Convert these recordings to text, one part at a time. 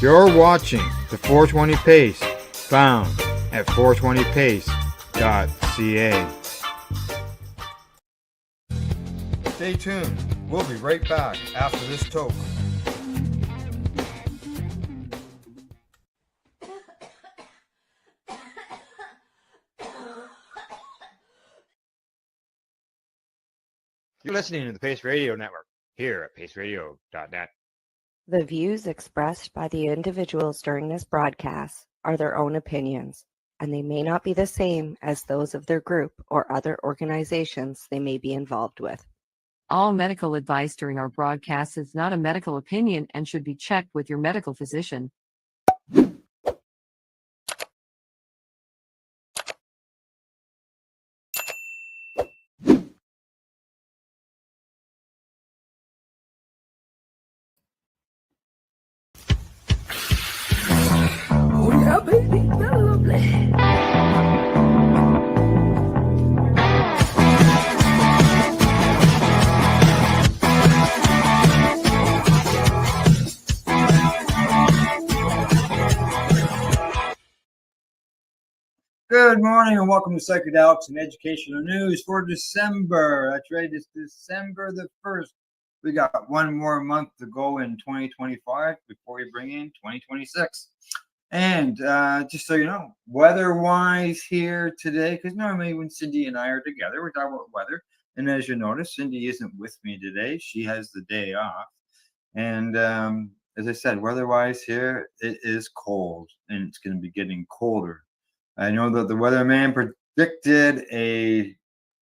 You're watching the 420 Pace, found at 420pace.ca. Stay tuned. We'll be right back after this toke. You're listening to the Pace Radio Network here at paceradio.net. The views expressed by the individuals during this broadcast are their own opinions, and they may not be the same as those of their group or other organizations they may be involved with. All medical advice during our broadcast is not a medical opinion and should be checked with your medical physician. Oh yeah, baby, that's lovely. Good morning and welcome to Psychedelics and Educational News for December. That's right, it's December the 1st. We got one more month to go in 2025 before we bring in 2026. And just so you know, weather-wise here today, because normally when Cindy and I are together, we're talking about weather. And as you notice, Cindy isn't with me today. She has the day off. And as I said, weather-wise here, it is cold, and it's going to be getting colder. I know that the weatherman predicted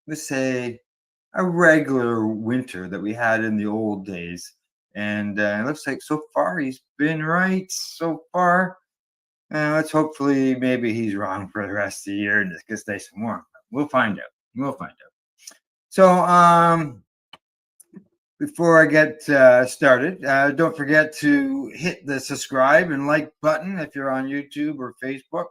let's say, a regular winter that we had in the old days. And it looks like so far he's been right so far. Let's hopefully maybe he's wrong for the rest of the year and it's going to stay some warm. We'll find out. So before I get started, don't forget to hit the subscribe and like button if you're on YouTube or Facebook.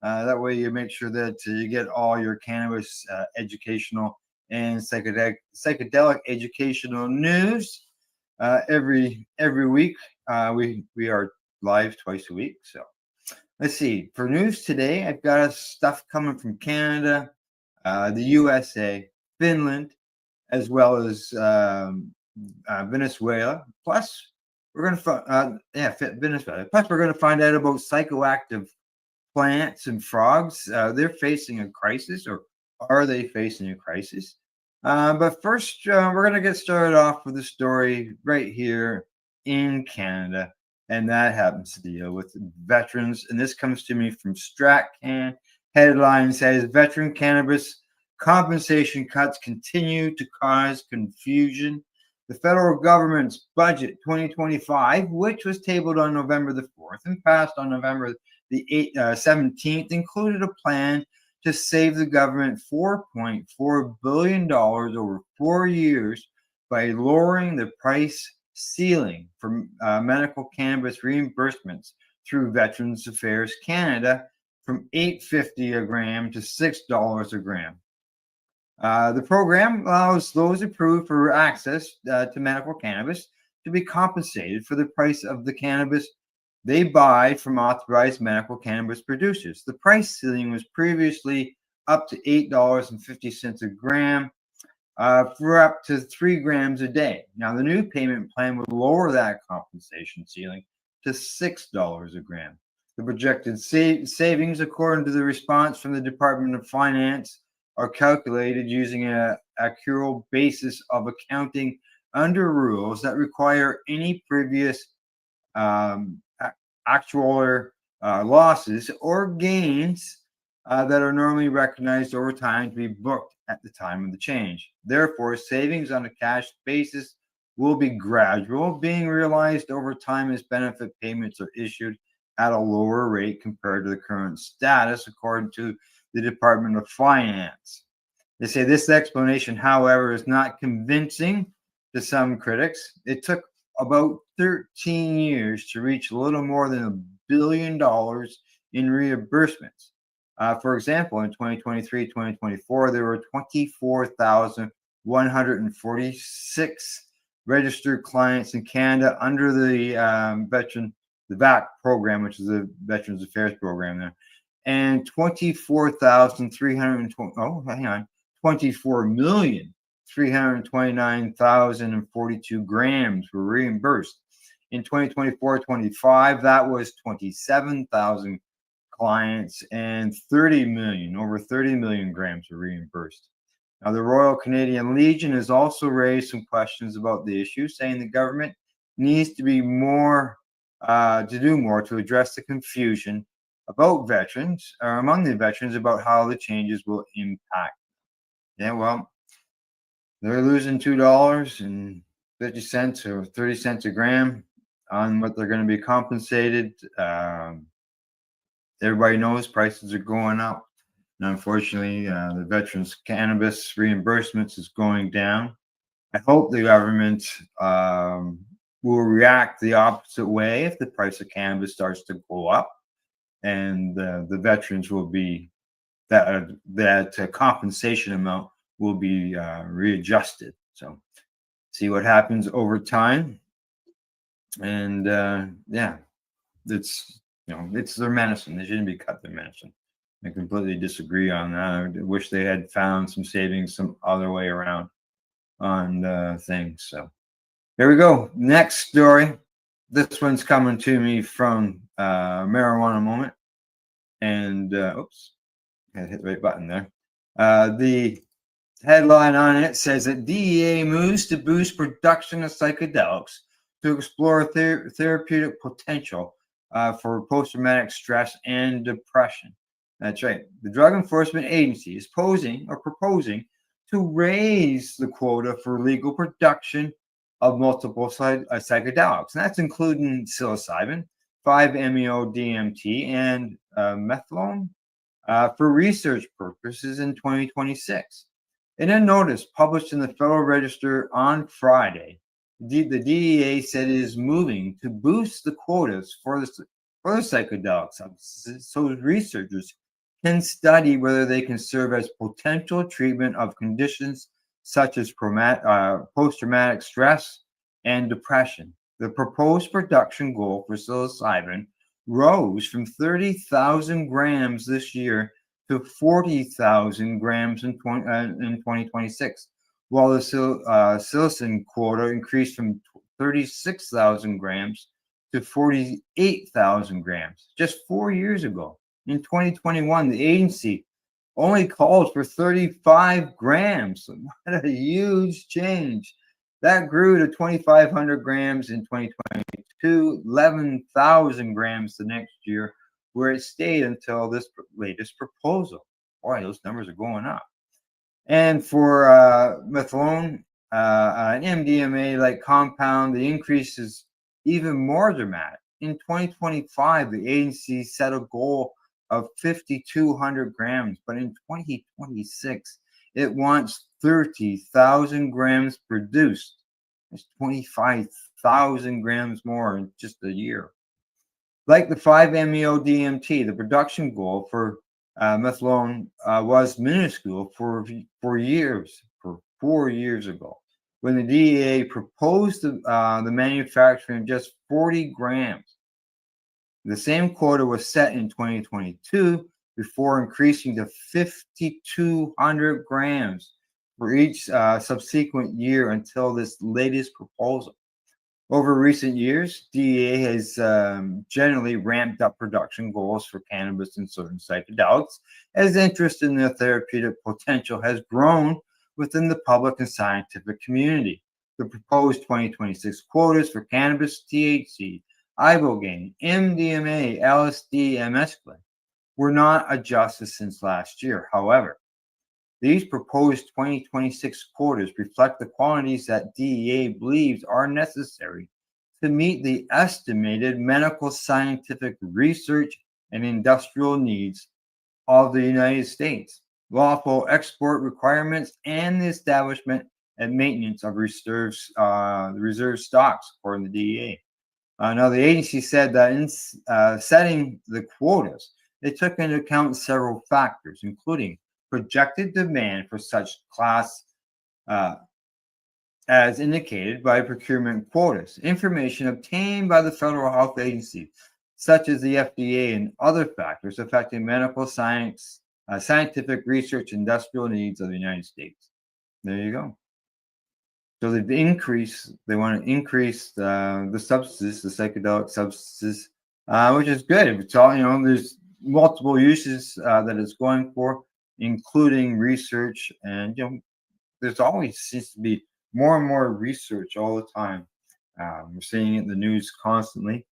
That way you make sure that you get all your cannabis educational and psychedelic educational news every week. We are live twice a week. So let's see. For news today, I've got stuff coming from Canada, the USA, Finland, as well as Venezuela. Plus, we're going to Venezuela. Plus, we're going to find out about psychoactive plants and frogs. They're facing a crisis, or are they facing a crisis? But first, we're going to get started off with a story right here in Canada, and that happens to deal with veterans. And this comes to me from StratCan. Headline says, veteran cannabis compensation cuts continue to cause confusion. The federal government's budget 2025, which was tabled on November the 4th and passed on November the 17th, included a plan to save the government $4.4 billion over 4 years by lowering the price ceiling for medical cannabis reimbursements through Veterans Affairs Canada from $8.50 a gram to $6 a gram. The program allows those approved for access to medical cannabis to be compensated for the price of the cannabis they buy from authorized medical cannabis producers. The price ceiling was previously up to $8.50 a gram for up to 3 grams a day. Now, the new payment plan would lower that compensation ceiling to $6 a gram. The projected savings, according to the response from the Department of Finance, are calculated using an accrual basis of accounting under rules that require any previous actual losses or gains that are normally recognized over time to be booked at the time of the change. Therefore, savings on a cash basis will be gradual, being realized over time as benefit payments are issued at a lower rate compared to the current status, according to the Department of Finance. They say this explanation, however, is not convincing to some critics. It took about 13 years to reach a little more than $1 billion in reimbursements. For example, in 2023-2024, there were 24,146 registered clients in Canada under the Veteran the VAC program, which is the Veterans Affairs program there, and 24,320. Oh, hang on, 24,329,042 grams were reimbursed. In 2024-25, that was 27,000 clients and over 30 million grams were reimbursed. Now, the Royal Canadian Legion has also raised some questions about the issue, saying the government needs to be more, to do more to address the confusion about veterans, or among the veterans, about how the changes will impact. Yeah, well, they're losing $2.50 or 30 cents a gram on what they're going to be compensated. Everybody knows prices are going up. And unfortunately, the veterans' cannabis reimbursements is going down. I hope the government will react the opposite way if the price of cannabis starts to go up, and the veterans will be that compensation amount will be readjusted. So, see what happens over time, and yeah, it's it's their medicine. They shouldn't be cut their medicine. I completely disagree on that. I wish they had found some savings some other way around on things. So here we go. Next story. This one's coming to me from Marijuana Moment. And oops, I hit the right button there. The headline on it says that DEA moves to boost production of psychedelics to explore therapeutic potential for post-traumatic stress and depression. That's right. The Drug Enforcement Agency is proposing to raise the quota for legal production of multiple psychedelics. And that's including psilocybin, 5-MeO-DMT, and methadone for research purposes in 2026. In a notice published in the Federal Register on Friday, the DEA said it is moving to boost the quotas for the psychedelic substances so researchers can study whether they can serve as potential treatment of conditions such as post-traumatic stress and depression. The proposed production goal for psilocybin rose from 30,000 grams this year to 40,000 grams in 2026, while the psilocin quota increased from 36,000 grams to 48,000 grams just 4 years ago. In 2021, the agency only called for 35 grams. What a huge change. That grew to 2,500 grams in 2022, 11,000 grams the next year, where it stayed until this latest proposal. Boy, those numbers are going up. And for methadone, an MDMA-like compound, the increase is even more dramatic. In 2025, the agency set a goal of 5,200 grams, but in 2026, it wants 30,000 grams produced. That's 25,000 grams more in just a year. Like the 5-MeO-DMT, the production goal for methadone was minuscule for 4 years ago, when the DEA proposed the manufacturing of just 40 grams. The same quota was set in 2022 before increasing to 5,200 grams for each subsequent year until this latest proposal. Over recent years, DEA has generally ramped up production goals for cannabis and certain psychedelics as interest in their therapeutic potential has grown within the public and scientific community. The proposed 2026 quotas for cannabis, THC, ibogaine, MDMA, LSD, and mescaline were not adjusted since last year. However, these proposed 2026 quotas reflect the quantities that DEA believes are necessary to meet the estimated medical, scientific, research, and industrial needs of the United States, lawful export requirements, and the establishment and maintenance of reserve stocks, according to the DEA. Now, the agency said that in setting the quotas, they took into account several factors, including projected demand for such class as indicated by procurement quotas. Information obtained by the federal health agency, such as the FDA and other factors affecting medical science, scientific research, industrial needs of the United States. There you go. So they want to increase the substances, the psychedelic substances, which is good. It's all, there's multiple uses that it's going for, including research. And, there's always seems to be more and more research all the time. We're seeing it in the news constantly,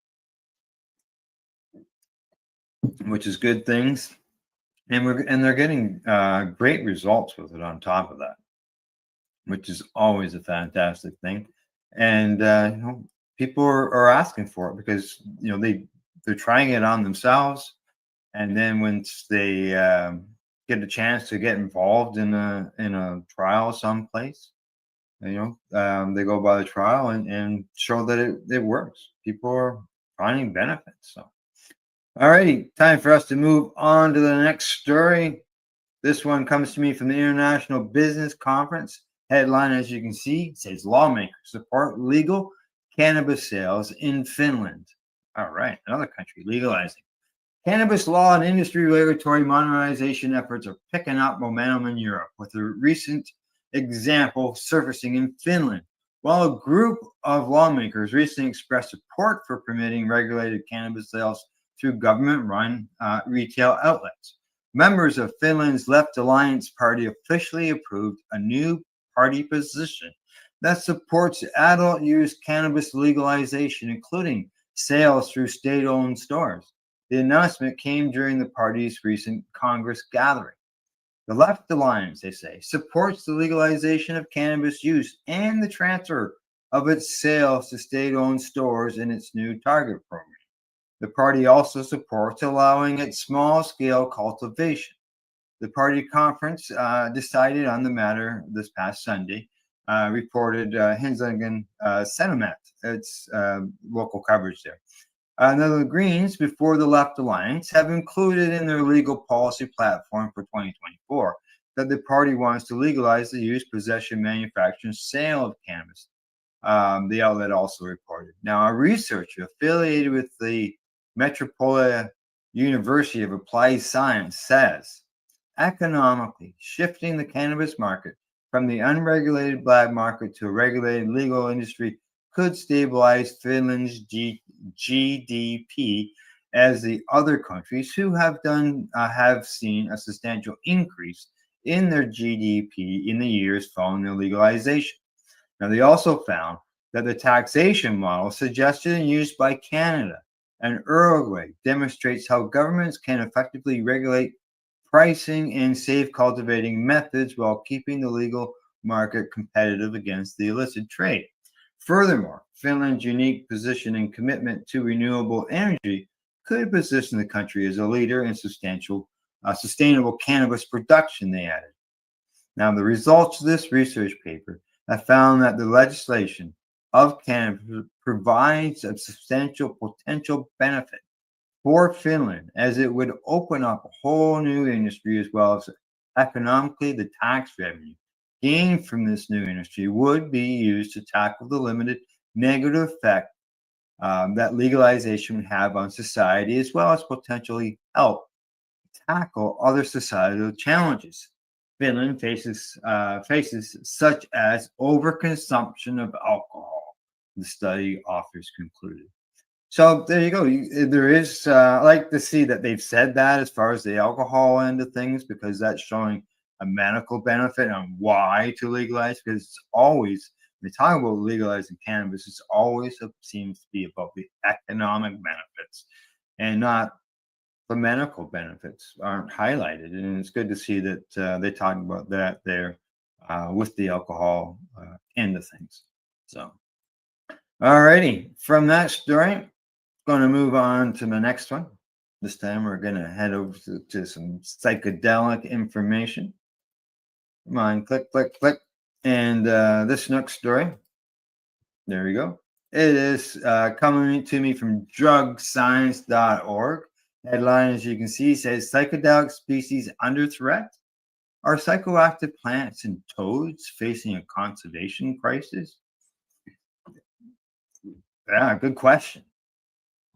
which is good things. And they're getting great results with it on top of that, which is always a fantastic thing. And people are asking for it because they're trying it on themselves, and then once they get a chance to get involved in a trial someplace, they go by the trial and show that it works. People are finding benefits. So, all righty, time for us to move on to the next story. This one comes to me from the International Business Conference. Headline, as you can see, says lawmakers support legal cannabis sales in Finland. All right, another country legalizing. Cannabis law and industry regulatory modernization efforts are picking up momentum in Europe, with a recent example surfacing in Finland. While a group of lawmakers recently expressed support for permitting regulated cannabis sales through government-run retail outlets, members of Finland's Left Alliance Party officially approved a new party position that supports adult use cannabis legalization, including sales through state-owned stores. The announcement came during the party's recent Congress gathering. The Left Alliance, they say, supports the legalization of cannabis use and the transfer of its sales to state-owned stores in its new target program. The party also supports allowing its small-scale cultivation. The party conference decided on the matter this past Sunday, reported Helsingin Sanomat, its local coverage there. Now, the Greens, before the Left Alliance, have included in their legal policy platform for 2024 that the party wants to legalize the use, possession, manufacture, and sale of cannabis. The outlet also reported. Now, a researcher affiliated with the Metropolia University of Applied Science says, economically, shifting the cannabis market from the unregulated black market to a regulated legal industry could stabilize Finland's GDP, as the other countries who have seen a substantial increase in their GDP in the years following their legalization. Now, they also found that the taxation model suggested and used by Canada and Uruguay demonstrates how governments can effectively regulate pricing and safe cultivating methods while keeping the legal market competitive against the illicit trade. Furthermore, Finland's unique position and commitment to renewable energy could position the country as a leader in sustainable cannabis production, they added. Now, the results of this research paper have found that the legislation of cannabis provides a substantial potential benefit for Finland, as it would open up a whole new industry, as well as economically the tax revenue gained from this new industry would be used to tackle the limited negative effect that legalization would have on society, as well as potentially help tackle other societal challenges Finland faces such as overconsumption of alcohol, the study authors concluded. So there you go. There is, I like to see that they've said that as far as the alcohol end of things, because that's showing a medical benefit on why to legalize. Because it's always, when they talk about legalizing cannabis, it's always seems to be about the economic benefits and not the medical benefits aren't highlighted. And it's good to see that they talk about that there with the alcohol end of things. So, all righty. From that story, going to move on to the next one. This time we're going to head over to some psychedelic information. Come on, click, click, click. And this next story, there we go. It is coming to me from drugscience.org. Headline, as you can see, says psychedelic species under threat. Are psychoactive plants and toads facing a conservation crisis? Yeah, good question.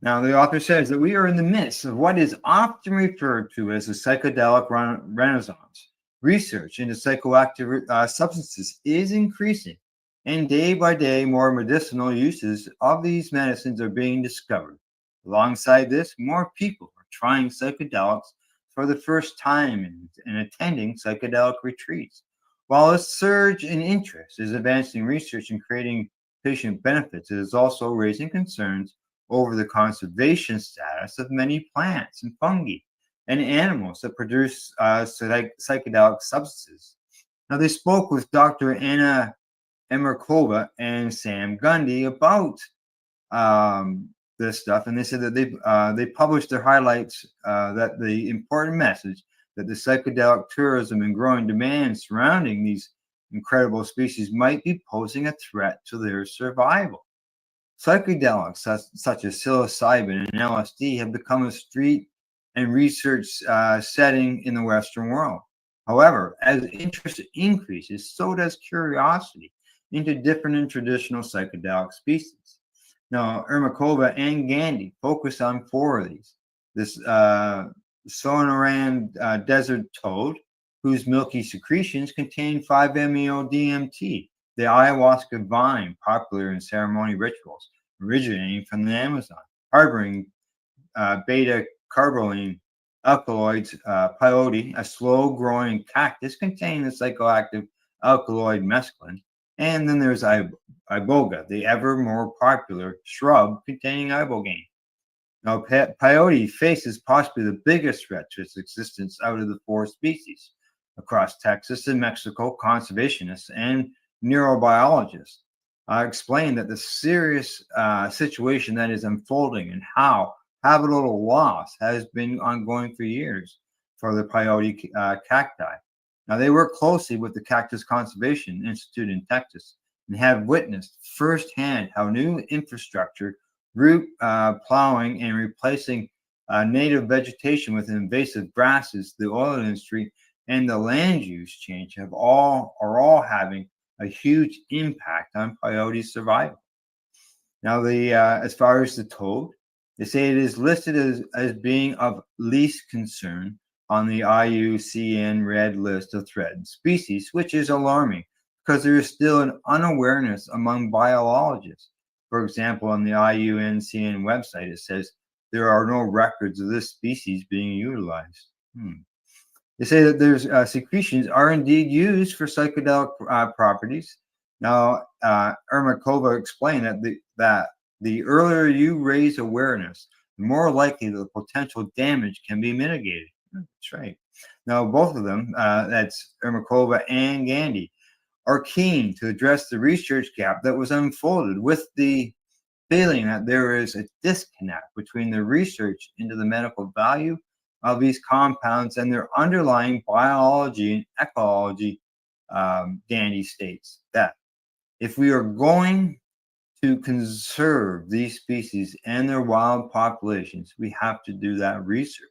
Now, the author says that we are in the midst of what is often referred to as the psychedelic renaissance. Research into psychoactive substances is increasing, and day by day, more medicinal uses of these medicines are being discovered. Alongside this, more people are trying psychedelics for the first time and attending psychedelic retreats. While a surge in interest is advancing research and creating patient benefits, it is also raising concerns over the conservation status of many plants and fungi and animals that produce psychedelic substances. Now, they spoke with Dr. Anna Emerkova and Sam Gundy about this stuff, and they said that they published their highlights that the important message that the psychedelic tourism and growing demand surrounding these incredible species might be posing a threat to their survival. Psychedelics such as psilocybin and LSD have become a street and research setting in the Western world. However, as interest increases, so does curiosity into different and traditional psychedelic species. Now, Ermakova and Gandhi focus on four of these. This Sonoran desert toad, whose milky secretions contain 5-MeO-DMT, the ayahuasca vine, popular in ceremony rituals, originating from the Amazon, harboring beta carboline alkaloids, peyote, a slow-growing cactus containing the psychoactive alkaloid mescaline. And then there's iboga, the ever more popular shrub containing ibogaine. Now, peyote faces possibly the biggest threat to its existence out of the four species. Across Texas and Mexico, conservationists and neurobiologists explain that the serious situation that is unfolding and how habitable loss has been ongoing for years for the peyote cacti. Now, they work closely with the Cactus Conservation Institute in Texas and have witnessed firsthand how new infrastructure, root plowing, and replacing native vegetation with invasive grasses, the oil industry, and the land use change are all having a huge impact on peyote survival. Now, as far as the toad, they say it is listed as being of least concern on the IUCN Red list of threatened species, which is alarming because there is still an unawareness among biologists. For example, on the IUCN website, it says there are no records of this species being utilized. They say that there's secretions are indeed used for psychedelic properties. Now, Ermakova explained that the earlier you raise awareness, the more likely the potential damage can be mitigated. That's right. Now, both of them, that's Ermakova and Gandhi, are keen to address the research gap that was unfolded with the feeling that there is a disconnect between the research into the medical value of these compounds and their underlying biology and ecology. Gandhi states that if we are going to conserve these species and their wild populations, we have to do that research.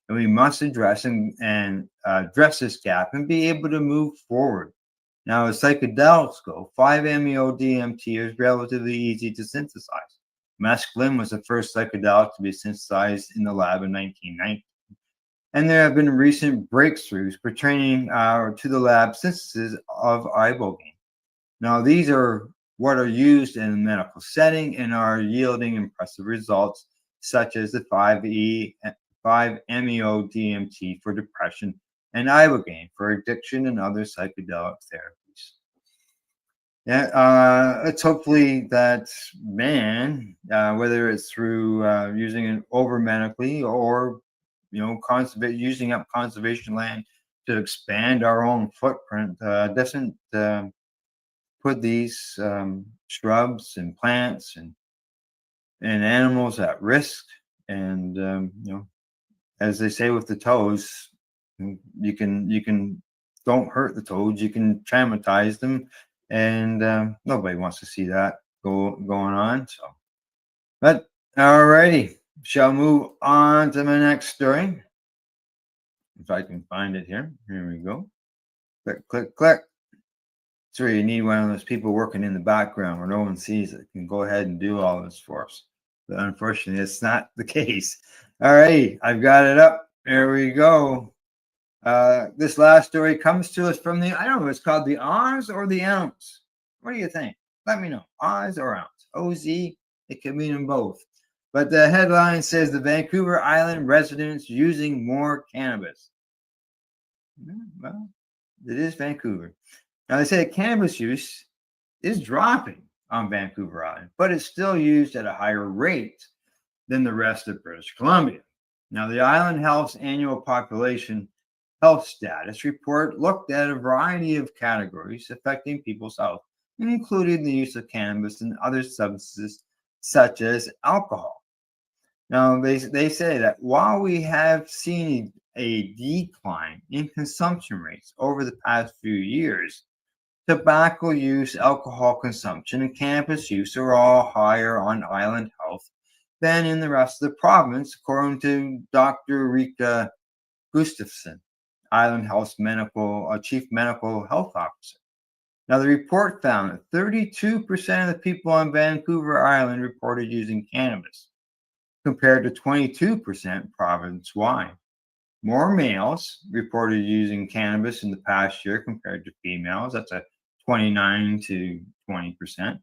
And we must address address this gap and be able to move forward. Now, as psychedelics go, 5-MeO-DMT is relatively easy to synthesize. Mescaline was the first psychedelic to be synthesized in the lab in 1990. And there have been recent breakthroughs pertaining to the lab synthesis of ibogaine. Now, these are what are used in a medical setting and are yielding impressive results, such as the 5-MeO-DMT for depression and ibogaine for addiction and other psychedelic therapies. Yeah, it's hopefully that whether it's through using it over medically or using up conservation land to expand our own footprint, doesn't put these shrubs and plants and animals at risk. And as they say with the toads, you can don't hurt the toads, you can traumatize them, and nobody wants to see that going on. So, but alrighty, shall move on to my next story. If I can find it here. Here we go. Click, click, click. So you need one of those people working in the background where no one sees it, can go ahead and do all this for us. But unfortunately, it's not the case. All right, I've got it up. There we go. This last story comes to us from I don't know, it's called the Oz or the Ounce. What do you think? Let me know. Oz or Ounce? OZ, it can mean them both. But the headline says the Vancouver Island residents using more cannabis. Well, it is Vancouver. Now, they say cannabis use is dropping on Vancouver Island, but it's still used at a higher rate than the rest of British Columbia. Now, the Island Health's annual population health status report looked at a variety of categories affecting people's health, including the use of cannabis and other substances such as alcohol. Now, they say that while we have seen a decline in consumption rates over the past few years, tobacco use, alcohol consumption, and cannabis use are all higher on Island Health than in the rest of the province, according to Dr. Rika Gustafson, Island Health's chief medical health officer. Now, the report found that 32% of the people on Vancouver Island reported using cannabis, compared to 22% province-wide. More males reported using cannabis in the past year compared to females. That's a 29 to 20%.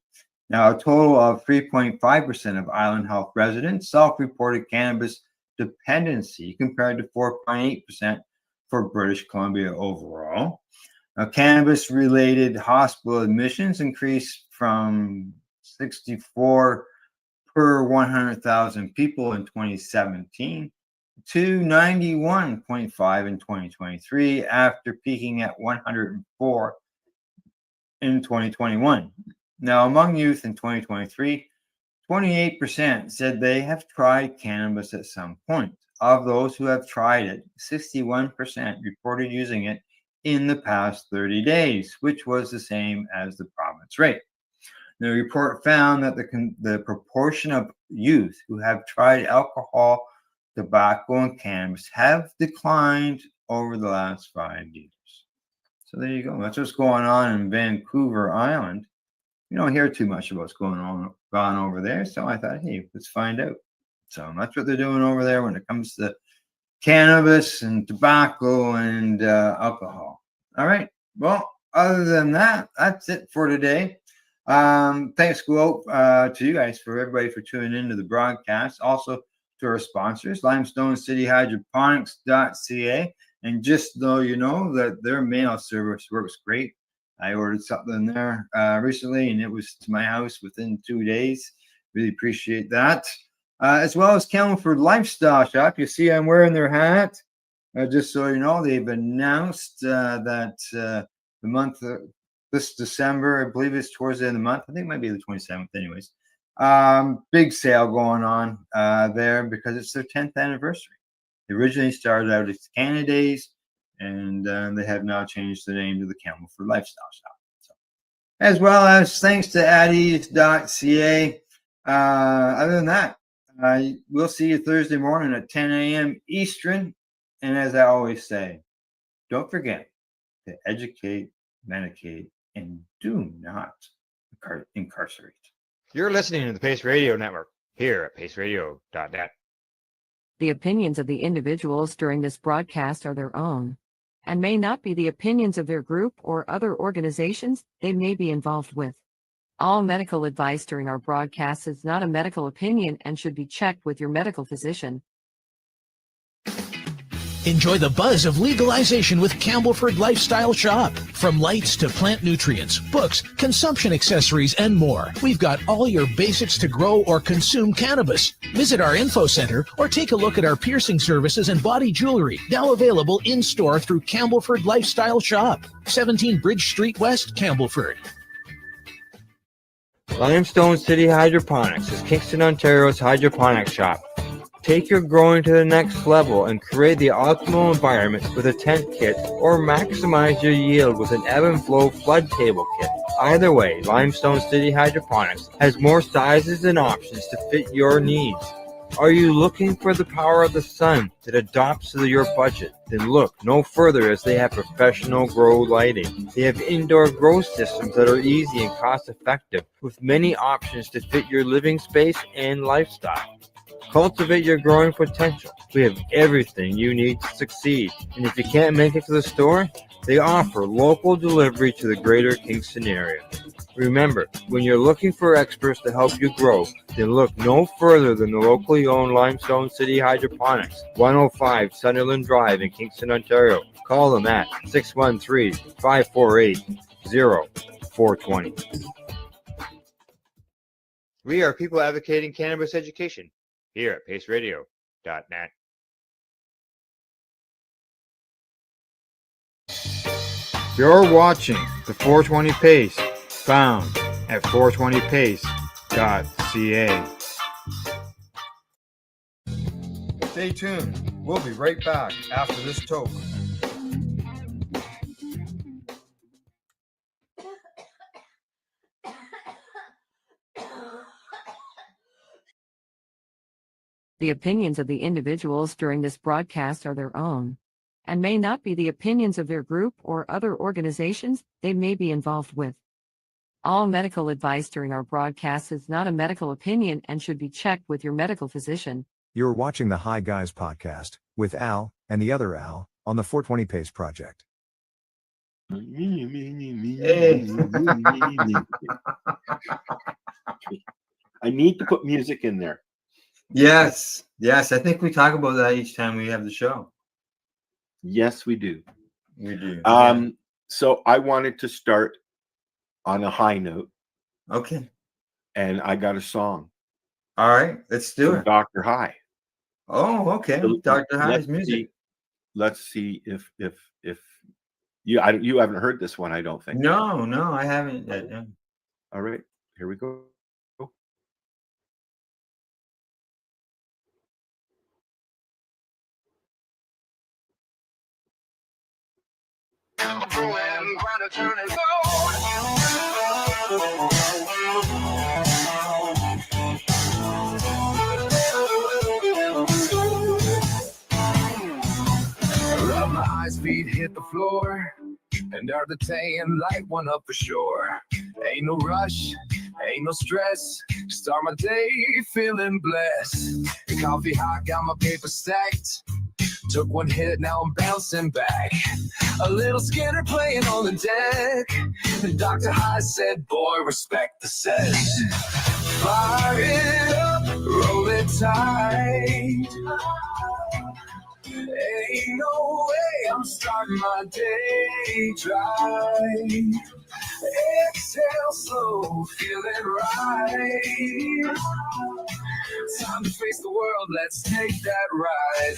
Now, a total of 3.5% of Island Health residents self-reported cannabis dependency compared to 4.8% for British Columbia overall. Now, cannabis-related hospital admissions increased from 64 per 100,000 people in 2017 to 91.5 in 2023, after peaking at 104 in 2021. Now, among youth in 2023, 28% said they have tried cannabis at some point. Of those who have tried it, 61% reported using it in the past 30 days, which was the same as the province rate. The report found that the proportion of youth who have tried alcohol, tobacco, and cannabis have declined over the last 5 years. So there you go. That's what's going on in Vancouver Island. You don't hear too much about what's going on over there, so I thought, hey, let's find out. So that's what they're doing over there when it comes to cannabis and tobacco and alcohol. All right. Well, other than that, that's it for today. Thanks go out to you guys, for everybody, for tuning into the broadcast. Also to our sponsors, Limestone City Hydroponics.ca. And just though you know that their mail service works great, I ordered something there recently, and it was to my house within 2 days. Really appreciate that. As well as Camelford Lifestyle Shop. You see I'm wearing their hat. Just so you know, they've announced that the month this December, I believe it's towards the end of the month. I think it might be the 27th anyways. Big sale going on there because it's their 10th anniversary. They originally started out as Canada Days, and they have now changed the name to the Camelford Lifestyle Shop. So, as well as thanks to addies.ca. Other than that, we'll see you Thursday morning at 10 a.m. Eastern. And as I always say, don't forget to educate, medicate, and do not incarcerate. You're listening to the Pace Radio Network here at paceradio.net. The opinions of the individuals during this broadcast are their own and may not be the opinions of their group or other organizations they may be involved with. All medical advice during our broadcast is not a medical opinion and should be checked with your medical physician. Enjoy the buzz of legalization with Campbellford Lifestyle Shop. From lights to plant nutrients, books, consumption accessories, and more, we've got all your basics to grow or consume cannabis. Visit our info center or take a look at our piercing services and body jewelry, now available in-store through Campbellford Lifestyle Shop, 17 Bridge Street West, Campbellford. Limestone City Hydroponics is Kingston, Ontario's hydroponics shop. Take your growing to the next level and create the optimal environment with a tent kit, or maximize your yield with an ebb and flow flood table kit. Either way, Limestone City Hydroponics has more sizes and options to fit your needs. Are you looking for the power of the sun that adapts to your budget? Then look no further, as they have professional grow lighting. They have indoor grow systems that are easy and cost effective, with many options to fit your living space and lifestyle. Cultivate your growing potential. We have everything you need to succeed. And if you can't make it to the store, they offer local delivery to the greater Kingston area. Remember, when you're looking for experts to help you grow, then look no further than the locally owned Limestone City Hydroponics, 105 Sunderland Drive in Kingston, Ontario. Call them at 613-548-0420. We are people advocating cannabis education here at paceradio.net. You're watching the 420 Pace, found at 420pace.ca. Stay tuned. We'll be right back after this toke. The opinions of the individuals during this broadcast are their own, and may not be the opinions of their group or other organizations they may be involved with. All medical advice during our broadcast is not a medical opinion and should be checked with your medical physician. You're watching the Hi Guys podcast with Al and the other Al on the 420 Pace Project. Hey. I need to put music in there. Yes. Yes. I think we talk about that each time we have the show. Yes, we do. We do. So I wanted to start on a high note, Okay. and I got a song. All right. Let's do it. Dr. High. Oh, okay. So Dr. High's music. Let's see if you haven't heard this one, I don't think. No, I haven't. All right, here we go. Rub my eyes, feet hit the floor, and are the tan light one up for sure. Ain't no rush, ain't no stress. Start my day feeling blessed. Coffee hot, got my paper stacked. Took one hit, now I'm bouncing back. A little Skinner playing on the deck. And Dr. High said, boy, respect the set. Fire it up, roll it tight. Ain't no way I'm starting my day dry. Exhale slow, feeling right. Time to face the world, let's take that ride.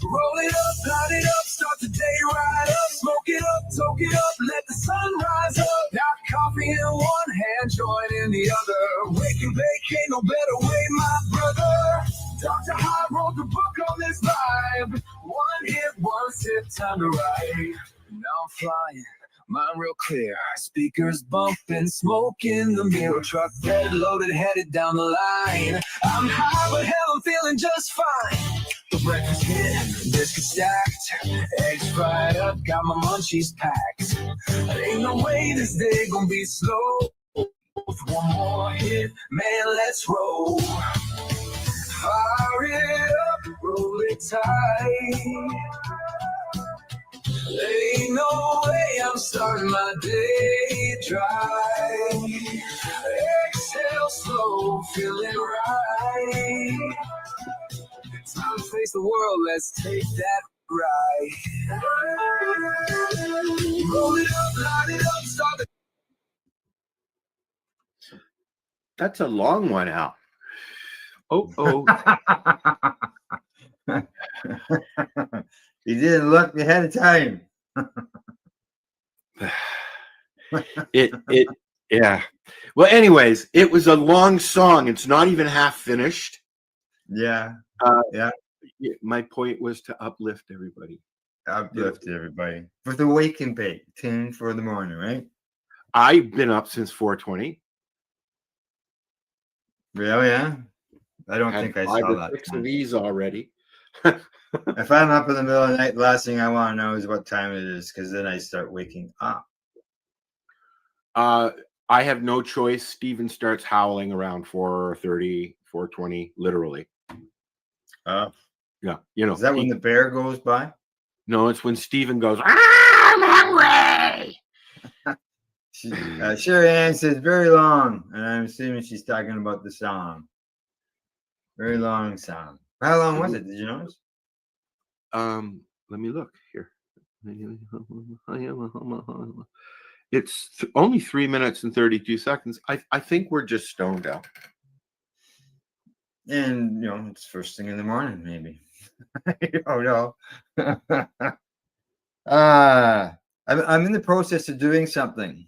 Roll it up, light it up, start the day right up. Smoke it up, toke it up, let the sun rise up. Got coffee in one hand, joint in the other. Wake and bake, ain't no better way, my brother. Dr. High wrote the book on this vibe. One hit, one sip, time to ride. Now I'm flying, mind real clear. Speakers bumping, smoke in the mirror. Truck bed loaded, headed down the line. I'm high, but hell, I'm feeling just fine. The breakfast hit, biscuit stacked, eggs fried up, got my munchies packed. Ain't no way this day gonna be slow. With one more hit, man, let's roll. Fire it up, roll it tight. Ain't no way I'm starting my day dry. Exhale slow, feeling right. Time to face the world, let's take that ride. Roll it up, light it up, start the... That's a long one, Al. Oh. You didn't look ahead of time. Yeah. Well, anyways, it was a long song. It's not even half finished. Yeah. My point was to uplift everybody. Uplift everybody. For the wake and bake. Tune for the morning, right? I've been up since 4:20. Really? Yeah. I don't Had think I 5 saw or that. 6 of Time. these already. If I'm up in the middle of the night, the last thing I want to know is what time it is, because then I start waking up. I have no choice. Steven starts howling around 4:30, 4:20, literally. Oh, Yeah, you know. is that when the bear goes by? No, it's when Steven goes, "Ah, I'm hungry." Sherry Ann says very long, and I'm assuming she's talking about the song. Very long song. How long was it? Did you notice? Let me look here. It's only 3 minutes and 32 seconds. I think we're just stoned out. And it's first thing in the morning, maybe. Oh no. I'm in the process of doing something,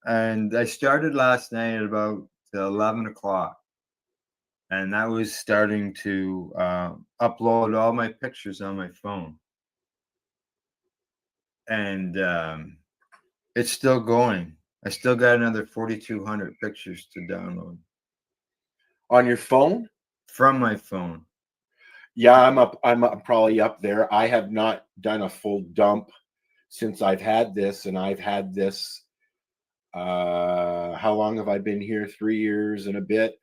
and I started last night at about 11 o'clock, and that was starting to upload all my pictures on my phone, and it's still going. I still got another 4,200 pictures to download On your phone? from my phone. Yeah, I'm probably up there. I have not done a full dump since I've had this, and I've had this. How long have I been here? 3 years and a bit.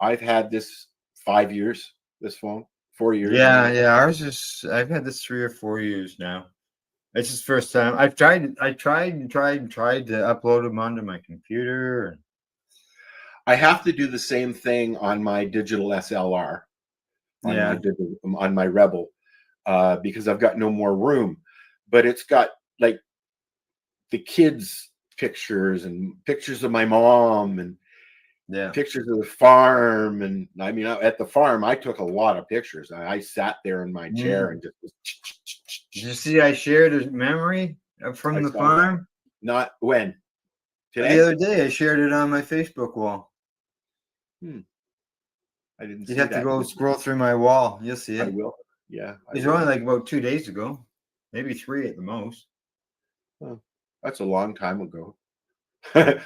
I've had this 5 years. This phone, 4 years. Yeah. I've had this 3 or 4 years now. It's just the first time I tried to upload them onto my computer. I have to do the same thing on my digital SLR, on my Rebel, because I've got no more room. But it's got like the kids' pictures and pictures of my mom and pictures of the farm. And I mean, at the farm, I took a lot of pictures. I sat there in my chair and just. Did you see I shared a memory from the farm? Not when? Today? The other day, I shared it on my Facebook wall. I didn't. You'd have to go scroll through my wall. You'll see it. I will. Yeah. It's only like about 2 days ago, maybe 3 at the most. Oh, that's a long time ago. It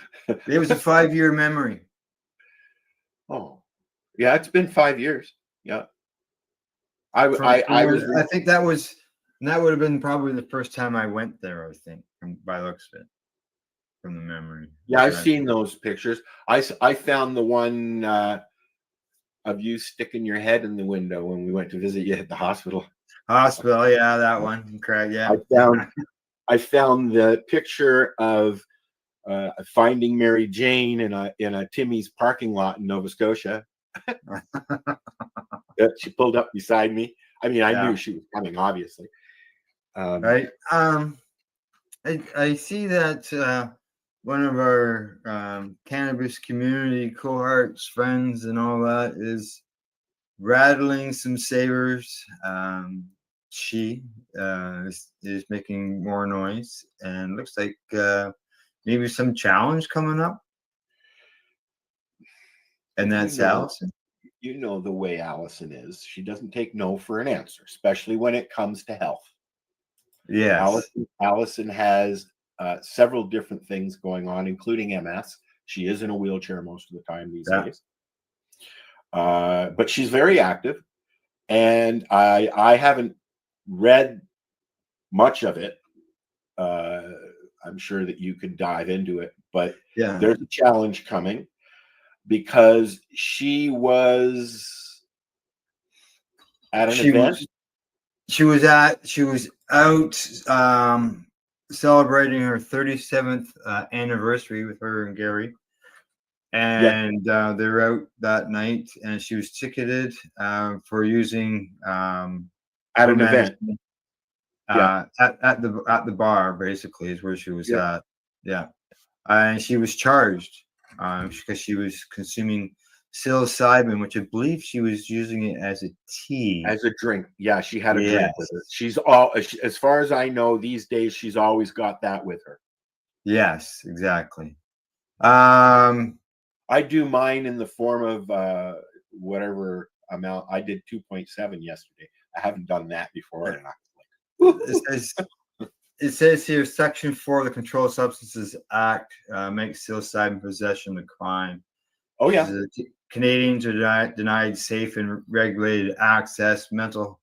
was a 5-year memory. Oh, yeah, it's been 5 years. Yeah. I think that would have been probably the first time I went there, I think, by looks of it, from the memory. Yeah, I've seen those pictures. I found the one of you sticking your head in the window when we went to visit you at the hospital. Yeah, that one. Correct. Yeah. I found the picture of finding Mary Jane in a Timmy's parking lot in Nova Scotia. She pulled up beside me. I mean, I knew she was coming, obviously. Right. I see that one of our cannabis community cohorts, friends, and all that is rattling some sabers. She is making more noise, and looks like maybe some challenge coming up. And that's Allison. You know the way Allison is. She doesn't take no for an answer, especially when it comes to health. Yes. Allison has several different things going on, including MS. She is in a wheelchair most of the time these days. But she's very active. And I haven't read much of it. I'm sure that you could dive into it. But there's a challenge coming, because she was at an event. She was out celebrating her 37th anniversary with her and Gary. And they're out that night, and she was ticketed for using at an event. At the bar, basically, is where she was at. Yeah. And she was charged because she was consuming psilocybin, which I believe she was using it as a tea. As a drink. Yeah, she had a drink with her. As far as I know, these days, she's always got that with her. Yes, exactly. I do mine in the form of whatever amount. I did 2.7 yesterday. I haven't done that before. It says here, Section 4 of the Controlled Substances Act makes psilocybin possession a crime. Oh, yeah. Canadians are denied safe and regulated access. Mental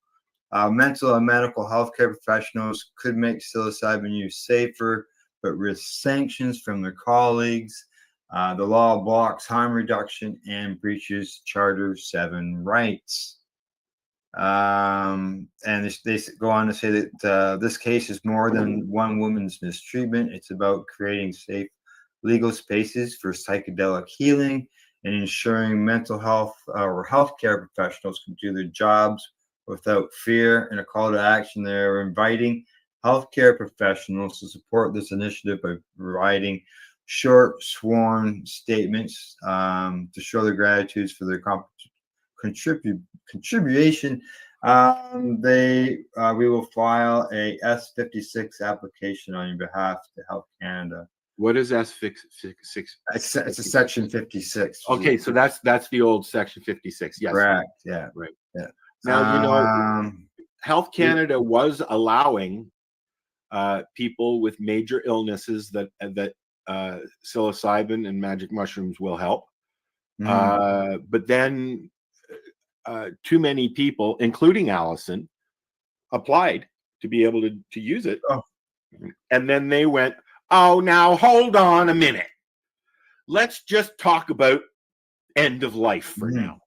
and medical health care professionals could make psilocybin use safer, but risk sanctions from their colleagues. The law blocks harm reduction and breaches Charter 7 rights. And they go on to say that this case is more than one woman's mistreatment. It's about creating safe legal spaces for psychedelic healing and ensuring mental health or healthcare professionals can do their jobs without fear. And a call to action, they're inviting healthcare professionals to support this initiative by providing short sworn statements to show their gratitude for their contribution. We will file a S56 application on your behalf to Health Canada. What is S56? It's a Section 56. Okay, so that's the old Section 56. Yes, correct. Yeah, right. Yeah. Now Health Canada was allowing people with major illnesses that psilocybin and magic mushrooms will help. But then too many people, including Allison, applied to be able to use it. Oh. And then they went, oh, now hold on a minute. Let's just talk about end of life for now.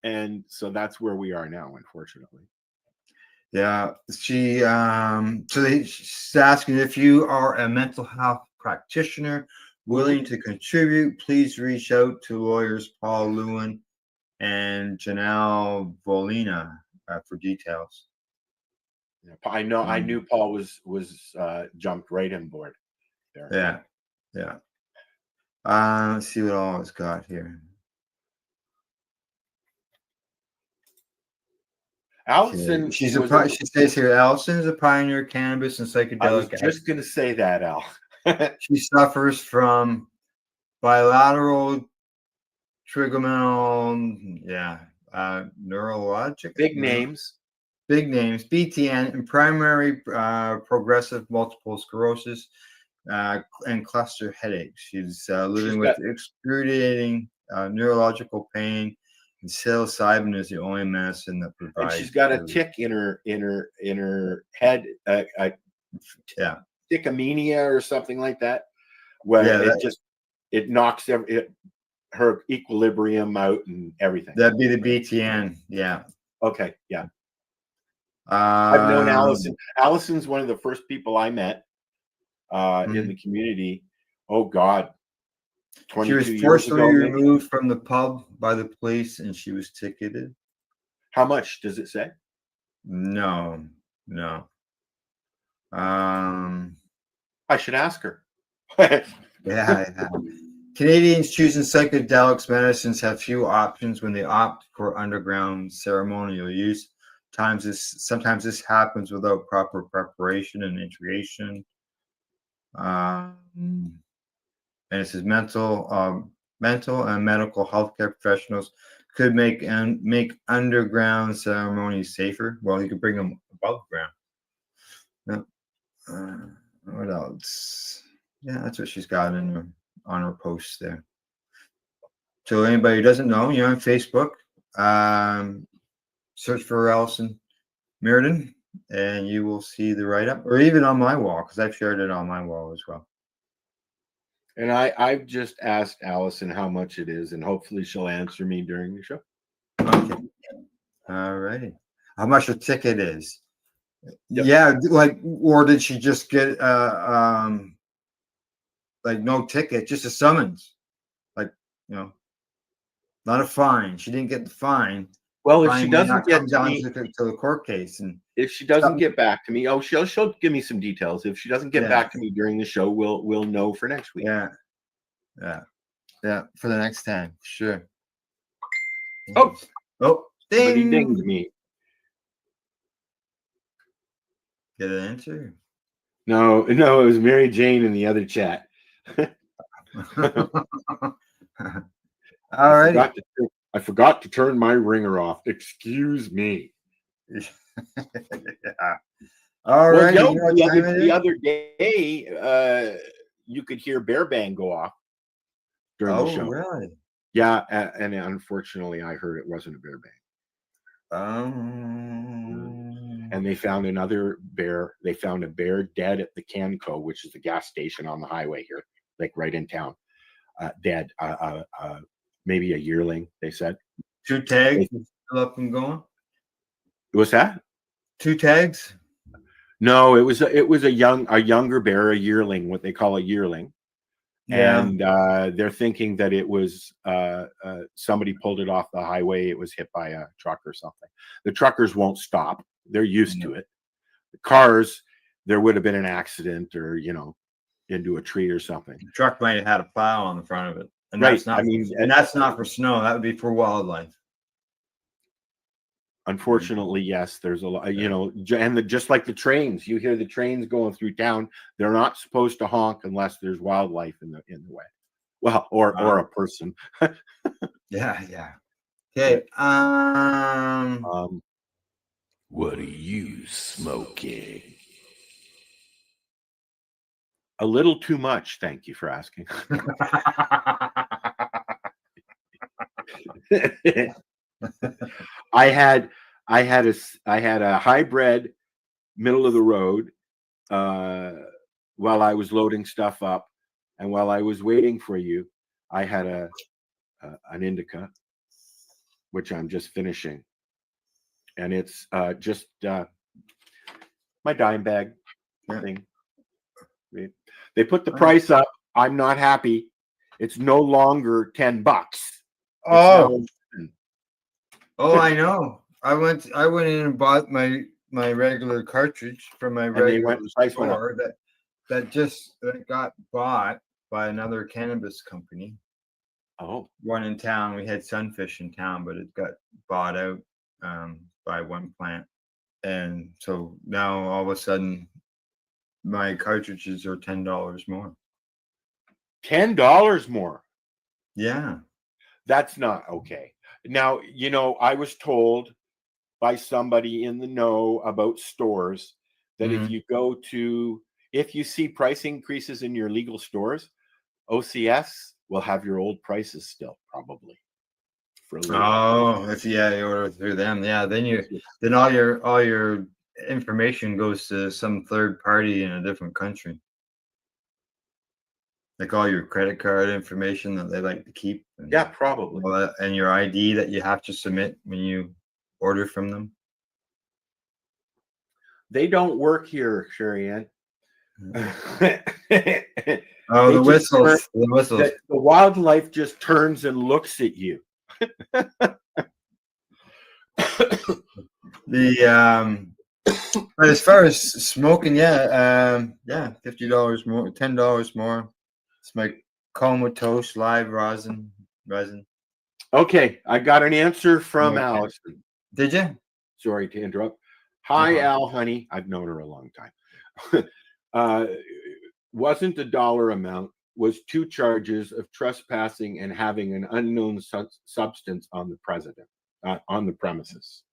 And so that's where we are now, unfortunately. Yeah, she's asking if you are a mental health practitioner willing to contribute, please reach out to lawyers Paul Lewin and Janelle Volina for details. Yeah, I knew Paul was jumped right on board there. Yeah. Let's see what all it's got here. Allison, she says here, Allison is a pioneer of cannabis and psychedelic. I was just going to say that, Al. She suffers from bilateral trigeminal, neurologic. Big names, BTN, and primary progressive multiple sclerosis and cluster headaches. She's living with excruciating neurological pain. And psilocybin is the only medicine that provides. And she's got a tick in her head, tickemania or something like that, where it knocks her equilibrium out and everything. That'd be the BTN. Yeah. Okay. Yeah. I've known Allison. Allison's one of the first people I met in the community. Oh God. She was forcibly removed from the pub by the police and she was ticketed. How much does it say? No. I should ask her. Yeah. Canadians choosing psychedelics medicines have few options when they opt for underground ceremonial use. Sometimes this happens without proper preparation and integration. And it says mental and medical healthcare professionals could make underground ceremonies safer. Well, you could bring them above ground. Yeah. What else? Yeah, that's what she's got on her post there. So anybody who doesn't know, you're on Facebook. Search for Allison Mirrodin, and you will see the write-up, or even on my wall, because I've shared it on my wall as well. And I've just asked Allison how much it is, and hopefully she'll answer me during the show. Okay. All righty. How much a ticket is? Yep. Yeah, or did she just get no ticket, just a summons? Not a fine. She didn't get the fine. Well, if she doesn't get down to the court case, and if she doesn't get back to me, she'll give me some details. If she doesn't get back to me during the show, we'll know for next week. Yeah, for the next time, sure. Oh, ding! Dinged me. Get an answer? No, it was Mary Jane in the other chat. All right. I forgot to turn my ringer off. Excuse me. All right. The other day, you could hear Bear Bang go off during the show. Really? Yeah, and unfortunately, I heard it wasn't a bear bang. And they found another bear. They found a bear dead at the Canco, which is the gas station on the highway here, like right in town. Dead. Maybe a yearling, they said. 2 tags still up and going? What's that? 2 tags? No, it was a younger bear, a yearling, what they call a yearling. Yeah. And they're thinking that it was somebody pulled it off the highway. It was hit by a truck or something. The truckers won't stop. They're used to it. The cars, there would have been an accident or, into a tree or something. The truck might have had a plow on the front of it. And Right. that's not, and that's not for snow. That would be for wildlife. Unfortunately, yes, there's a lot, and just like the trains, you hear the trains going through town. They're not supposed to honk unless there's wildlife in the way. Well, or a person. Yeah. Okay. What are you smoking? A little too much. Thank you for asking. I had a hybrid middle of the road while I was loading stuff up, and while I was waiting for you, I had an indica, which I'm just finishing, and it's just my dime bag thing. They put the price up. I'm not happy. It's no longer $10. Oh, I know. I went in and bought my regular cartridge from my regular store that got bought by another cannabis company. Oh, one in town. We had Sunfish in town, but it got bought out by one plant, and so now all of a sudden my cartridges are $10 more. $10 more. Yeah. That's not okay. Now, I was told by somebody in the know about stores that if you see price increases in your legal stores, OCS will have your old prices still, probably. For a little if you order through them, then all your information goes to some third party in a different country. Like all your credit card information that they like to keep. Yeah, probably. And your ID that you have to submit when you order from them. They don't work here, Sherry Ann. Oh, the whistles. The whistles. The wildlife just turns and looks at you. But as far as smoking, $50 more, $10 more. It's my comatose live resin. Okay, I got an answer from Allison. Did you? Sorry to interrupt. Hi, Al, honey. I've known her a long time. Wasn't a dollar amount, was 2 charges of trespassing and having an unknown substance on the premises.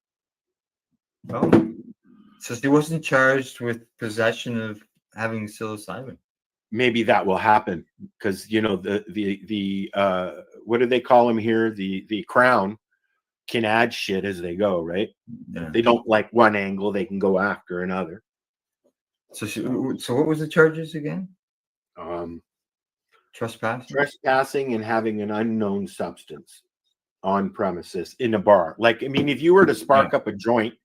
Oh, so she wasn't charged with possession of having psilocybin. Maybe that will happen because the what do they call them here? The Crown can add shit as they go, right? Yeah. They don't like one angle; they can go after another. So what was the charges again? Trespassing and having an unknown substance on premises in a bar. Like, I mean, if you were to spark up a joint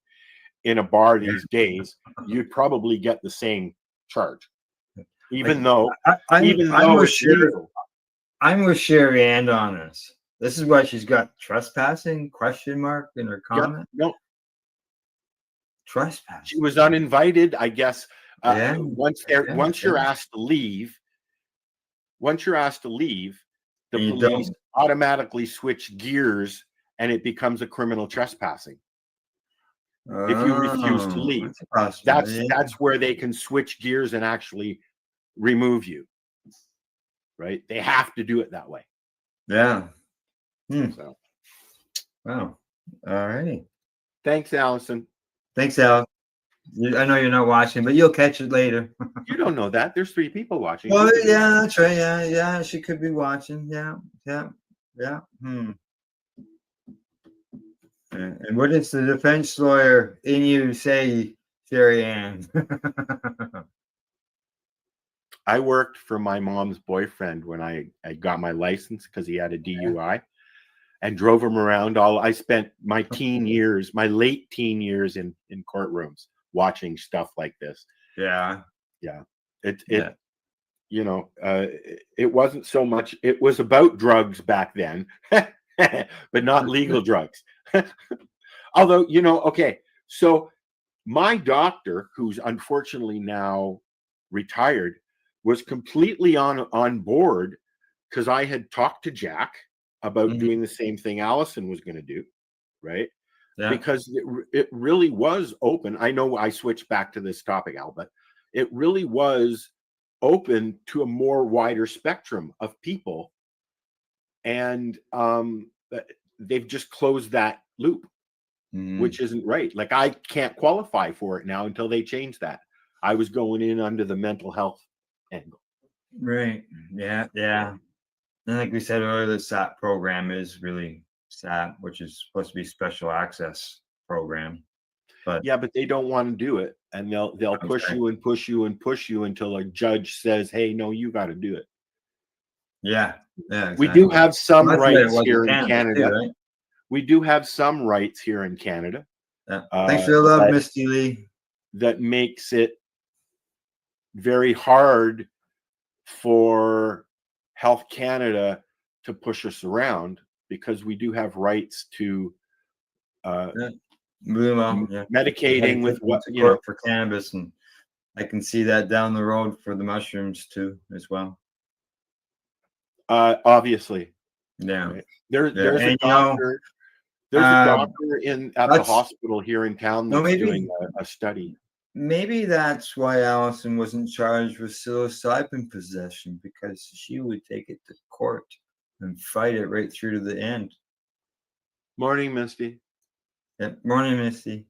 in a bar these days, you'd probably get the same charge. I'm with Sherry Ann on this. This is why she's got trespassing ? In her comment. No. Trespassing. She was uninvited, I guess. Once you're asked to leave, the police automatically switch gears and it becomes a criminal trespassing. If you refuse to leave, that's where they can switch gears and actually remove you. Right? They have to do it that way. Yeah. So. Wow. All righty. Thanks, Allison. Thanks, Al. I know you're not watching, but you'll catch it later. You don't know that. There's 3 people watching. Well, yeah, that's right. Yeah, she could be watching. Yeah. Yeah. And what does the defense lawyer in you say, Sherry Ann? I worked for my mom's boyfriend when I got my license because he had a DUI, and drove him around I spent my late teen years in courtrooms watching stuff like this. Yeah. It it wasn't so much, it was about drugs back then, but not legal drugs. Although, okay, so my doctor, who's unfortunately now retired, was completely on board because I had talked to Jack about doing the same thing Allison was going to do, right? Yeah. Because it really was open. I know I switched back to this topic, Al, but it really was open to a more wider spectrum of people, and they've just closed that loop, which isn't right. Like, I can't qualify for it now until they change that. I was going in under the mental health angle. Right. Yeah. And like we said earlier, the SAP program is really SAP, which is supposed to be special access program. But they don't want to do it, and they'll push you and push you and push you until a judge says, "Hey, no, you got to do it." Yeah. Exactly. We do have some rights here in Canada. Too, right? We do have some rights here in Canada. Thanks for the love, Misty Lee. That makes it very hard for Health Canada to push us around, because we do have rights to medicating with what for cannabis, and I can see that down the road for the mushrooms too, as well. Obviously, yeah. Right. There's a doctor. There's a doctor at the hospital here in town that's doing a study. Maybe that's why Allison wasn't charged with psilocybin possession, because she would take it to court and fight it right through to the end. Morning, Misty. Morning, Misty.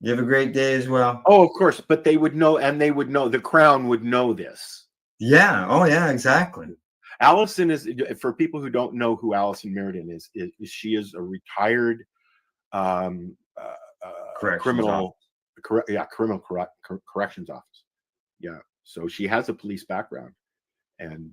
You have a great day as well. Oh, of course, but they would know, and the Crown would know this. Yeah. Oh, yeah. Exactly. Allison is, for people who don't know who Allison Meriden is she is a retired criminal corrections officer. Yeah, so she has a police background, and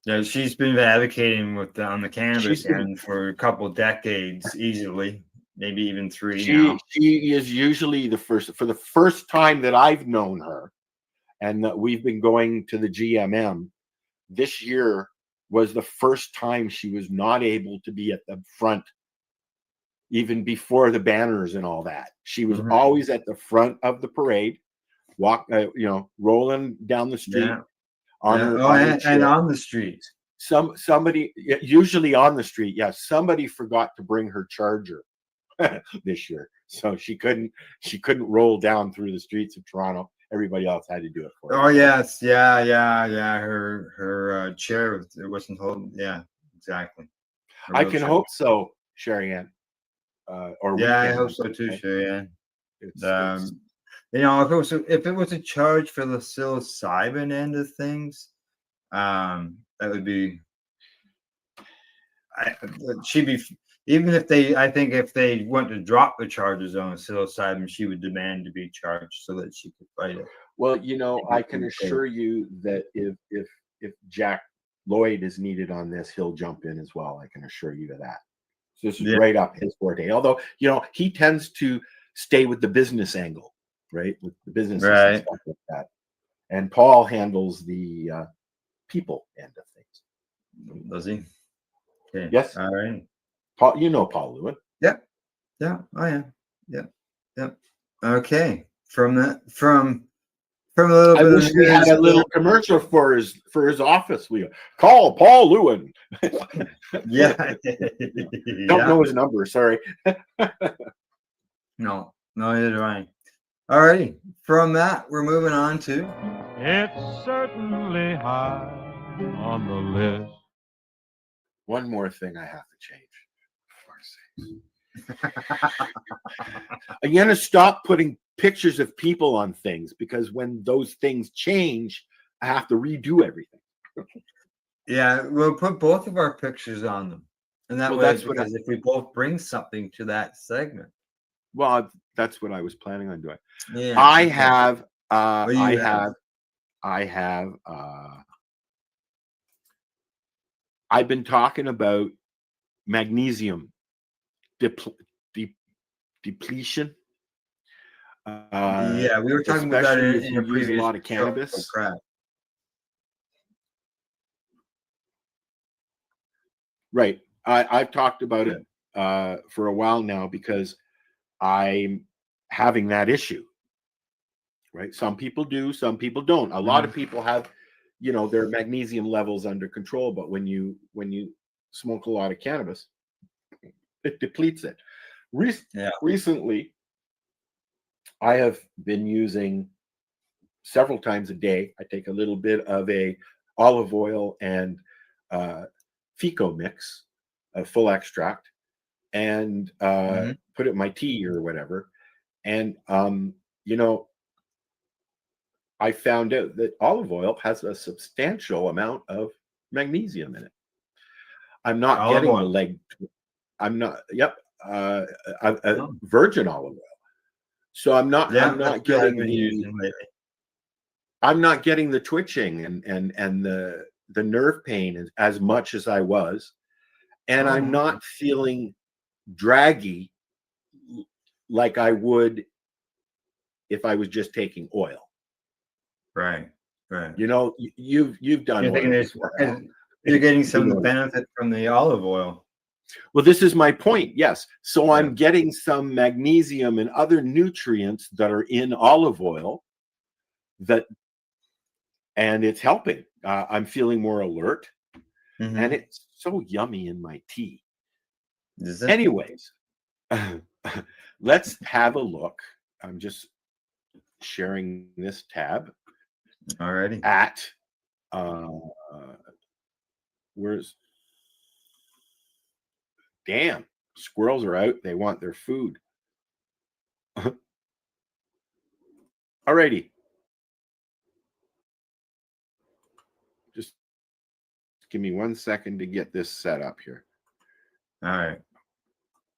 yeah, she's been advocating on the cannabis end for a couple of decades, easily, maybe even 3 now. She is usually for the first time that I've known her, and that we've been going to the GMM. This year was the first time she was not able to be at the front, even before the banners and all that. She was always at the front of the parade, rolling down the street on her on the street. Somebody, usually on the street, somebody forgot to bring her charger this year, so she couldn't roll down through the streets of Toronto. Everybody else had to do it for her. Oh yes, yeah. Her chair, it wasn't holding. Yeah, exactly. I can hope so, Sherry Ann. I hope so too, Sherry Ann. If it was a charge for the psilocybin end of things, that would be. She'd be. Even if they want to drop the charges on psilocybin, she would demand to be charged so that she could fight it. Well, I can assure you that if Jack Lloyd is needed on this, he'll jump in as well. I can assure you of that. So this is right up his forte. Although, he tends to stay with the business angle, right? With the business and stuff like that. And Paul handles the people end of things. Does he? Okay. Yes. All right. Paul, Paul Lewin. Yep. Yeah. Oh yeah. Yep. Okay. From a little bit. I wish we had a little commercial for his office. We call Paul Lewin. Yeah. Don't know his number. Sorry. No, neither do I. All righty. From that, we're moving on to. It's certainly high on the list. One more thing I have to change. I'm going to stop putting pictures of people on things, because when those things change, I have to redo everything. Yeah, we'll put both of our pictures on them. And that Well, way, that's what because if we both bring something to that segment. Well, that's what I was planning on doing. Yeah. I okay. have, What do you have? I've been talking about magnesium depletion. Yeah, we were talking about that especially if in you a use a previous lot of show. Oh, cannabis. crap. Right. I've talked about it for a while now because I'm having that issue. Right. Some people do, some people don't. A lot of people have, their magnesium levels under control, but when you smoke a lot of cannabis, it depletes it. Recently, I have been using several times a day. I take a little bit of a olive oil and Fico mix, a full extract, and put it in my tea or whatever. And I found out that olive oil has a substantial amount of magnesium in it. I'm not Olive getting oil. the leg. I'm not. Yep. Virgin olive oil. So I'm not. Yeah, I'm not that's what I've getting been the. using lately. I'm not getting the twitching and the nerve pain as much as I was, and I'm not feeling draggy like I would if I was just taking oil. Right. Right. You've done You're, oil thinking before, Al. you're getting some You know, benefit from the olive oil. Well, this is my point. Yes. So Yeah. I'm getting some magnesium and other nutrients that are in olive oil and it's helping. I'm feeling more alert, and it's so yummy in my tea. Is it? Anyways, let's have a look. I'm just sharing this tab. Alrighty. At where's damn squirrels are out. They want their food. Alrighty. Just give me 1 second to get this set up here. All right.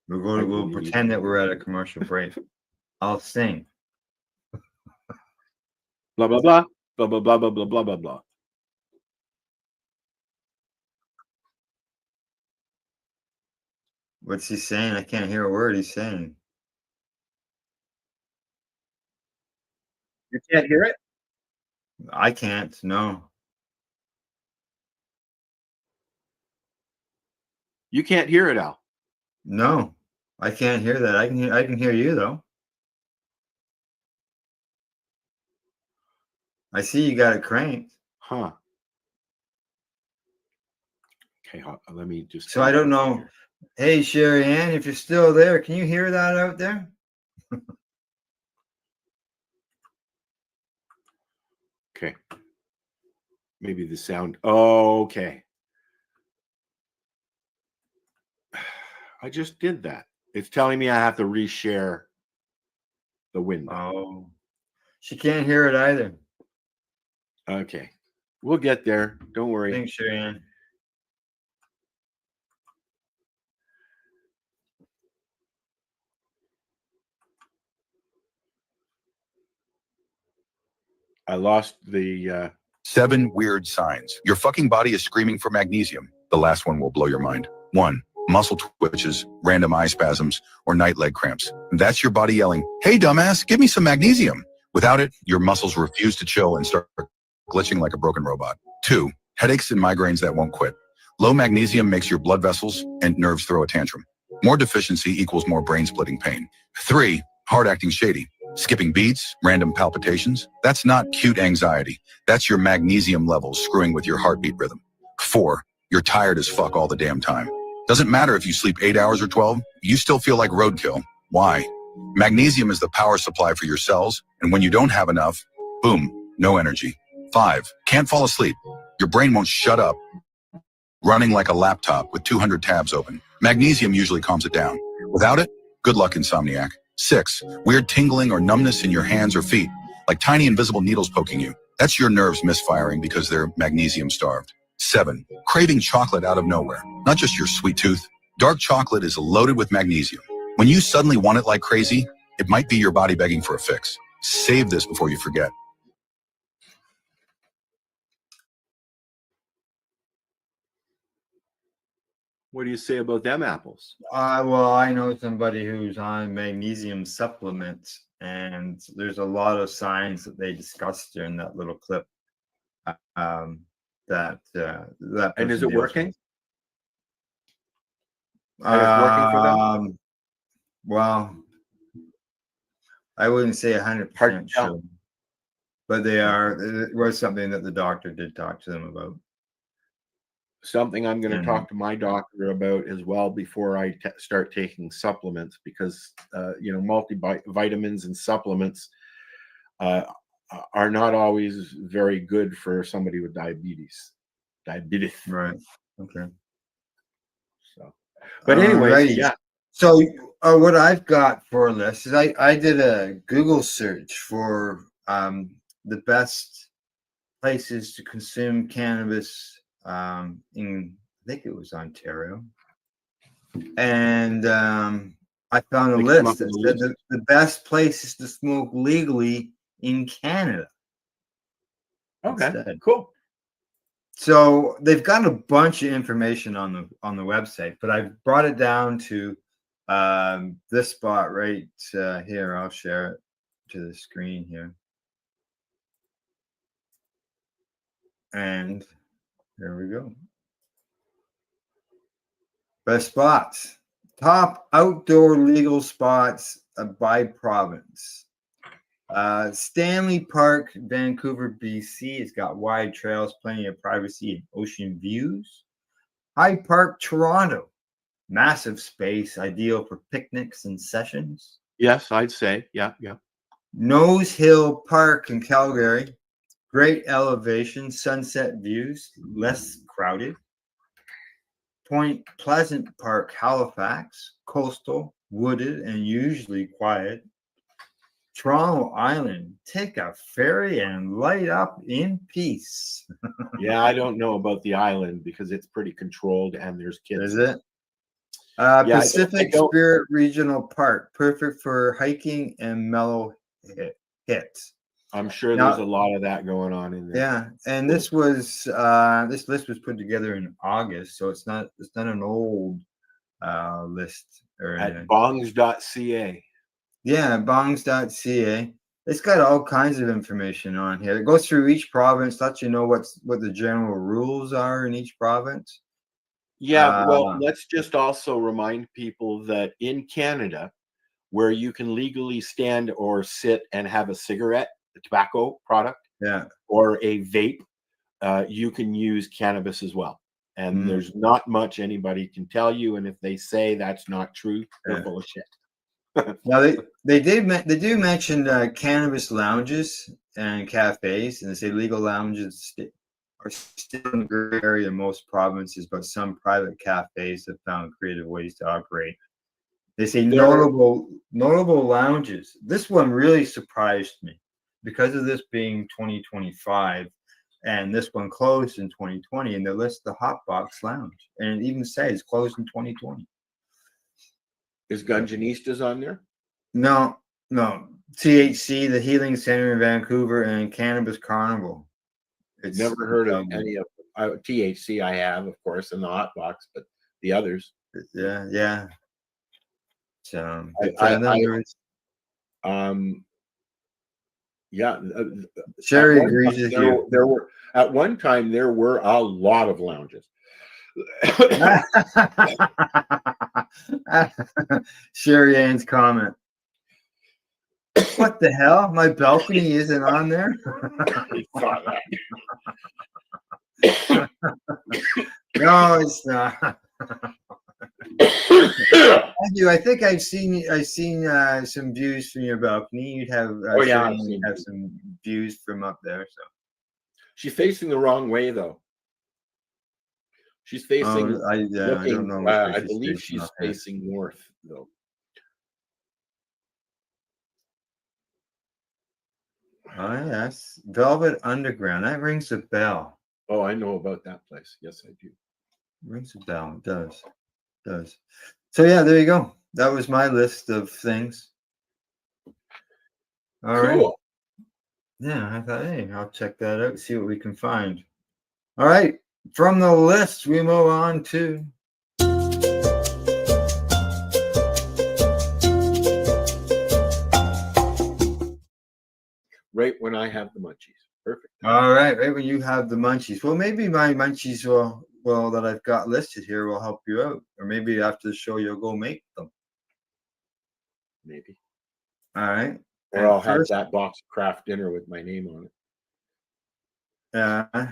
We'll pretend that we're at a commercial break. I'll sing. Blah blah blah blah blah blah blah blah blah blah blah. What's he saying? I can't hear a word he's saying. You can't hear it? I can't. No. You can't hear it, Al. No. I can't hear that. I can hear you though. I see you got it cranked. Huh. Okay, let me just. So I don't know. Here. Hey, Sherry Ann, if you're still there, can you hear that out there? Okay. Maybe the sound. Oh, okay. I just did that. It's telling me I have to reshare the window. Oh. She can't hear it either. Okay. We'll get there. Don't worry. Thanks, Sherry Ann. I lost the 7 weird signs. Your fucking body is screaming for magnesium. The last one will blow your mind. 1. Muscle twitches, random eye spasms, or night leg cramps. That's your body yelling, "Hey dumbass, give me some magnesium." Without it, your muscles refuse to chill and start glitching like a broken robot. 2. Headaches and migraines that won't quit. Low magnesium makes your blood vessels and nerves throw a tantrum. More deficiency equals more brain splitting pain. 3. Heart acting shady. Skipping beats, random palpitations. That's not cute anxiety. That's your magnesium levels screwing with your heartbeat rhythm. 4. You're tired as fuck all the damn time. Doesn't matter if you sleep 8 hours or 12, you still feel like roadkill. Why? Magnesium is the power supply for your cells, and when you don't have enough, boom, no energy. 5. Can't fall asleep. Your brain won't shut up, running like a laptop with 200 tabs open. Magnesium usually calms it down. Without it, good luck, insomniac. 6. Weird tingling or numbness in your hands or feet, like tiny invisible needles poking you. That's your nerves misfiring because they're magnesium starved. 7. Craving chocolate out of nowhere, not just your sweet tooth. Dark chocolate is loaded with magnesium. When you suddenly want it like crazy, it might be your body begging for a fix. Save this before you forget. What do you say about them apples? Well, I know somebody who's on magnesium supplements, and there's a lot of signs that they discussed during that little clip. That And is person it deals working? with. And it's working for them? Well, I wouldn't say Hard to 100% tell. sure, but they are. It was something that the doctor did talk to them about. Something I'm going to And- talk to my doctor about as well before I start taking supplements, because multivitamins and supplements are not always very good for somebody with diabetes. Right. Okay. So, but anyway, Alrighty. yeah. So what I've got for this is I did a Google search for the best places to consume cannabis in, I think it was Ontario, and I found a They came up list that with a said the best places to smoke legally in Canada. Okay, Instead. cool. So they've got a bunch of information on the website, but I've brought it down to this spot right here. I'll share it to the screen here. And there we go. Best spots. Top outdoor legal spots by province. Stanley Park, Vancouver, BC. It's got wide trails, plenty of privacy, and ocean views. Hyde Park, Toronto. Massive space, ideal for picnics and sessions. Yes, I'd say. Yeah. Nose Hill Park in Calgary. Great elevation, sunset views, less crowded. Point Pleasant Park, Halifax. Coastal, wooded, and usually quiet. Toronto Island, take a ferry and light up in peace. Yeah, I don't know about the island because it's pretty controlled and there's kids. Is it? Yeah, Pacific Spirit Regional Park, perfect for hiking and mellow hits. I'm sure Now- there's a lot of that going on in there. Yeah, and this was this list was put together in August, so it's not an old list or At anything. bongs.ca. Yeah, bongs.ca. It's got all kinds of information on here. It goes through each province, lets you know what the general rules are in each province. Yeah, well, let's just also remind people that in Canada, where you can legally stand or sit and have a cigarette, a tobacco product, Yeah. or a vape, you can use cannabis as well. And there's not much anybody can tell you. And if they say that's not true, they're full of shit. Now they do mention cannabis lounges and cafes, and they say legal lounges are still in the gray area in most provinces, but some private cafes have found creative ways to operate. They say notable lounges. This one really surprised me because of this being 2025, and this one closed in 2020, and they list the Hotbox Lounge, and it even says closed in 2020. Is Gunjanistas on there? No. THC, the Healing Center in Vancouver, and Cannabis Carnival. It's never heard of any of THC. I have, of course, in the hot box, but the others. Yeah. So Sherry agrees with you. There were at one time there were a lot of lounges. Sherry Ann's comment. What the hell? My balcony isn't on there? No, it's not. Thank you. I think I've seen some views from your balcony. You'd have have some views from up there. So she's facing the wrong way, though. She's facing. I don't know. I believe she's facing north, though. Oh yes, Velvet Underground. That rings a bell. Oh, I know about that place. Yes, I do. Rings a bell. It does. So yeah, there you go. That was my list of things. All right. Cool. Yeah, I thought, hey, I'll check that out, see what we can find. All right. From the list, we move on to Right when I have the munchies. Perfect. all right, right when you have the munchies. Well, maybe my munchies will that I've got listed here will help you out. Or maybe after the show you'll go make them. Maybe. All right. Or I'll have that box of craft dinner with my name on it.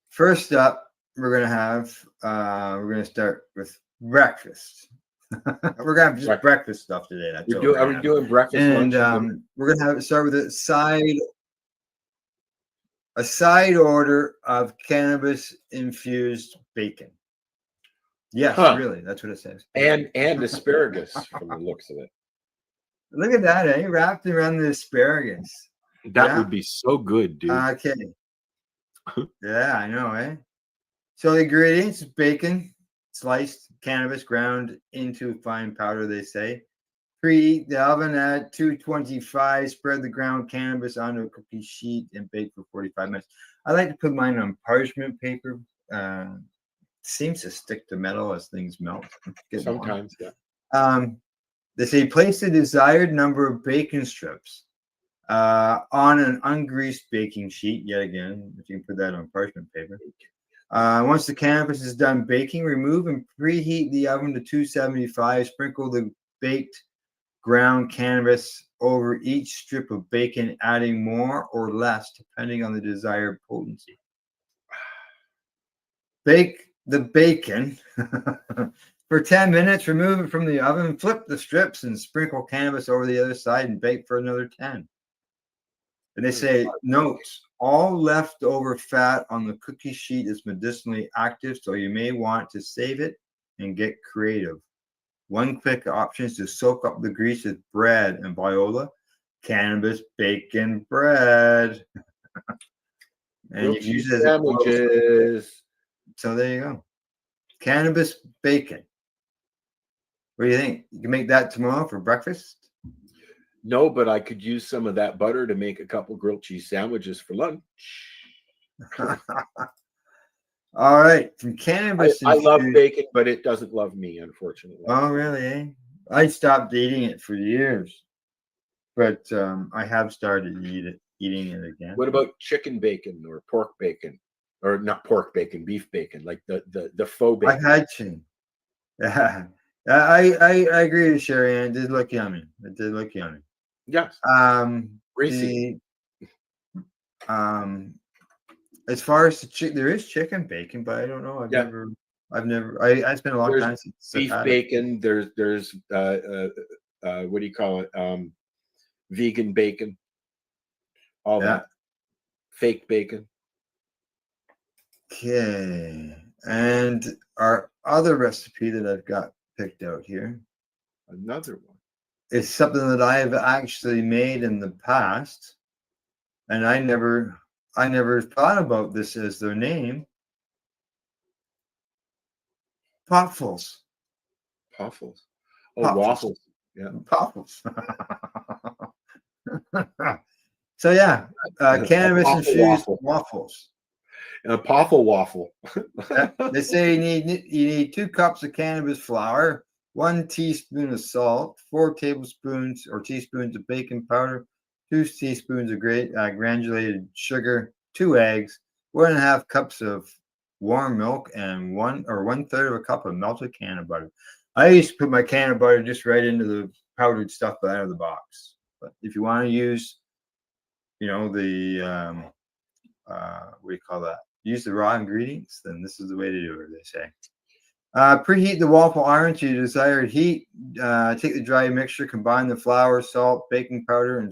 First up, we're gonna start with breakfast. We're gonna have just breakfast stuff today. That's Are we doing breakfast? And lunch, we're gonna start with a side order of cannabis infused bacon. Yes, really, that's what it says. And asparagus from the looks of it. Look at that, eh? Wrapped around the asparagus. That would be so good, dude. Okay. Yeah, I know, eh? So the ingredients: bacon, sliced, cannabis ground into fine powder, they say. Preheat the oven at 225. Spread the ground cannabis onto a cookie sheet and bake for 45 minutes. I like to put mine on parchment paper. Seems to stick to metal as things melt. Sometimes, yeah. They say place the desired number of bacon strips on an ungreased baking sheet. Yet again, if you can put that on parchment paper. Once the cannabis is done baking, remove and preheat the oven to 275. Sprinkle the baked ground cannabis over each strip of bacon, adding more or less depending on the desired potency. Bake the bacon for 10 minutes. Remove it from the oven. Flip the strips and sprinkle cannabis over the other side and bake for another 10. And they say, notes, all leftover fat on the cookie sheet is medicinally active, so you may want to save it and get creative. One quick option is to soak up the grease with bread and Viola cannabis bacon bread. And you can use it as sandwiches. So there you go. Cannabis bacon. What do you think? You can make that tomorrow for breakfast? No, but I could use some of that butter to make a couple grilled cheese sandwiches for lunch. All right. From cannabis. I love bacon, but it doesn't love me, unfortunately. Oh, really? Eh? I stopped eating it for years, but I have started eating it again. What about chicken bacon or pork bacon? Or not pork bacon, beef bacon, like the faux bacon. I had to. Yeah. I agree with Sherry Ann. It did look yummy. It did look yummy. Yes. Greasy. As far as there is chicken bacon, but I don't know. I've never. I spent a long time since beef bacon. There's what do you call it? Vegan bacon. All that. Fake bacon. Okay. And our other recipe that I've got picked out here. Another one. It's something that I have actually made in the past, and I never thought about this as their name. Poffles. Poffles. Oh, waffles. Yeah. Poffles. So yeah, cannabis infused waffles. A poffle waffle. They say you need 2 cups of cannabis flour, 1 teaspoon of salt, 4 tablespoons or teaspoons of baking powder, 2 teaspoons of granulated sugar, 2 eggs, 1.5 cups of warm milk, and 1/3 of a cup of melted can of butter. I used to put my can of butter just right into the powdered stuff out of the box. But if you want to use, the what do you call that? Use the raw ingredients, then this is the way to do it, they say. Preheat the waffle iron to your desired heat. Take the dry mixture, combine the flour, salt, baking powder,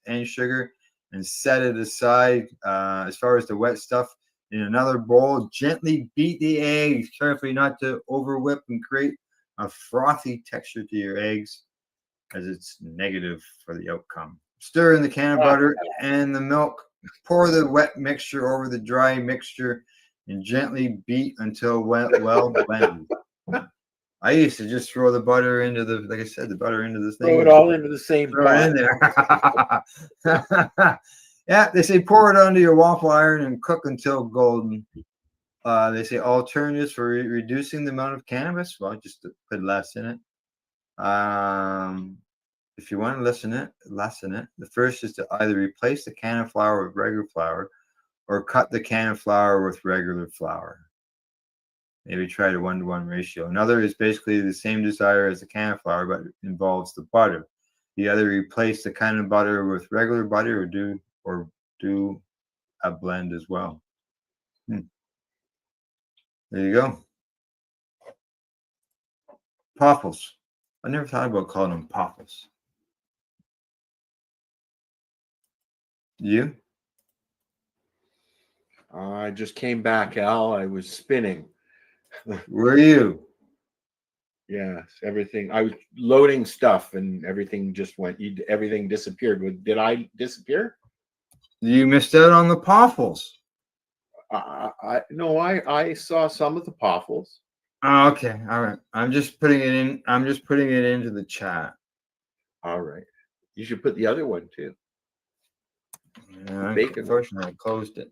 and sugar, and set it aside. As far as the wet stuff, in another bowl, gently beat the eggs carefully, not to over whip and create a frothy texture to your eggs, as it's negative for the outcome. Stir in the can of butter and the milk Pour the wet mixture over the dry mixture and gently beat until well blended. I used to just throw the butter into the, like I said, the butter into the thing. Throw it all into the same Throw pot. it in there. Yeah, they say pour it onto your waffle iron and cook until golden. They say alternatives for reducing the amount of cannabis. Well, just to put less in it. If you want to lessen it. The first is to either replace the can of flour with regular flour, or cut the can of flour with regular flour. Maybe try the 1-to-1 ratio. Another is basically the same desire as the can of flour, but involves the butter. You either replace the can of butter with regular butter, or do a blend as well. There you go. Poffles. I never thought about calling them poffles. You? I just came back, Al. I was spinning. Were you? Yes, everything. I was loading stuff, and everything just went. Everything disappeared. Did I disappear? You missed out on the poffles. I saw some of the poffles. Oh, okay, all right. I'm just putting it in. I'm just putting it into the chat. All right. You should put the other one too. Yeah, Bacon. Unfortunately, I closed it.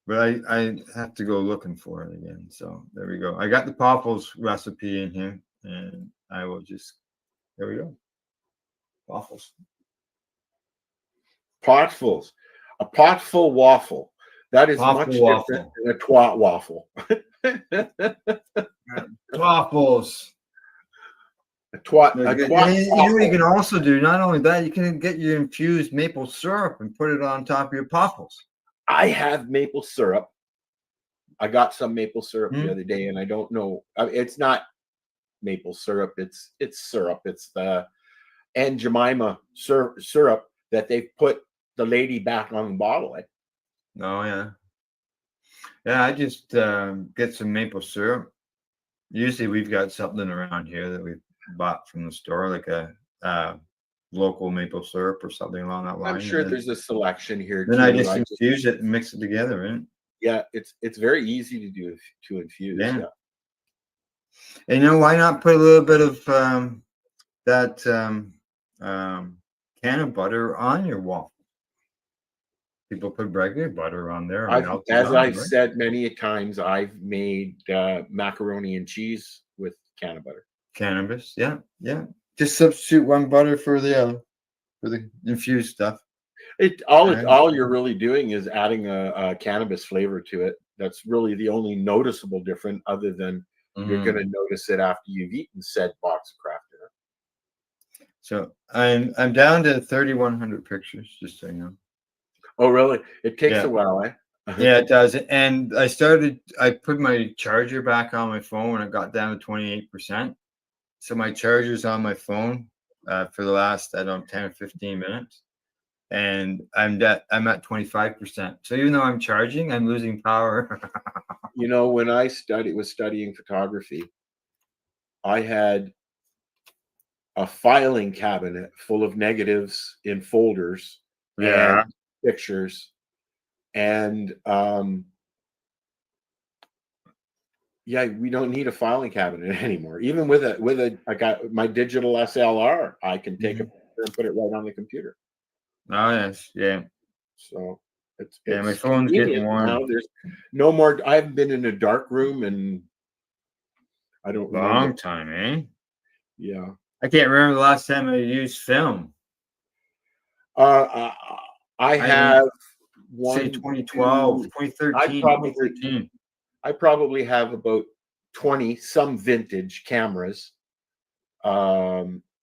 But I have to go looking for it again. So there we go. I got the poffles recipe in here, and I will just, there we go. Waffles. Potfuls. A potful waffle. That is Waffle much waffle. different than a twat waffle. Waffles. A twat You know what you can also do? Not only that, you can get your infused maple syrup and put it on top of your poffles. I have maple syrup. I got some maple syrup the other day, and I don't know. It's not maple syrup. It's syrup. It's the Aunt Jemima syrup that they put the lady back on the bottle. Oh yeah, yeah. I just get some maple syrup. Usually, we've got something around here that we bought from the store, like a local maple syrup or something along that line. I'm sure there's a selection here. Then I just infuse it and mix it together, right? Yeah, it's very easy to do to infuse. Yeah. Yeah. And you know, why not put a little bit of that can of butter on your waffle? People put regular butter on there. As I've said many times, I've made macaroni and cheese with can of butter. Cannabis, yeah. Just substitute one butter for the other, for the infused stuff. All you're really doing is adding a cannabis flavor to it. That's really the only noticeable difference, other than you're going to notice it after you've eaten said box of craft dinner. So I'm down to 3,100 pictures, just so you know. Oh, really? It takes a while, eh? Yeah, it does. And I put my charger back on my phone when it got down to 28%. So my charger's on my phone for the last, 10 or 15 minutes. And I'm at 25%. So even though I'm charging, I'm losing power. You know, when I was studying photography, I had a filing cabinet full of negatives in folders and pictures. And we don't need a filing cabinet anymore. Even I got my digital SLR, I can take a picture and put it right on the computer. Oh yes, yeah. So it's my phone's getting warm now. There's no more. I haven't been in a dark room in I don't long time, eh? Yeah, I can't remember the last time I used film. I have say 2012, 2013, 2013. I probably have about 20 some vintage cameras,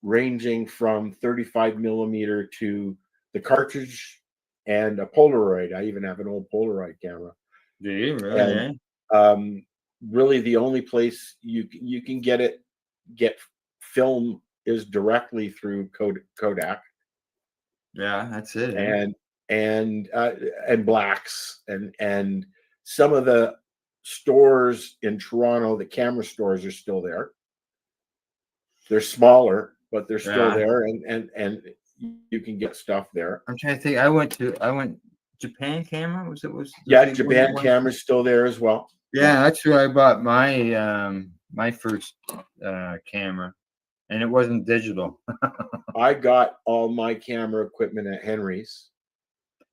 ranging from 35 millimeter to the cartridge and a Polaroid. I even have an old Polaroid camera. Do you really? And, really, the only place you can get film is directly through Kodak. Yeah, that's it. And blacks and some of the stores in Toronto, the camera stores are still there. They're smaller, but they're still Yeah. there, and you can get stuff there. I'm trying to think. I went Japan camera. Was it? Yeah, Japan camera's still there as well. Yeah, that's where I bought my my first camera, and it wasn't digital. I got all my camera equipment at Henry's.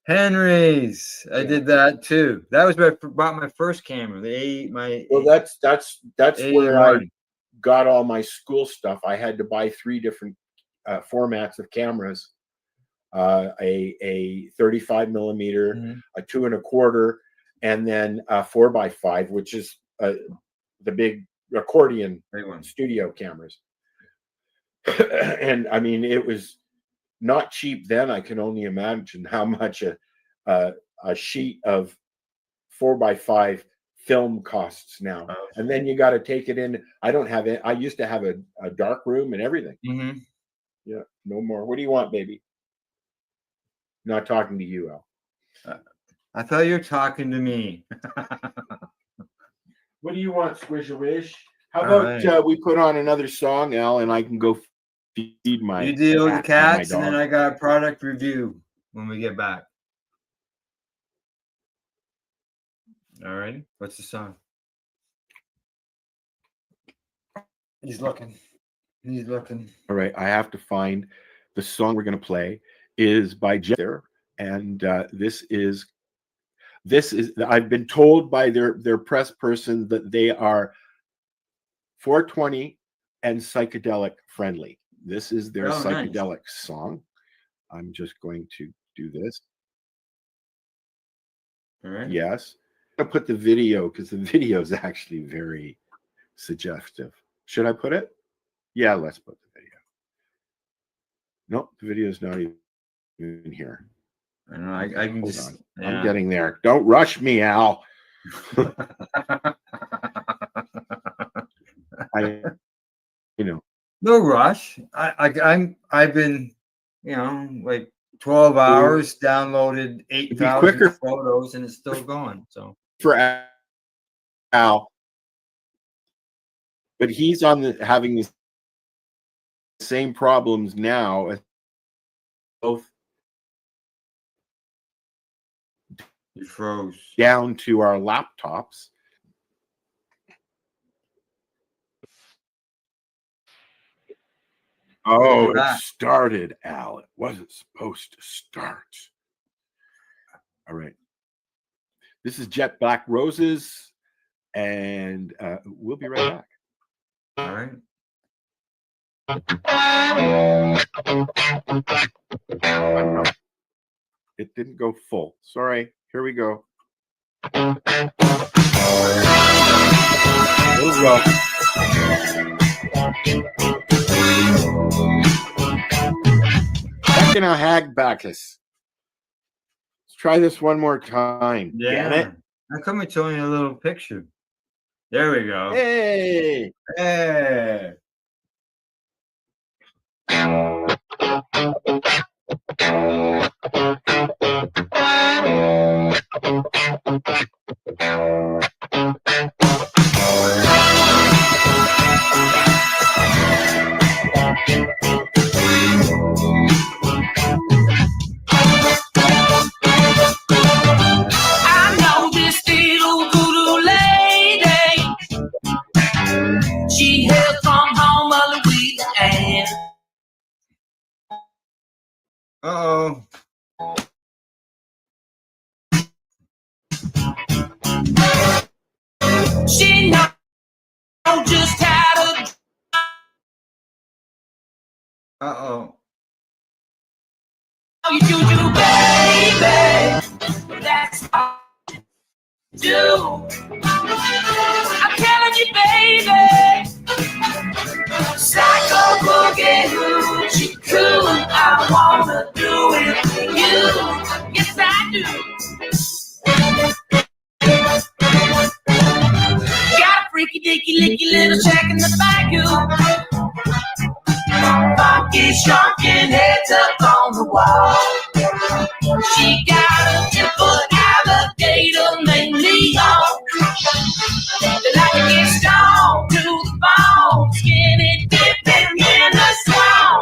Henry's. I Yeah. did that too. That was where I bought my first camera. Well, that's where I 81. got all my school stuff. I had to buy 3 different formats of cameras: a 35 millimeter, Mhm. a 2 1/4, and then a 4x5, which is the big accordion Big one. studio cameras. And I mean, it was not cheap then. I can only imagine how much a sheet of 4x5 film costs now. Oh. And then you got to take it in. I don't have it. I used to have a dark room and everything. Mm-hmm. Yeah, no more. What do you want, baby? Not talking to you, Al. I thought you were talking to me. What do you want, Squishawish? How All about right. we put on another song, Al, and I can go feed my You deal with the cat and my cats, and then dog. I got a product review when we get back. All right. What's the song? He's looking. He's looking. All right, I have to find the song we're going to play is by Jeff, and this is I've been told by their press person that they are 420 and psychedelic friendly. This is their Oh, nice. psychedelic song. I'm just going to do this. All right. Yes, I put the video because the video is actually very suggestive. Should I put it? Yeah, let's put the video. Nope, the video is not even here. I don't know. I can Hold just. on. Yeah. I'm getting there. Don't rush me, Al. No rush. I've been, like 12 hours, downloaded 8,000 quicker. photos, and it's still going. So For Al, but he's having the same problems now as both you froze. down to our laptops. Oh, it started, Al. It wasn't supposed to start. All right. This is Jet Black Roses, and we'll be right back. All right. It didn't go full. Sorry. Here we go. Here we go. Back in a hag Bacchus. Let's try this one more time. Yeah. Get it? How come it's only a little picture? There we go. Hey. Hey. I know this little voodoo lady. She hails from home of Louisiana. Uh-oh. She knows just how to. Uh-oh. You do, baby. That's all you do. I'm telling you, baby. Psycho boogie hoochie coo. I wanna do it for you. Yes, I do. Got a freaky dicky licky little shack in the bayou. Funky sharking heads up on the wall. She got a 10-foot alligator named Leon. They like to get stoned to the bone, skinny dipping in the swamp.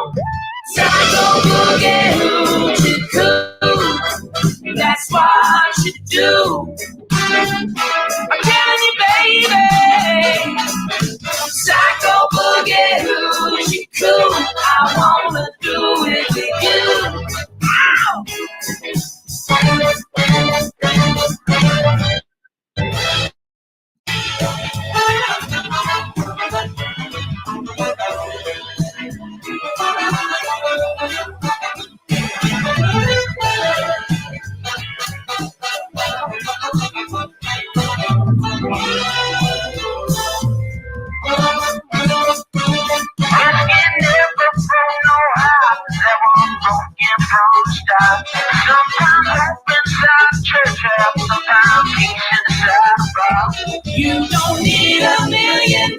You don't need $1 million.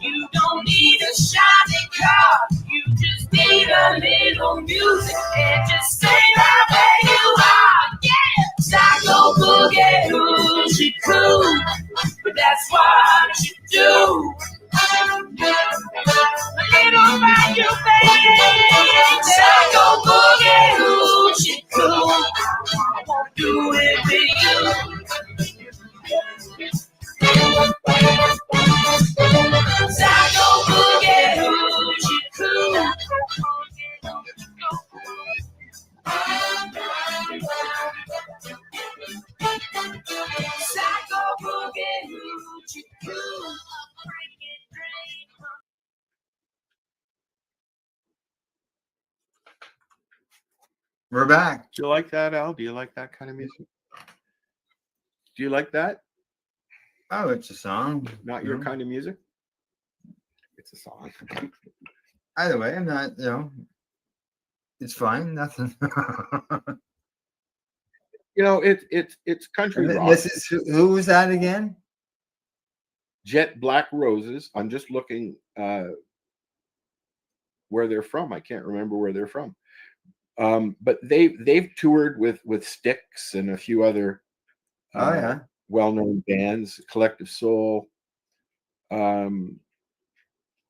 You don't need a shiny car. You just need a little music and just stay right where you are. Yeah, psycho boogie, hoochie coo. But that's what you do. Little by your face, psycho boogie, hoochie coo. I won't do it with you. Psycho boogie, hoochie coo. Psycho boogie, hoochie coo. We're back. Do you like that, Al? Do you like that kind of music? Do you like that? Oh, it's a song. Not your kind of music? It's a song. Either way, I'm not, it's fine. Nothing. It's country rock. This is who was that again? Jet Black Roses. I'm just looking where they're from. I can't remember where they're from. But they've toured with Styx and a few other well-known bands, Collective Soul.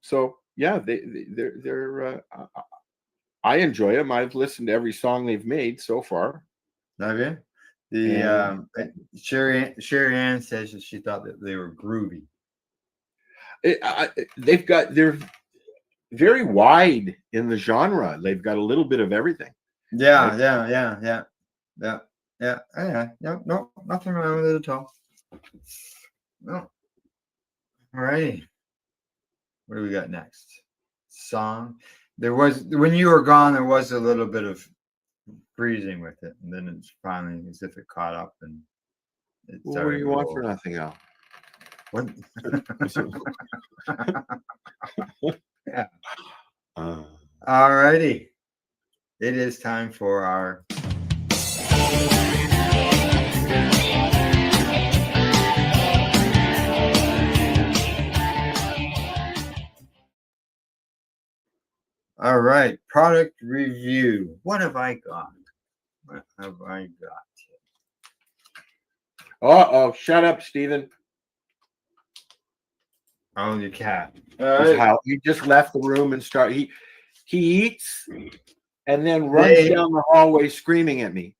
So yeah, they're I enjoy them. I've listened to every song they've made so far. Have you? The Sherry Ann says that she thought that they were groovy. They're very wide in the genre. They've got a little bit of everything. Yeah. No, nothing wrong with it at all. No. All righty. What do we got next? Song. There was, when you were gone, there was a little bit of freezing with it, and then it's finally as if it caught up and it's what do you want for nothing, Al? What? Yeah. All righty. It is time for our all right, product review. What have I got? What have I got? Uh-oh, shut up, Stephen. Oh, your cat. How he just left the room and he eats and then runs down the hallway screaming at me.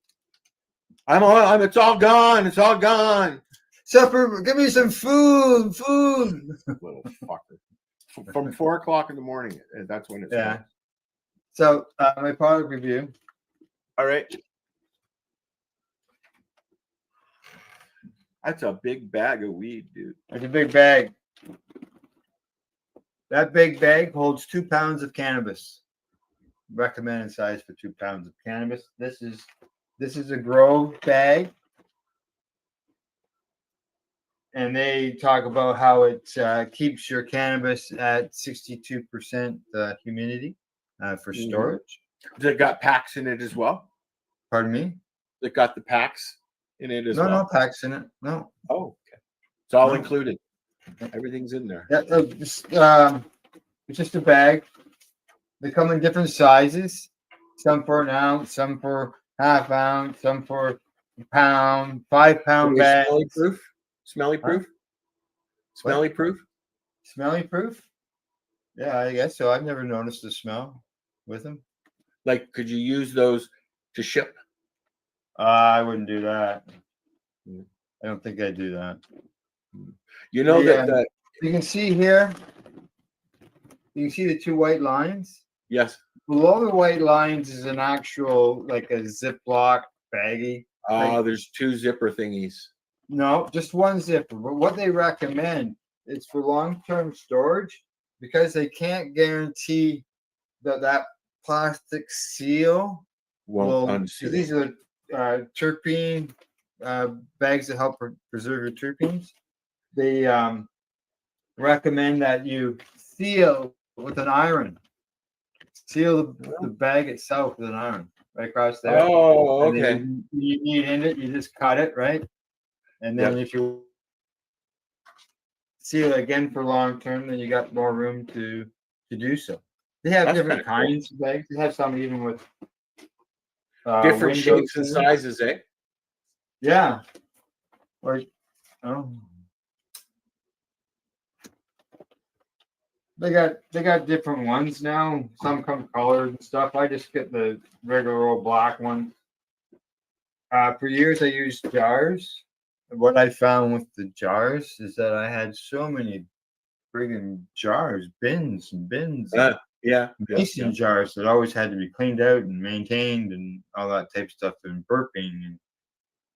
It's all gone. It's all gone. Supper, give me some food. Little fucker. From 4 o'clock in the morning. That's when it's done. So my product review. All right. That's a big bag of weed, dude. It's a big bag. That big bag holds 2 pounds of cannabis. Recommended size for 2 pounds of cannabis. This is a grow bag. And they talk about how it keeps your cannabis at 62% humidity for storage. Does it got packs in it as well? Pardon me? It got the packs in it as well? No packs in it. No. Oh, okay. It's all included. Everything's in there. Yeah, it's just a bag. They come in different sizes. Some for an ounce, some for half ounce, some for a pound, 5 pound bags. Smelly proof? Smelly proof? Smelly proof? Yeah, I guess so. I've never noticed the smell with them. Like, could you use those to ship? I wouldn't do that. I don't think I'd do that. You know that you can see here. You can see the 2 white lines. Yes. Below the white lines is an actual, like a Ziploc baggie. There's 2 zipper thingies. No, just 1 zipper. But what they recommend is for long-term storage, because they can't guarantee that plastic seal won't unseal. These are terpene bags that help preserve your terpenes. They recommend that you seal with an iron. Seal the bag itself with an iron right across there. Oh, okay. You need in it, you just cut it, right? And then if you seal it again for long term, then you got more room to do so. They have That's different kinda cool. kinds of bags. They have some even with Different windows shapes and in them. sizes, eh? Yeah. Or oh, they got different ones now. Some come colored and stuff. I just get the regular old black one. For years I used jars. What I found with the jars is that I had so many friggin' jars, bins and bins, and Yeah. mason jars that always had to be cleaned out and maintained and all that type of stuff and burping. And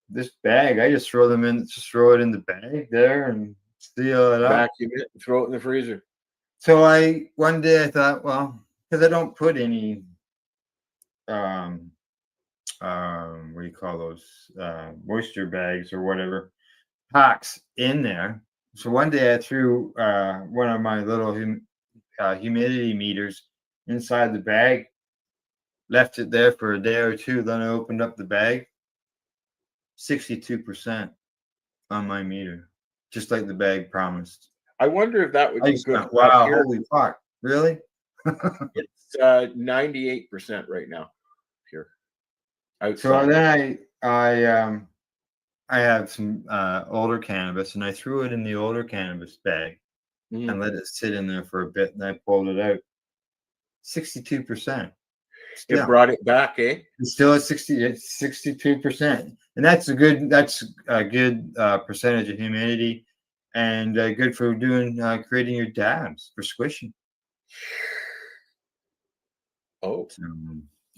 this bag, I just throw it in the bag there and seal it up. Vacuum it and throw it in the freezer. So one day I thought, well, because I don't put any what do you call those moisture bags or whatever packs in there. So one day I threw one of my little humidity meters inside the bag, left it there for a day or two. Then I opened up the bag, 62% on my meter, just like the bag promised. I wonder if that would I be just good. went, wow, holy fuck, really? It's 98% right now here. So Outside. then I have some older cannabis, and I threw it in the older cannabis bag and let it sit in there for a bit, and I pulled it out. 62%. It brought it back, eh? It's still at 62%, and that's a good percentage of humidity, and good for doing creating your dabs for squishing. Oh,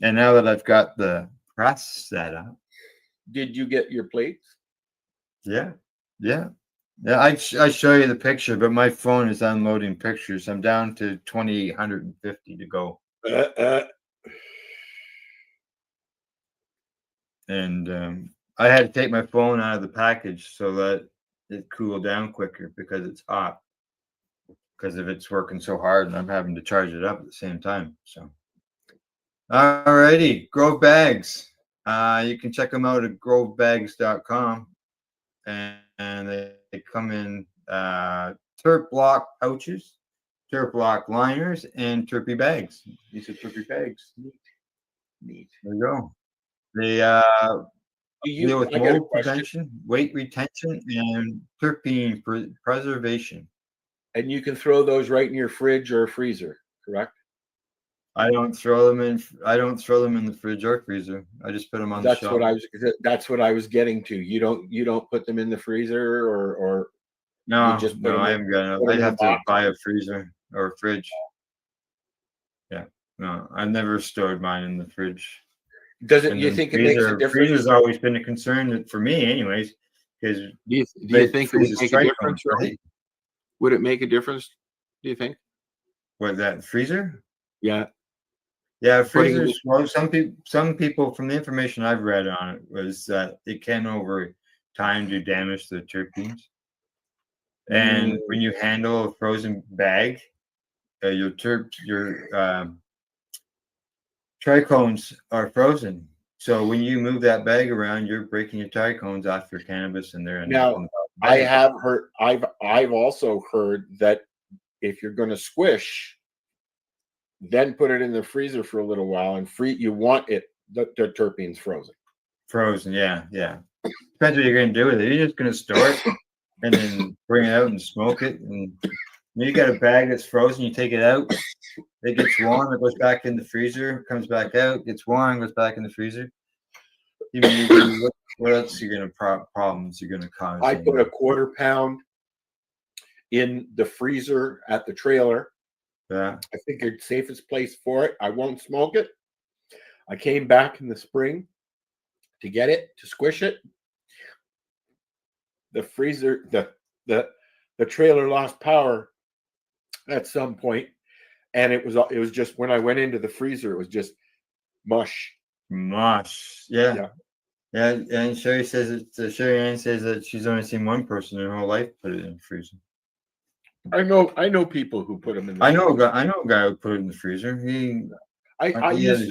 and now that I've got the press set up, did you get your plates? yeah. I show you the picture, but my phone is unloading pictures. I'm down to 2,850 to go. And I had to take my phone out of the package so that it cooled down quicker because it's hot. Because if it's working so hard and I'm having to charge it up at the same time. So, alrighty, Grove Bags. You can check them out at grovebags.com, and they come in Terp Block pouches, Terp Block liners, and Terpy bags. These are Terpy bags. Neat. There you go. They deal with mold prevention, weight retention, and terpene preservation. And you can throw those right in your fridge or freezer, correct? I don't throw them in the fridge or freezer. I just put them on the shelf. That's what I was getting to. You don't put them in the freezer or no, you just put them I haven't got it. I'd have to buy a freezer or a fridge. Yeah. No, I've never stored mine in the fridge. You think it makes a difference? Freezer's always been a concern for me, anyways. Because do you think it would make a difference? Right? Would it make a difference? Do you think? What, that freezer? Yeah. Yeah, freezers. Well, some people, from the information I've read on it, was that it can over time do damage to the terpenes. And when you handle a frozen bag, your trichomes are frozen. So when you move that bag around, you're breaking your trichomes off your cannabis, and they're now. I have heard. I've also heard that if you're going to squish, then put it in the freezer for a little while and you want the terpenes frozen. Frozen, yeah. Depends what you're going to do with it. You're just going to store it and then bring it out and smoke it. And you got a bag that's frozen. You take it out. It gets warm. It goes back in the freezer. Comes back out. Gets warm. Goes back in the freezer. What else are you going to problems you're going to cause? I put a 1/4 pound in the freezer at the trailer. Yeah. I figured safest place for it. I won't smoke it. I came back in the spring to get it, to squish it. The freezer, the trailer lost power at some point, and it was just when I went into the freezer, it was just mush. Yeah. And Sherry Ann says that she's only seen one person in her whole life put it in the freezer. I know people who put them in. I know a guy who put it in the freezer. I used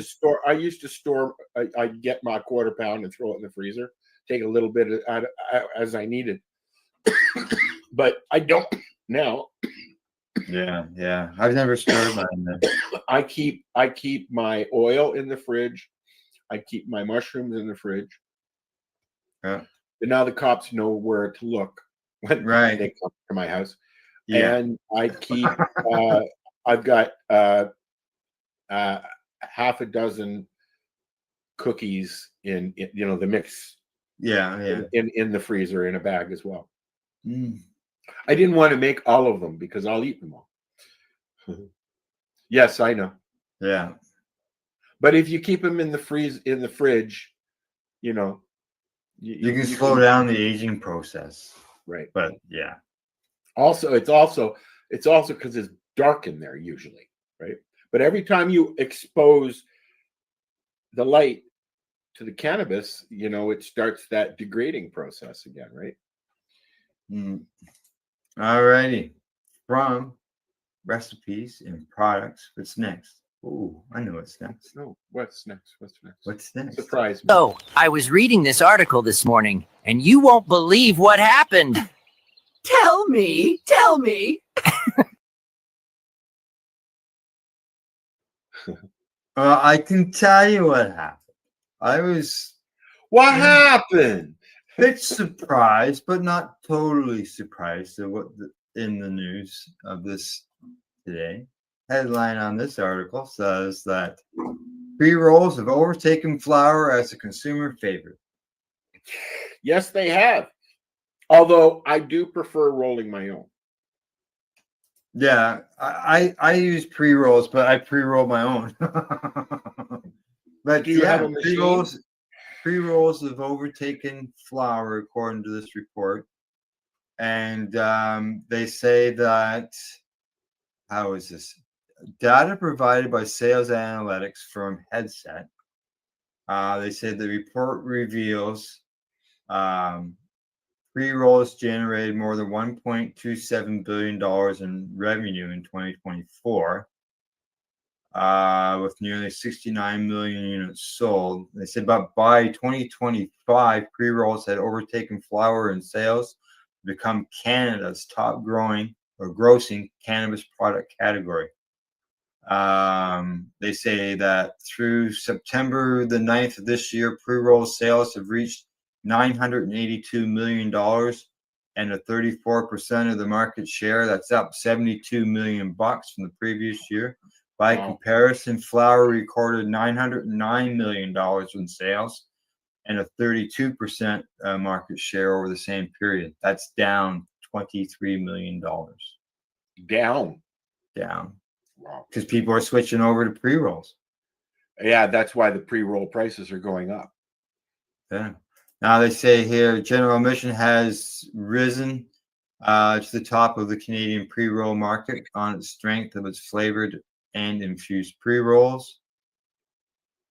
to store. I'd get my 1/4 pound and throw it in the freezer. Take a little bit as I needed. But I don't Now, yeah. I've never stored mine there. I keep my oil in the fridge. I keep my mushrooms in the fridge. Yeah. And now the cops know where to look when Right. they come to my house. Yeah. And I keep I've got half a dozen cookies in the mix. Yeah. In the freezer in a bag as well. Mm. I didn't want to make all of them because I'll eat them all. Yes, I know. Yeah. But if you keep them in the fridge, you can slow down the aging process. Right. But yeah. Also, it's also because it's dark in there usually, right? But every time you expose the light to the cannabis, it starts that degrading process again, right? All righty. From recipes and products, what's next? Oh, I know what's next. No, what's next? What's next? Surprise me. So, I was reading this article this morning, and you won't believe what happened. Tell me. I can tell you what happened. I was What happened? a bit surprised, but not totally surprised at what in the news of this today. Headline on this article says that pre-rolls have overtaken flour as a consumer favorite. Yes, they have. Although I do prefer rolling my own. Yeah, I use pre-rolls, but I pre-roll my own. But Do you have a machine? Pre-rolls have overtaken flour, according to this report, and they say that how is this? Data provided by sales analytics firm Headset. They said the report reveals pre-rolls generated more than $1.27 billion in revenue in 2024, with nearly 69 million units sold. They said, but by 2025, pre-rolls had overtaken flour in sales to become Canada's top grossing cannabis product category. They say that through September the 9th of this year, pre-roll sales have reached $982 million and a 34% of the market share. That's up $72 million from the previous year. By comparison, flour recorded $909 million in sales and a 32% market share over the same period. That's down $23 million. Down. Wow. Because people are switching over to pre-rolls. Yeah, that's why the pre-roll prices are going up. Yeah. Now they say here, General Mission has risen to the top of the Canadian pre-roll market on its strength of its flavored and infused pre-rolls.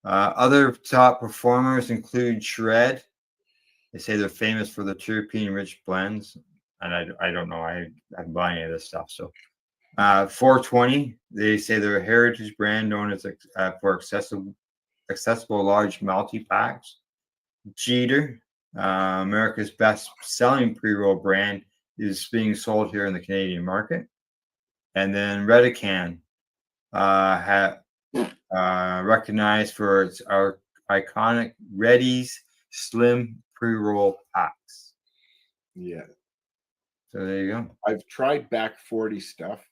Other top performers include Shred. They say they're famous for the terpene-rich blends, and I don't know. I haven't bought any of this stuff, so. 420, they say they're a heritage brand known as for accessible large multi-packs. Jeter, America's best-selling pre-roll brand, is being sold here in the Canadian market. And then Redican, recognized for its iconic Reddy's Slim pre-roll packs. Yeah. So there you go. I've tried back 40 stuff,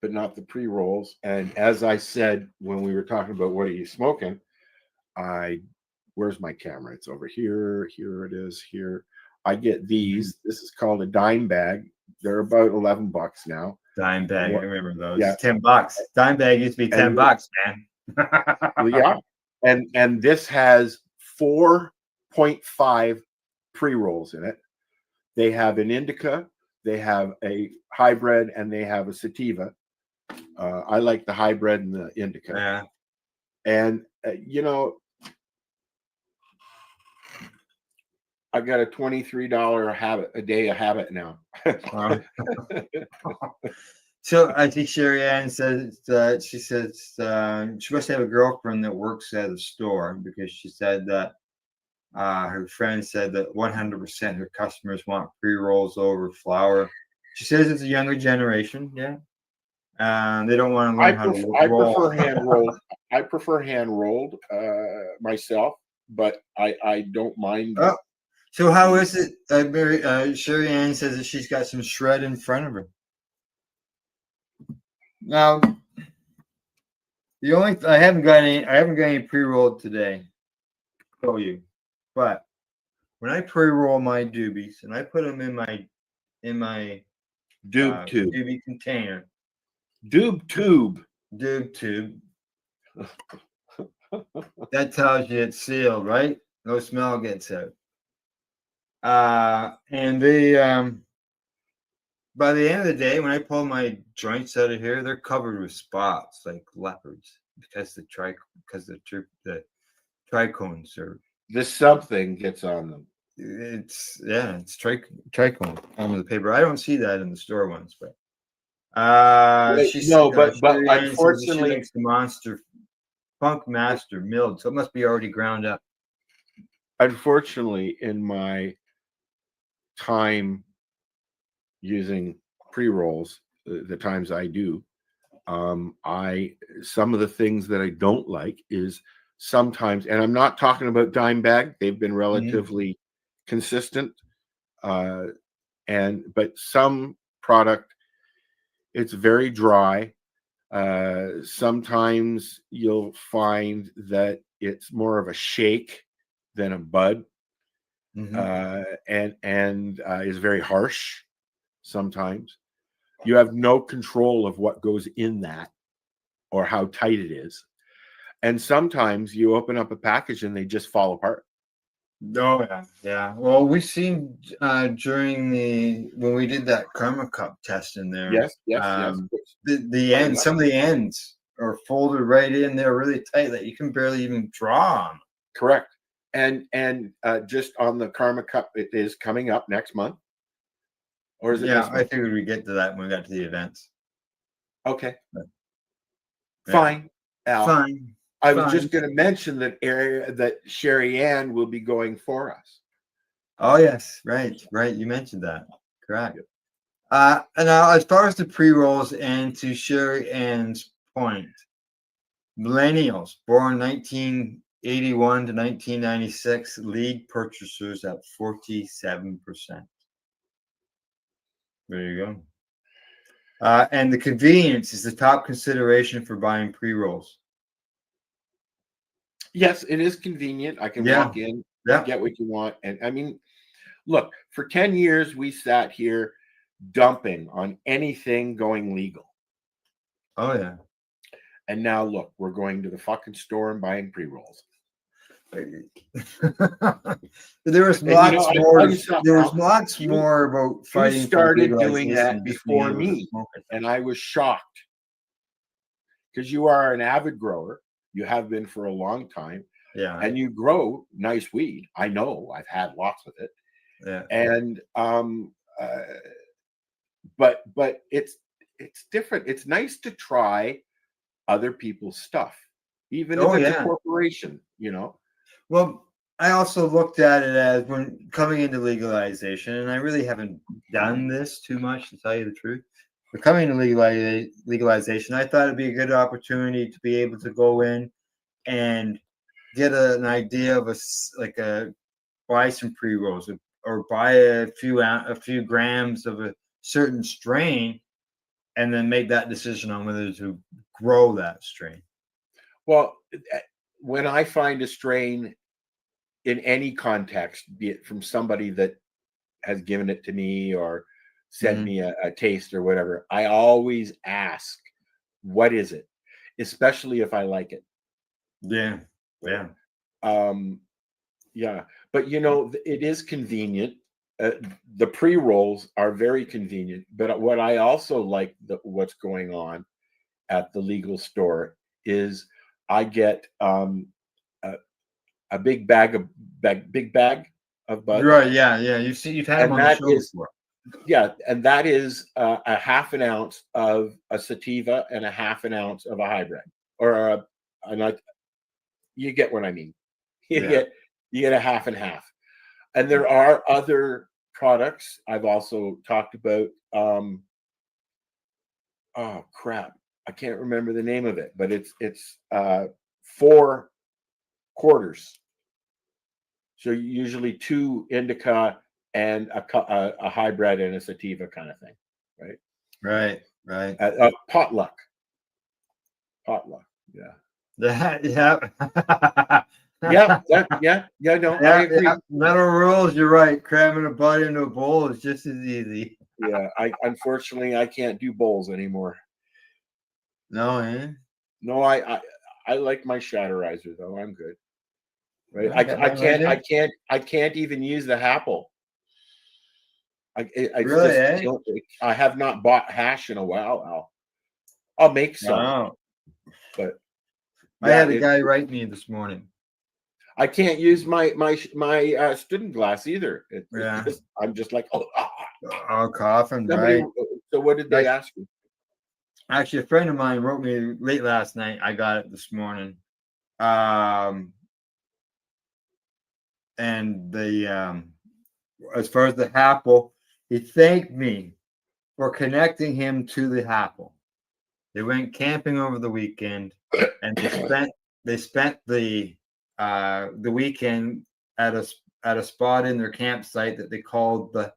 but not the pre-rolls. And as I said when we were talking about what are you smoking, where's my camera? It's over here. Here it is. Here. I get these. This is called a dime bag. They're about $11 now. Dime bag. I remember those. Yeah. $10. Dime bag used to be $10, man. Yeah. And this has 4.5 pre-rolls in it. They have an indica, they have a hybrid, and they have a sativa. I like the hybrid and the indica. Yeah. And, I got a $23 a day habit now. So I think Sherry Ann says that she must have a girlfriend that works at a store, because she said that her friend said that 100% her customers want pre-rolls over flour. She says it's a younger generation. Yeah. They don't want to I learn how to I roll. prefer hand rolled. I prefer hand rolled myself, but I don't mind. Oh, so how is it? Sherry Ann says that she's got some shred in front of her. Now, I haven't got any pre-rolled today. Show you, but when I pre-roll my doobies and I put them in my Doob tube. doobie container, Doob tube. doob tube, that tells you it's sealed, right? No smell gets out. And they by the end of the day, when I pull my joints out of here, they're covered with spots like leopards because the trichomes are. This something gets on them. It's trichome on the paper. I don't see that in the store ones, but but Sherry Ann says unfortunately, she makes the monster funk master milled, so it must be already ground up. Unfortunately, in my time using pre-rolls, the times I do, some of the things that I don't like is sometimes, and I'm not talking about Dime Bag, they've been relatively consistent, but some product, it's very dry. Sometimes you'll find that it's more of a shake than a bud, and is very harsh. Sometimes you have no control of what goes in that or how tight it is, and sometimes you open up a package and they just fall apart. Oh yeah. Well, we seen during when we did that Karma Cup test in there. Yes. The end, some of the ends are folded right in there, really tight that you can barely even draw on. Correct. And just on the Karma Cup, it is coming up next month, or is it? Yeah, I figured we'd get to that when we got to the events. Okay. Yeah. Fine, Al. Fine. I was just going to mention that Sherry Ann will be going for us. Oh yes, right. You mentioned that. Correct. And now, as far as the pre-rolls, and to Sherry Ann's point, millennials born 1981 to 1996 lead purchasers at 47%. There you go. And the convenience is the top consideration for buying pre-rolls. Yes, it is convenient. I can walk in, get what you want. And I mean, look, for 10 years, we sat here dumping on anything going legal. Oh, yeah. And now, look, we're going to the fucking store and buying pre-rolls. There was lots more. There was lots more about fighting. You started doing that before me, and I was shocked because you are an avid grower. You have been for a long time. Yeah. And you grow nice weed. I know. I've had lots of it. Yeah. And but it's different. It's nice to try other people's stuff, even if it's a corporation, you know. Well, I also looked at it as when coming into legalization, and I really haven't done this too much, to tell you the truth. But coming to legalization, I thought it'd be a good opportunity to be able to go in and get an idea of buy some pre-rolls or buy a few grams of a certain strain, and then make that decision on whether to grow that strain. Well, when I find a strain in any context, be it from somebody that has given it to me or sent me a taste or whatever, I always ask, what is it? Especially if I like it. Yeah. Yeah. But, you know, it is convenient. The pre-rolls are very convenient. But what I also like what's going on at the legal store is I get a big bag of buds. Right. Yeah. You've had them on the show before. Yeah, and that is a half an ounce of a sativa and a half an ounce of a hybrid, or you get what I mean. You get a half and half, and there are other products. I've also talked about oh crap, I can't remember the name of it, but it's 4 quarters. So usually 2 indica and a hybrid and a sativa kind of thing, right? Right. Potluck. Yeah. Yeah. No, I agree. Yeah. Metal rules, you're right. Cramming a bud into a bowl is just as easy. Yeah, unfortunately I can't do bowls anymore. No, eh? No, I like my shatterizer though. I'm good. Right. I got that right there. I can't even use the Happle. Really, eh? I have not bought hash in a while. I'll make some, Wow. but I had a guy write me this morning. I can't use my student glass either. I'm just like, Coughing, somebody, right? So what did they ask you? Actually, a friend of mine wrote me late last night. I got it this morning. And the as far as the Happle, he thanked me for connecting him to the Happle. They went camping over the weekend, and they spent the weekend at a spot in their campsite that they called the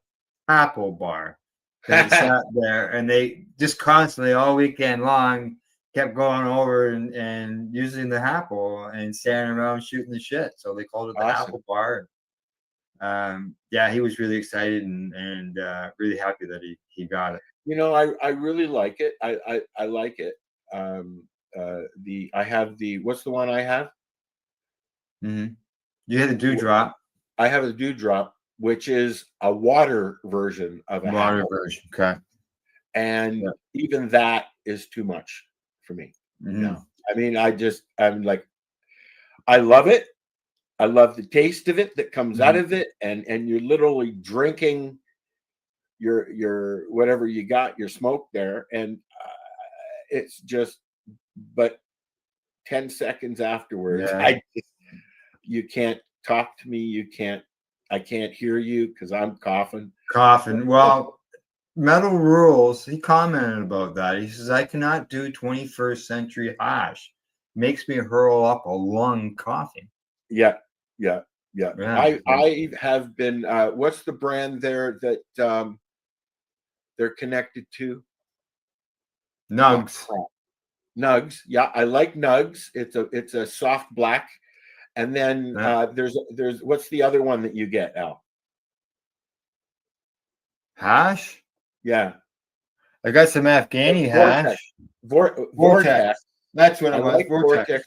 Happle Bar. They sat there, and they just constantly all weekend long kept going over and using the Happle and standing around shooting the shit. So they called it the Happle Bar. Yeah, he was really excited and really happy that he got it. You know, I really like it. I like it. I have what's the one I have? Mm-hmm. You had a dewdrop. I have a dewdrop, which is a water version of a water Happle. version. Okay. And even that is too much for me. Mm-hmm. No, I mean, I'm like, I love it. I love the taste of it that comes out of it, and you're literally drinking your whatever you got, your smoke there, and it's just. But 10 seconds afterwards, you can't talk to me. I can't hear you because I'm coughing. Well, Metal Rules, he commented about that. He says, I cannot do 21st century hash. Makes me hurl up a lung coughing. Yeah. I have been, what's the brand there that they're connected to? Nugs. Nugs. Yeah, I like Nugs. It's a soft black. And then there's what's the other one that you get, Al? Hash? Yeah. I got some Afghani hash. Vortex. That's what I like Vortex.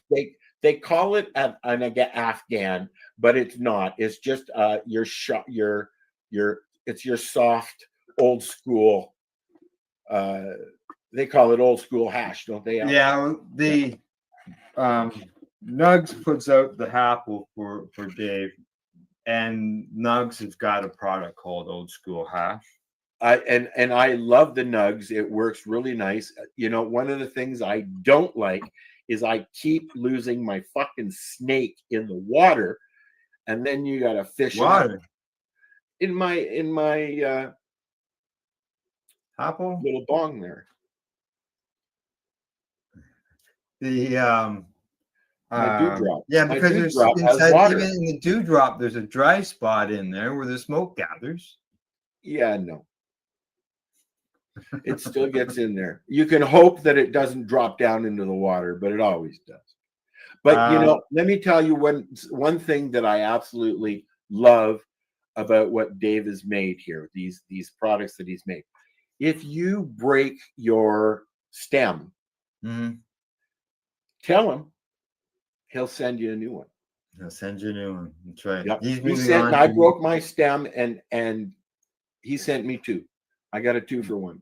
They call it an Afghan, but it's not. It's just it's your soft old school. They call it old school hash, don't they? Yeah, the Nugs puts out the Happle for Dave, and Nugs has got a product called Old School Hash. And I love the Nugs. It works really nice. You know, one of the things I don't like is I keep losing my fucking snake in the water, and then you got to fish water in my Happle little bong there. The my dewdrop. Yeah, because there's inside, even in the dewdrop, there's a dry spot in there where the smoke gathers. Yeah, no. It still gets in there. You can hope that it doesn't drop down into the water, but it always does. But you know, let me tell you one thing that I absolutely love about what Dave has made here, these products that he's made. If you break your stem, tell him he'll send you a new one. He'll send you a new one. That's right. Yep. I broke my stem and he sent me 2. I got a 2 for 1.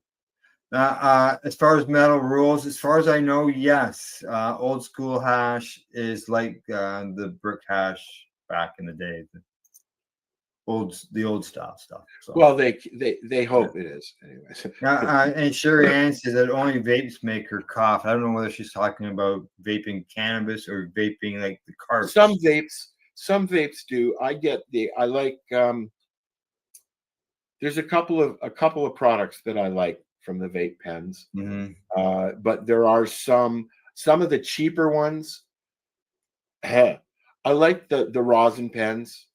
As far as Metal Rules, as far as I know, yes. Old School Hash is like the brick hash back in the day. The old style stuff. So. Well, they hope it is, anyways. And Sherry Ann says that only vapes make her cough. I don't know whether she's talking about vaping cannabis or vaping like the carts. Some vapes do. I like there's a couple of products that I like from the vape pens, but there are some of the cheaper ones. I like the rosin pens,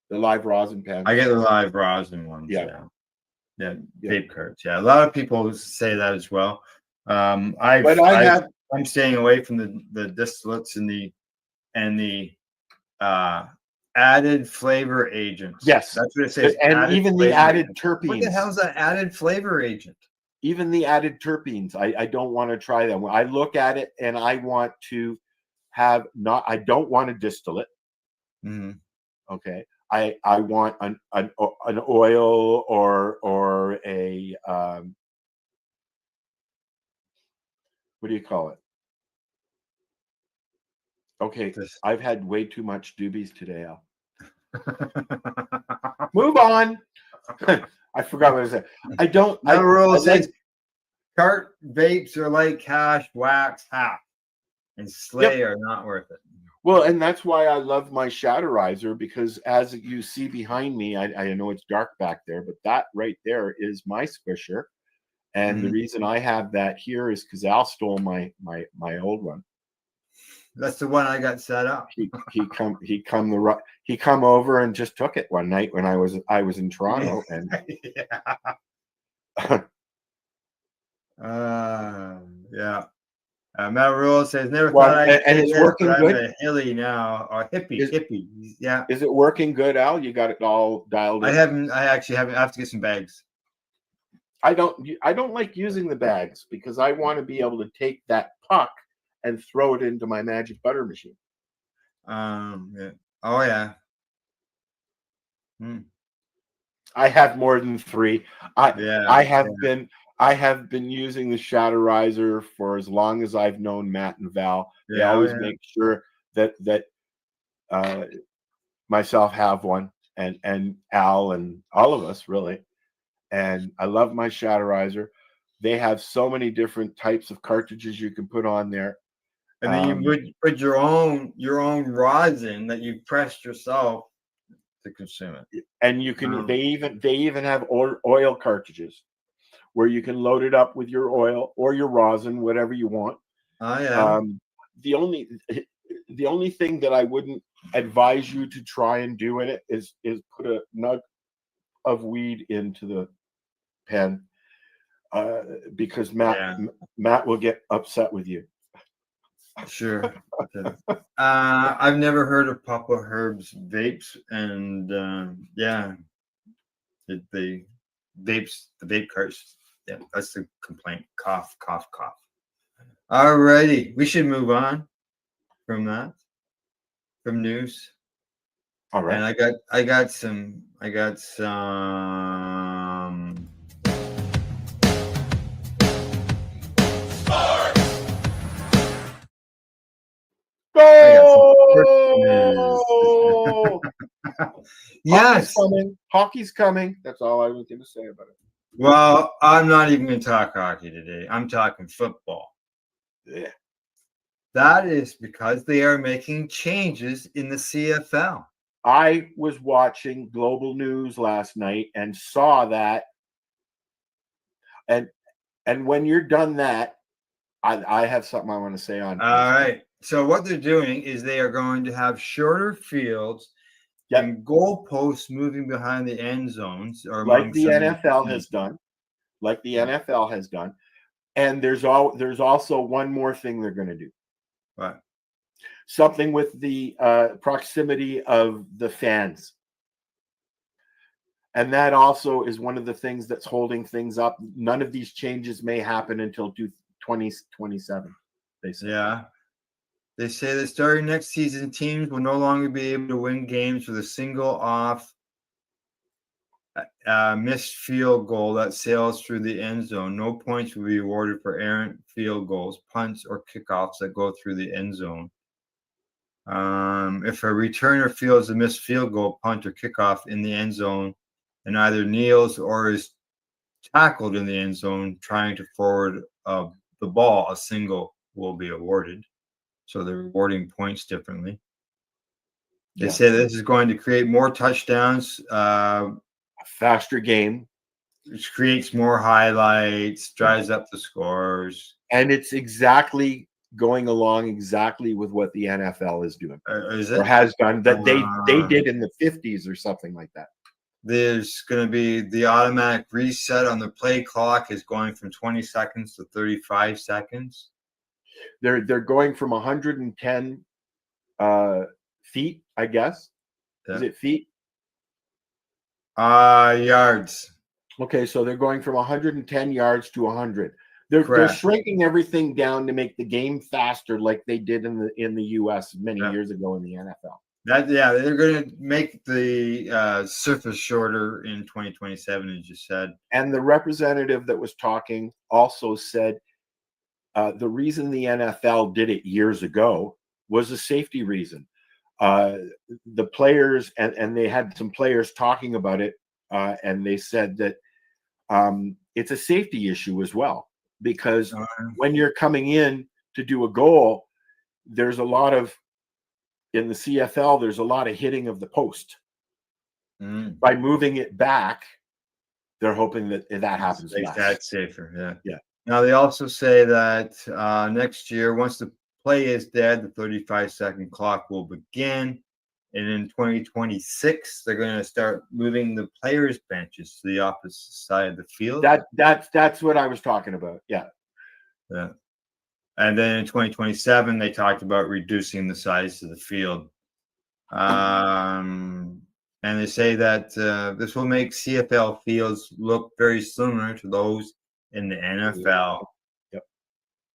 the live rosin pens. I get the live rosin ones. Yeah. Yeah, vape carts. Yeah, a lot of people say that as well. I'm staying away from the distillates and the added flavor agents. Yes, that's what it says. And even the added terpenes. What the hell is that added flavor agent? Even the added terpenes. I don't want to try them. I look at it and I want to have I don't want a distillate. Okay. I want an oil or a what do you call it? Okay, I've had way too much doobies today, Al. Move on. I forgot what I said. I don't. Rule says cart vapes are like cash, wax, half, and Slay are not worth it. Well, and that's why I love my Shatterizer, because as you see behind me, I know it's dark back there, but that right there is my squisher. And the reason I have that here is because Al stole my old one. That's the one I got set up. He come over and just took it one night when I was in Toronto, and yeah. Matt Rule says never thought I'd and it's working good. I'm a hilly now, or hippie. Yeah. Is it working good, Al? You got it all dialed in? I actually haven't. I have to get some bags. I don't like using the bags because I want to be able to take that puck and throw it into my magic butter machine. Yeah. Oh yeah. I have more than 3. I have been using the Shatterizer for as long as I've known Matt and Val. They always make sure that myself have one, and Al and all of us really. And I love my Shatterizer. They have so many different types of cartridges you can put on there. And then you put your own rosin that you pressed yourself to consume it. And you can they even have oil cartridges where you can load it up with your oil or your rosin, whatever you want. Oh yeah. The only thing that I wouldn't advise you to try and do in it is put a nug of weed into the pen, because Matt will get upset with you. Sure. I've never heard of Papa Herb's vapes, and the vape carts. Yeah, that's the complaint. Cough, cough, cough. Alrighty, we should move on from that, from news. All right. And I got some. Go! Yes. Hockey's coming. That's all I was going to say about it. Well, I'm not even going to talk hockey today. I'm talking football. Yeah. That is because they are making changes in the CFL. I was watching Global News last night and saw that. And when you're done that, I have something I want to say on. All right. So what they're doing is they are going to have shorter fields and goalposts moving behind the end zones, or like the NFL has done. Like the NFL has done. And there's also one more thing they're going to do. What? Something with the proximity of the fans. And that also is one of the things that's holding things up. None of these changes may happen until 2027, they say. Yeah. They say that starting next season, teams will no longer be able to win games with a single off missed field goal that sails through the end zone. No points will be awarded for errant field goals, punts, or kickoffs that go through the end zone. If a returner fields a missed field goal, punt, or kickoff in the end zone and either kneels or is tackled in the end zone trying to forward the ball, a single will be awarded. So they're rewarding points differently. They say this is going to create more touchdowns. faster game, which creates more highlights, drives up the scores, and it's exactly going along exactly with what the NFL is doing is or it? has done that they did in the 50s or something like that. There's going to be the automatic reset on the play clock is going from 20 seconds to 35 seconds. They're going from 110 feet, I guess. Yeah. Is it feet? Yards. Okay, so they're going from 110 yards to 100. They're shrinking everything down to make the game faster, like they did in the US many years ago in the NFL. They're going to make the surface shorter in 2027, as you said. And the representative that was talking also said the reason the NFL did it years ago was a safety reason. The players, and they had some players talking about it, and they said that it's a safety issue as well, because when you're coming in to do a goal, there's a lot of, in the CFL, there's a lot of hitting of the post. By moving it back, they're hoping that happens less. That's safer, yeah. Now, they also say that next year, once the play is dead, the 35-second clock will begin. And in 2026, they're going to start moving the players' benches to the opposite side of the field. That's what I was talking about. Yeah. And then in 2027, they talked about reducing the size of the field. And they say that this will make CFL fields look very similar to those in the NFL.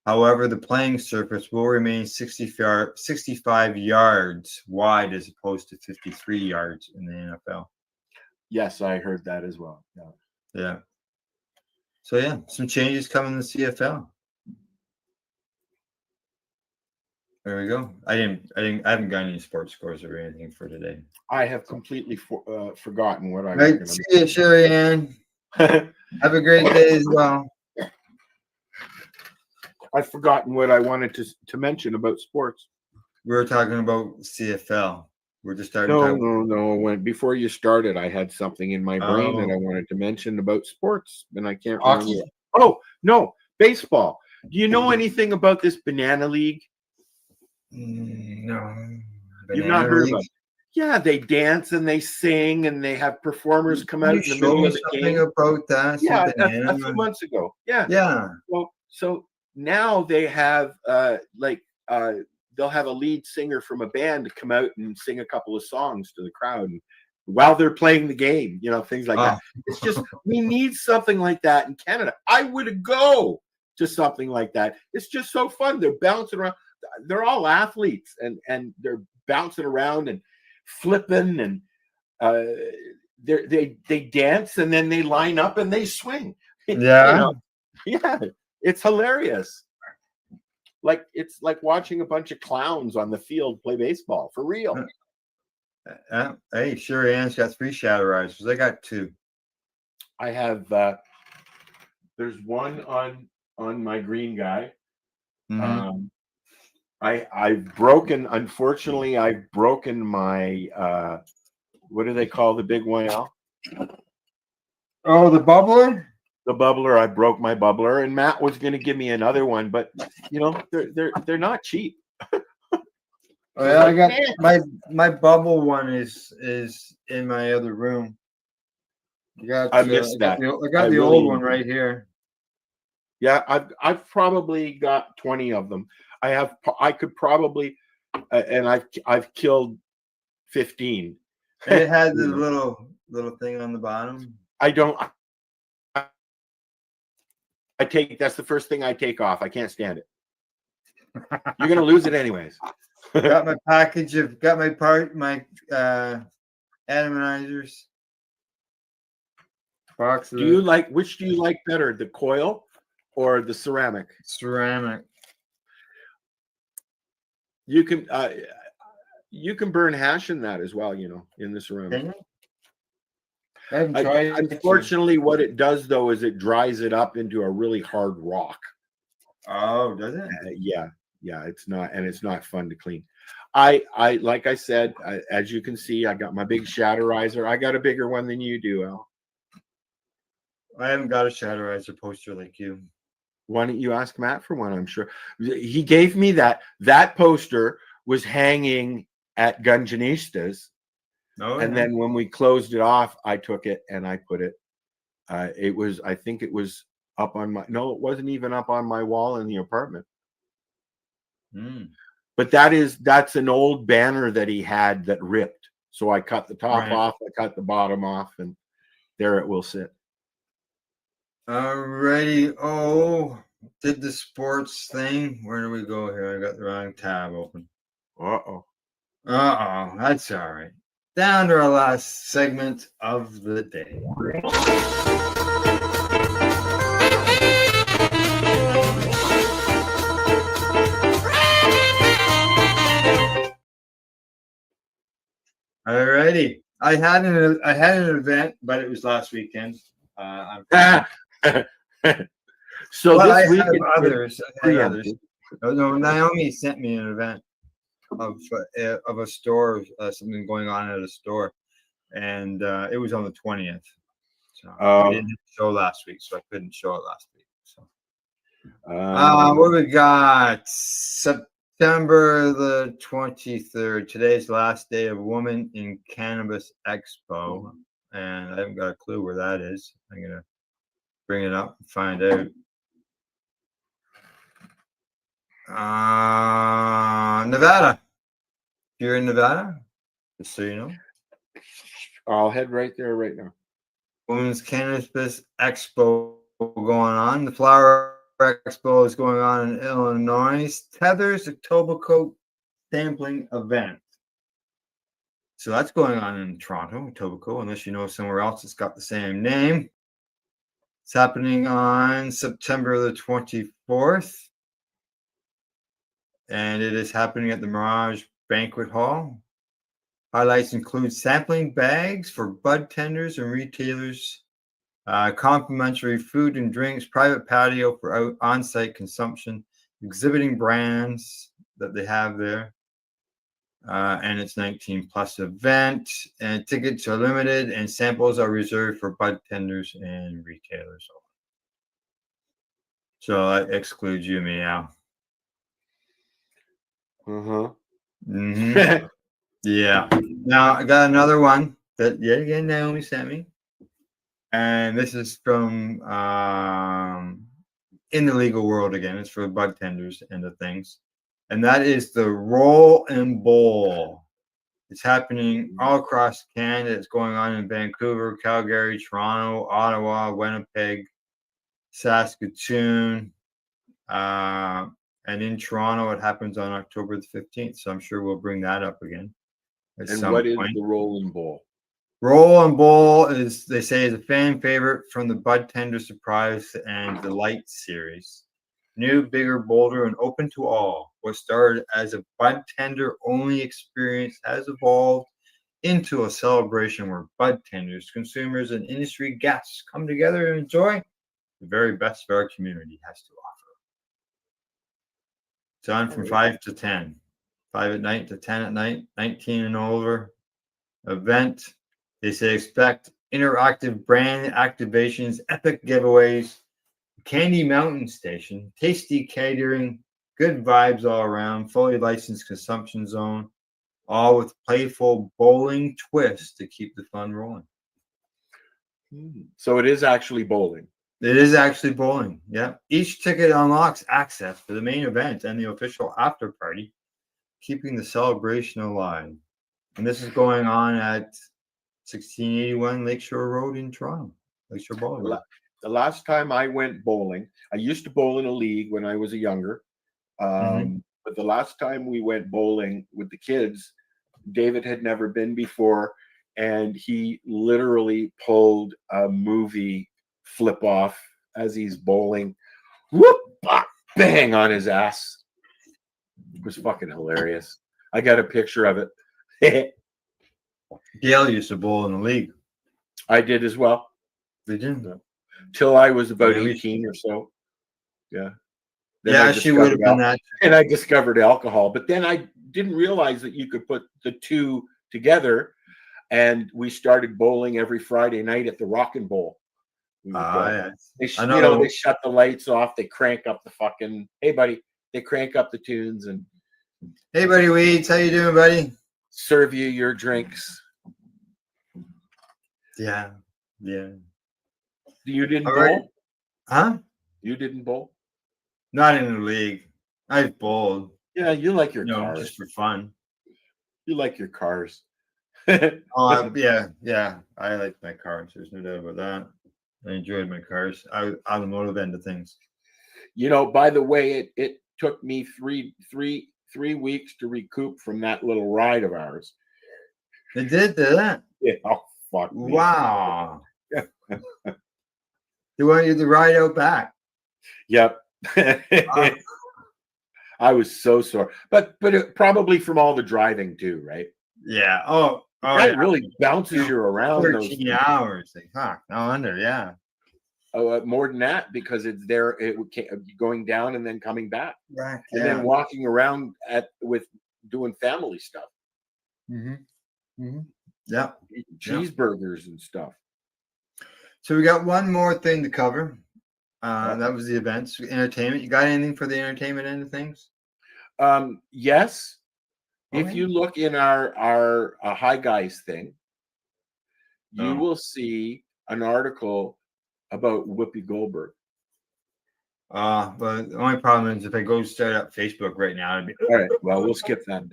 However, the playing surface will remain 65 yards wide as opposed to 53 yards in the NFL. Yes, I heard that as well. Yeah. So some changes coming in the CFL. There we go. I haven't got any sports scores or anything for today. I have completely forgotten what I was going to see you, Sherry Ann. Have a great day as well. I've forgotten what I wanted to mention about sports. We were talking about CFL. We're just starting. No. Before you started, I had something in my brain that I wanted to mention about sports, and I can't remember. Oh no, baseball. Do you know anything about this Banana League? No. You've not heard about it? Yeah, they dance and they sing and they have performers come out in the middle of the game. About that? Yeah, a few months ago. Yeah. So now they have they'll have a lead singer from a band come out and sing a couple of songs to the crowd while they're playing the game, things like that. It's just, we need something like that in Canada. I would go to something like that. It's just so fun. They're bouncing around. They're all athletes and they're bouncing around and flipping and they dance and then they line up and they swing. Yeah. It's hilarious. It's like watching a bunch of clowns on the field play baseball for real. Hey, Sherry Ann's got 3 shadow risers. I got 2. I have there's one on my green guy. I've broken my what do they call the big one, Al? Oh, the bubbler? The bubbler. I broke my bubbler, and Matt was going to give me another one, but they're not cheap. I got my bubble one is in my other room. I missed that. I got the old one right here. Yeah, I've probably got 20 of them. I could probably, and I've killed 15. It had the little thing on the bottom. That's the first thing I take off. I can't stand it. You're gonna lose it anyways. Got my package of my atomizers. Box. Which do you like better, the coil or the ceramic? Ceramic. You can burn hash in that as well, in the ceramic. I haven't tried it. Unfortunately, what it does though is it dries it up into a really hard rock. Oh, does it? Yeah, it's not fun to clean. I like I said, as you can see, I got my big shatterizer. I got a bigger one than you do, Al. I haven't got a Shadowriser poster like you. Why don't you ask Matt for one? I'm sure he gave me that. That poster was hanging at Gungeonistas. Oh, And yeah. then when we closed it off, I took it and I put it. It was, I think it was up on my, no, it wasn't even up on my wall in the apartment. But that's an old banner that he had that ripped. So I cut the top off, I cut the bottom off, and there it will sit. Alrighty. Oh, did the sports thing. Where do we go here? I got the wrong tab open. Uh-oh. That's all right. Down to our last segment of the day. Alrighty. I had an event, but it was last weekend. So well, this week I had others. No, Naomi sent me an event of a store, something going on at a store, and it was on the 20th. So I didn't show last week, so I couldn't show it last week. So what we got? September the 23rd. Today's last day of Women in Cannabis Expo, and I haven't got a clue where that is. I'm gonna bring it up and find out. Nevada. If you're in Nevada, just so you know. I'll head right there right now. Women's Cannabis Expo going on. The Flower Expo is going on in Illinois. Tether's a tobacco sampling event. So that's going on in Toronto, Tobacco, unless you know somewhere else that's got the same name. It's happening on September the 24th. And it is happening at the Mirage Banquet Hall. Highlights include sampling bags for bud tenders and retailers, complimentary food and drinks, private patio for on-site consumption, exhibiting brands that they have there. And it's 19 plus event, and tickets are limited and samples are reserved for bud tenders and retailers. So that excludes you, meow. Yeah. Now I got another one that yet again Naomi sent me, and this is from in the legal world again. It's for bud tenders and the things, and that is the Roll and Bowl. It's happening all across Canada. It's going on in Vancouver, Calgary, Toronto, Ottawa, Winnipeg, Saskatoon. And in Toronto, it happens on October the 15th. So I'm sure we'll bring that up again. And what is the Roll and Bowl? Roll and Bowl is, they say, is a fan favorite from the Bud Tender Surprise and Delight series. New, bigger, bolder, and open to all. What started as a Bud Tender only experience has evolved into a celebration where Bud Tenders, consumers, and industry guests come together and enjoy the very best of our community has to offer. It's on from 5 to 10. 5 at night to 10 at night, 19 and older. Event. They say expect interactive brand activations, epic giveaways, Candy Mountain Station, tasty catering, good vibes all around, fully licensed consumption zone, all with playful bowling twist to keep the fun rolling. So it is actually bowling. It is actually bowling. Yeah. Each ticket unlocks access to the main event and the official after party, keeping the celebration alive. And this is going on at 1681 Lakeshore Road in Toronto. Lakeshore Bowling Road. The last time I went bowling, I used to bowl in a league when I was younger. But the last time we went bowling with the kids, David had never been before, and he literally pulled a movie flip off as he's bowling. Whoop, bang on his ass. It was fucking hilarious. I got a picture of it. Gail used to bowl in the league. I did as well. Did you? Till I was about 18 or so. Yeah. Then yeah, she would have been that. And I discovered alcohol, but then I didn't realize that you could put the two together. And we started bowling every Friday night at the Rock and Bowl. Yeah. They I know. they shut the lights off. They crank up the fucking. Hey, buddy. They crank up the tunes and. Hey, buddy Weeds, how you doing, buddy? Serve you your drinks. Yeah. You didn't All bowl? right. Huh? You didn't bowl? Not in the league. I've bowled. Yeah, you like your cars. Just for fun. You like your cars. Yeah. I like my cars. There's no doubt about that. I enjoyed my cars. Automotive end of things. By the way, it took me three weeks to recoup from that little ride of ours. It did that? Yeah. Oh, fuck me. Wow. They want you to ride out back. Yep. I was so sore, but it, probably from all the driving too, right? Yeah. Oh, that really bounces you around. 13 hours. Fuck. No wonder. Yeah. Oh, more than that because it's there. It going down and then coming back, right? And then walking around with doing family stuff. Yeah. Cheeseburgers and stuff. So we got one more thing to cover. That was the events, entertainment. You got anything for the entertainment end of things? Yes. Okay. If you look in our Hi Guys thing, you will see an article about Whoopi Goldberg. But the only problem is if I go start up Facebook right now, it'd be all right. Well, we'll skip that.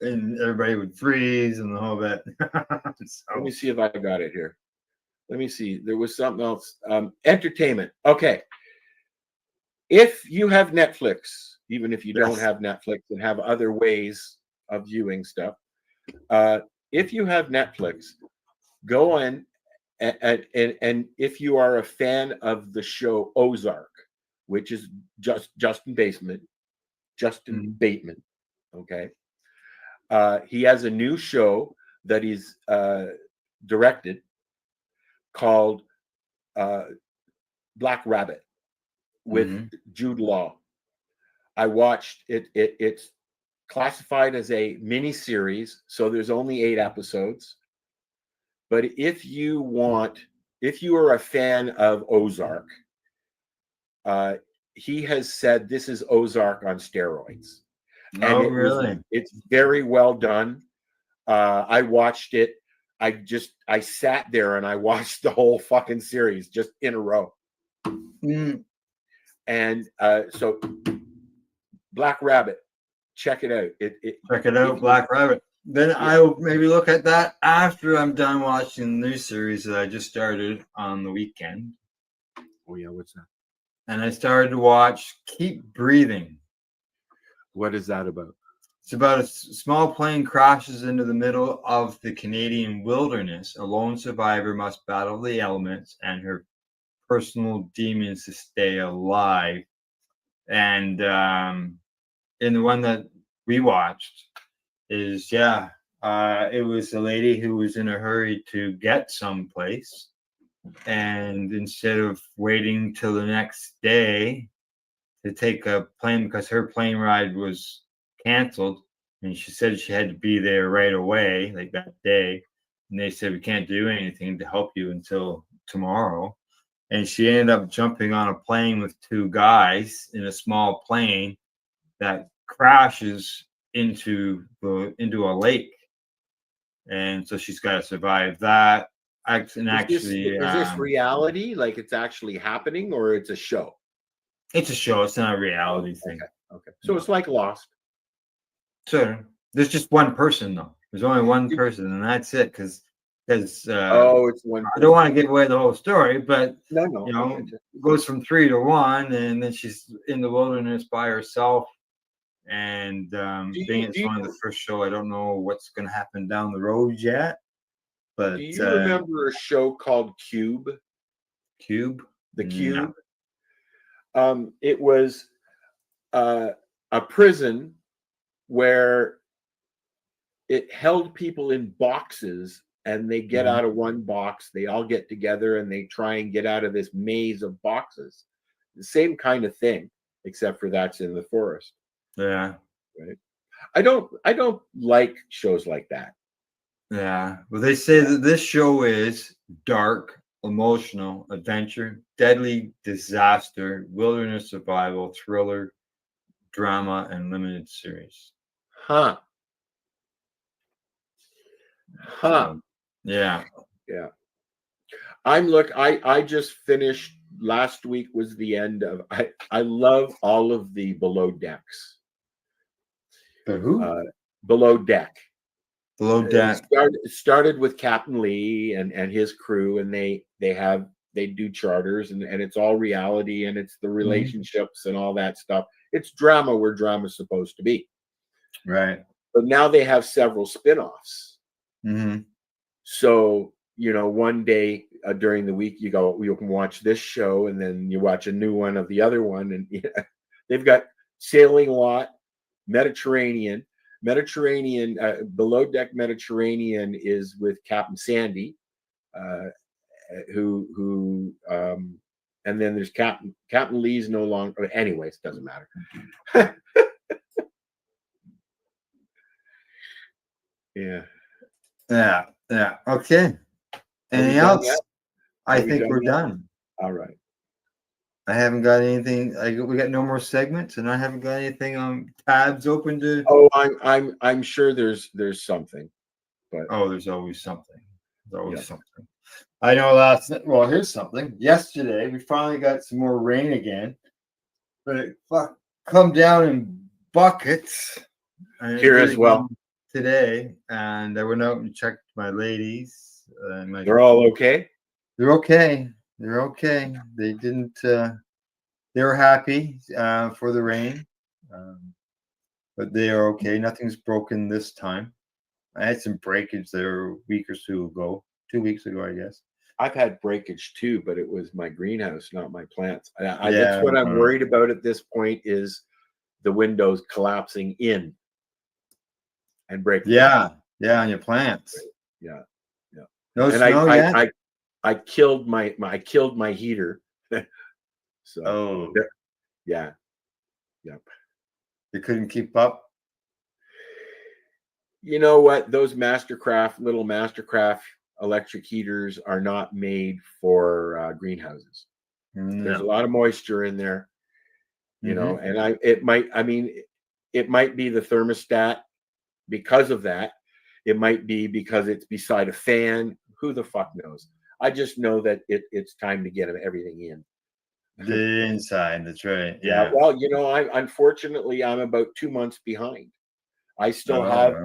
And everybody would freeze and the whole bit. Let me see if I got it here. Let me see. There was something else. Entertainment. Okay. If you have Netflix, even if you don't have Netflix and have other ways of viewing stuff, if you have Netflix, go in and if you are a fan of the show Ozark, which is Justin Bateman, okay. He has a new show that he's directed called Black Rabbit with Jude Law. I watched it. It's classified as a mini series, so there's only 8 episodes. But if you are a fan of Ozark, he has said this is Ozark on steroids. Oh, really? It's very well done. I watched it. I sat there and I watched the whole fucking series just in a row. And so Black Rabbit, check it out. Check it out, Black Rabbit. Then I'll maybe look at that after I'm done watching the new series that I just started on the weekend. Oh yeah, what's that? And I started to watch Keep Breathing. What is that about? It's about a small plane crashes into the middle of the Canadian wilderness. A lone survivor must battle the elements and her personal demons to stay alive. And in the one that we watched is, it was a lady who was in a hurry to get someplace. And instead of waiting till the next day to take a plane, because her plane ride was canceled, and she said she had to be there right away, like that day. And they said, we can't do anything to help you until tomorrow. And she ended up jumping on a plane with 2 guys in a small plane that crashes into a lake. And so she's got to survive that. Is this reality? Like it's actually happening, or it's a show? It's a show. It's not a reality thing. Okay. So it's like Lost. So there's just one person though. There's only one person, and that's it. Because it's one. I don't want to give away the whole story, but no, it goes from 3 to 1, and then she's in the wilderness by herself. And being it's one of the first show, I don't know what's going to happen down the road yet. But do you remember a show called Cube? Cube? The Cube? No. It was a prison where it held people in boxes, and they get out of one box. They all get together and they try and get out of this maze of boxes. The same kind of thing, except for that's in the forest. Yeah. Right. I don't like shows like that. Yeah. Well, they say that this show is dark, emotional, adventure, deadly disaster, wilderness survival, thriller, drama, and limited series. Huh. So, yeah. Yeah. I just finished last week was the end of I love all of the below decks. The who? Below deck. Below deck. It started with Captain Lee and his crew, and they do charters, and it's all reality, and it's the relationships and all that stuff. It's drama where drama's supposed to be. Right. But now they have several spin-offs. Mm-hmm. So, one day during the week, you can watch this show, and then you watch a new one of the other one. And they've got Sailing Lot, Mediterranean, Below Deck Mediterranean is with Captain Sandy, who and then there's Captain Lee's no longer. Anyways, doesn't matter. Yeah. Yeah. Okay. Anything else? I think we're done. All right. I haven't got anything. We got no more segments, and I haven't got anything on tabs open to. Oh, I'm sure there's something, but there's always something. There's always something. I know here's something. Yesterday we finally got some more rain again, but it come down in buckets. Here as well today, and I went out and checked my ladies. They're all okay. They're okay. They're okay. They didn't. They were happy for the rain, but they are okay. Nothing's broken this time. I had some breakage there a week or 2 ago. 2 weeks ago, I guess. I've had breakage too, but it was my greenhouse, not my plants. That's what I'm worried about at this point is the windows collapsing in and breaking. Yeah, on your plants. Yeah. No and snow yet? I killed my heater. So yeah. Yep. You couldn't keep up. You know what? Those little Mastercraft electric heaters are not made for greenhouses. No. There's a lot of moisture in there, and it might be the thermostat because of that. It might be because it's beside a fan. Who the fuck knows? I just know that it's time to get everything in. The inside, that's right. Yeah. Well, unfortunately, I'm about 2 months behind. I still have.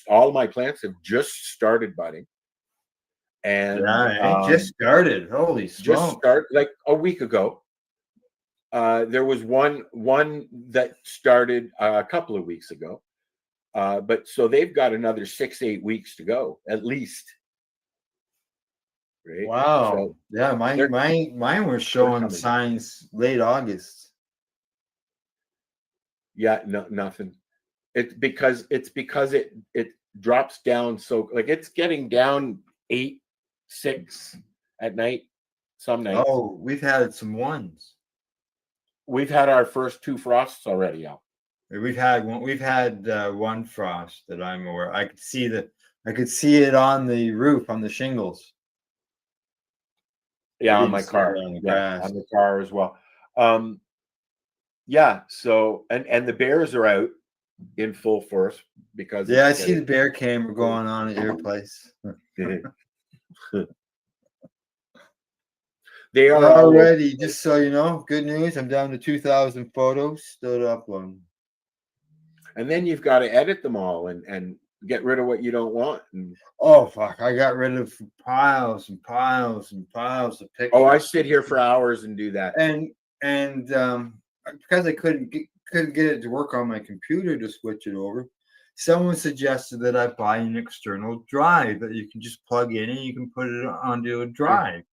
All my plants have just started budding, and it just started. Holy smokes! Just started like a week ago. There was one that started a couple of weeks ago, but so they've got another 6-8 weeks to go at least. Right? Wow. So yeah, mine were showing signs late August. Yeah, no, nothing. It's because it drops down so it's getting down 8, 6 at night some nights. Oh, we've had some ones. We've had our first 2 frosts already out. We've had one frost that I'm aware. I could see it on the roof on the shingles. Yeah, on my car. On the car as well. Yeah, so and the bears are out in full force because I see the bear camera going on at your place. They are already, just so you know, good news. I'm down to 2,000 photos still to upload. And then you've got to edit them all and get rid of what you don't want. Oh fuck! I got rid of piles and piles and piles of pictures. Oh, I sit here for hours and do that. And because I couldn't get it to work on my computer to switch it over, someone suggested that I buy an external drive that you can just plug in and you can put it onto a drive.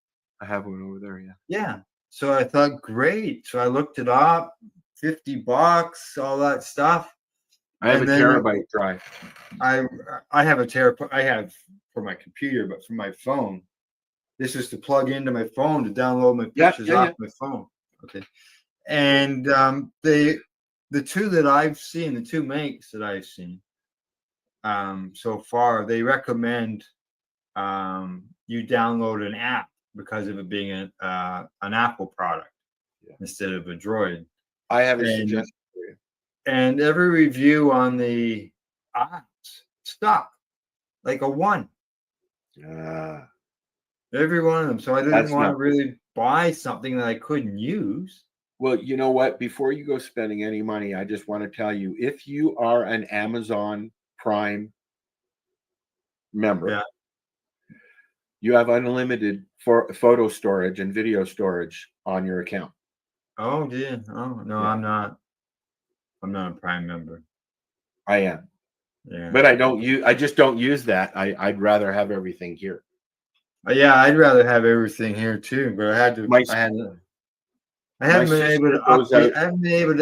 I have one over there. Yeah. Yeah. So I thought, great. So I looked it up, $50, all that stuff. I have a terabyte drive. I have a terabyte. I have for my computer, but for my phone, this is to plug into my phone to download my pictures off my phone. Okay. And the 2 that I've seen, the 2 makes that I've seen so far, they recommend you download an app because of it being an Apple product instead of a Droid. I have a suggestion for you. And every review on the apps stuck like a 1. Every one of them. So I didn't want to really buy something that I couldn't use. Well, you know what? Before you go spending any money, I just want to tell you, if you are an Amazon Prime member, you have unlimited for photo storage and video storage on your account. Oh, dear. Oh, no, I'm not. I'm not a Prime member. I am. Yeah. But I just don't use that. I'd rather have everything here. Yeah, I'd rather have everything here too, but I haven't been able to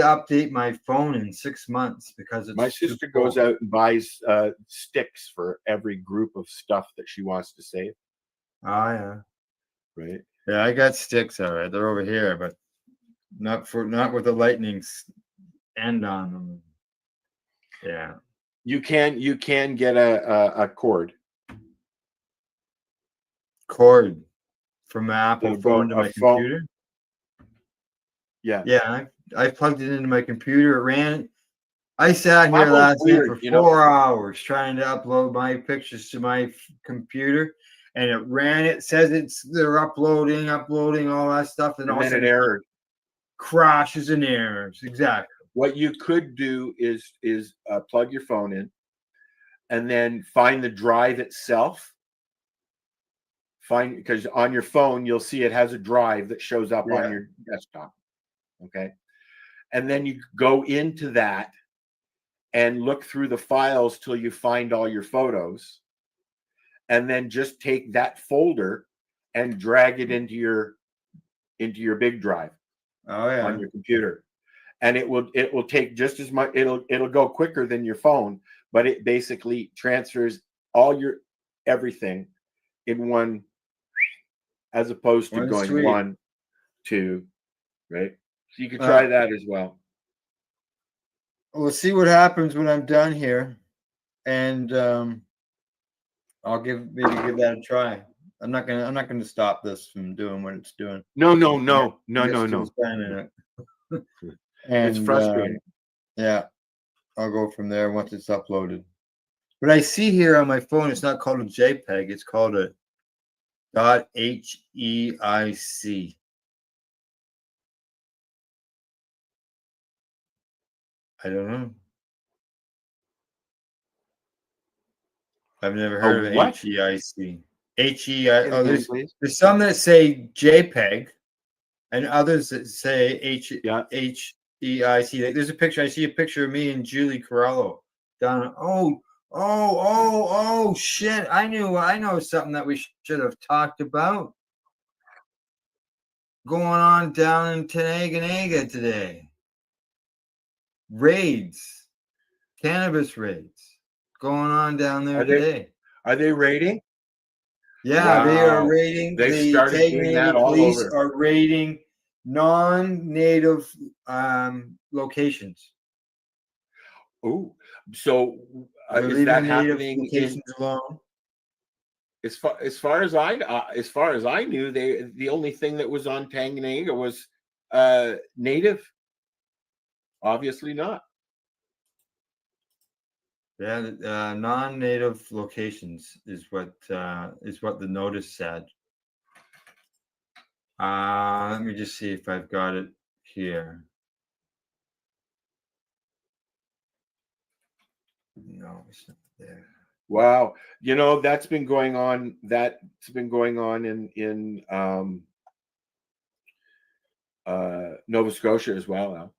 update my phone in 6 months because my sister goes out and buys sticks for every group of stuff that she wants to save. Oh yeah. Right. Yeah, I got sticks, all right. They're over here, but not with the lightning end on them. Yeah. You can get a cord from my Apple phone to my computer. Yeah. Yeah, I plugged it into my computer. It ran. I sat here last night for 4 hours trying to upload my pictures to my computer, and it ran. It says they're uploading all that stuff, and then it errored. Crashes and errors. Exactly. What you could do is plug your phone in, and then find the drive itself. Because on your phone you'll see it has a drive that shows up on your desktop. Okay, and then you go into that and look through the files till you find all your photos, and then just take that folder and drag it into your big drive. On your computer, and it will take just as much. It'll go quicker than your phone, but it basically transfers all your everything in one, as opposed to going 1, 2, right? So you can try that as well. We'll see what happens when I'm done here, and I'll give that a try. I'm not gonna stop this from doing what it's doing. No. And it's frustrating. Yeah, I'll go from there once it's uploaded. But I see here on my phone, it's not called a JPEG. It's called a .heic. I don't know. I've never heard of HEIC. Oh, there's some that say JPEG, and others that say HEIC. There's a picture. I see a picture of me and Julie Corello down. Oh, shit! I know something that we should have talked about going on down in Tenega today. Cannabis raids going on down there today. Are they raiding? Yeah, they are raiding. They started doing that all police over. are raiding non-native locations. Oh, so is that happening alone? As far as I knew, the only thing that was on Tanganyika was native. Obviously not. Yeah, non-native locations is what the notice said. Let me just see if I've got it here. No, it's not there. Wow, that's been going on. That's been going on in Nova Scotia as well. Now.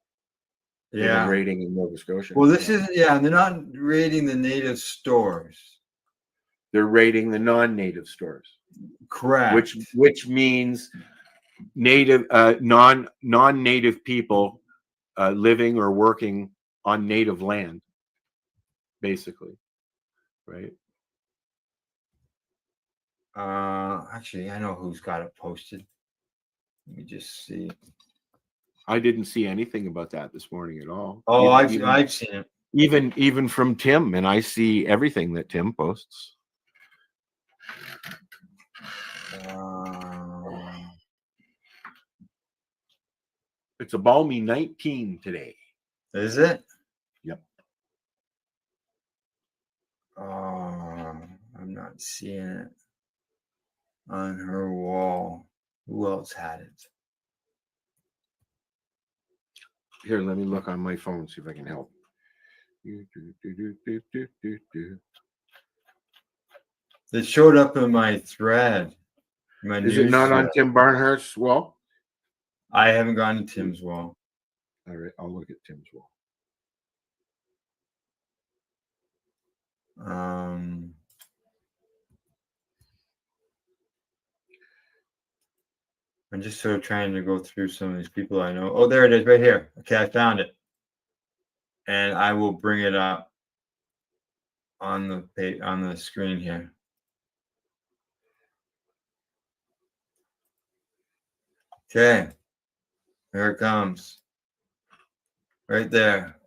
Yeah, raiding in Nova Scotia. Well, this is they're not raiding the native stores. They're raiding the non-native stores. Correct. Which means native non-native people living or working on native land, basically, right? Actually, I know who's got it posted. Let me just see. I didn't see anything about that this morning at all. Oh, I've seen it. Even from Tim, and I see everything that Tim posts. It's a balmy 19 today. Is it? Yep. I'm not seeing it on her wall. Who else had it? Here, let me look on my phone, see if I can help. It showed up in my thread. Is it not on Tim Barnhart's wall? I haven't gone to Tim's wall. All right, I'll look at Tim's wall. I'm just sort of trying to go through some of these people I know. Oh, there it is right here. Okay, I found it. And I will bring it up on the screen here. Okay. Here it comes. Right there.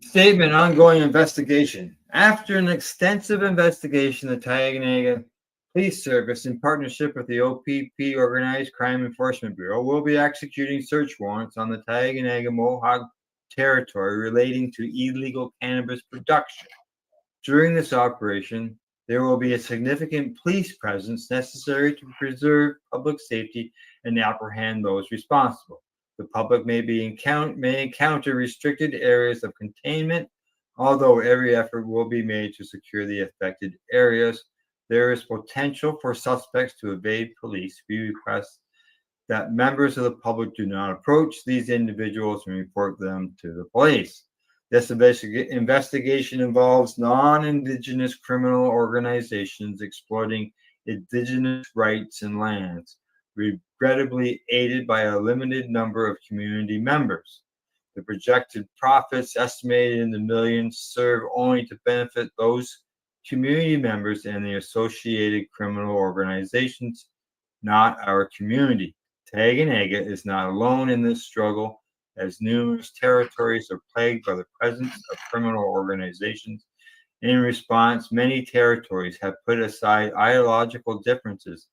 Statement, ongoing investigation. After an extensive investigation, the Tioga Police Service, in partnership with the OPP, Organized Crime Enforcement Bureau, will be executing search warrants on the Tioga Mohawk territory relating to illegal cannabis production. During this operation, there will be a significant police presence necessary to preserve public safety and apprehend those responsible. The public may encounter restricted areas of containment, although every effort will be made to secure the affected areas. There is potential for suspects to evade police. We request that members of the public do not approach these individuals and report them to the police. This investigation involves non-Indigenous criminal organizations exploiting Indigenous rights and lands, regrettably aided by a limited number of community members. The projected profits, estimated in the millions, serve only to benefit those community members and the associated criminal organizations, not our community. Tioga is not alone in this struggle, as numerous territories are plagued by the presence of criminal organizations. In response, many territories have put aside ideological differences,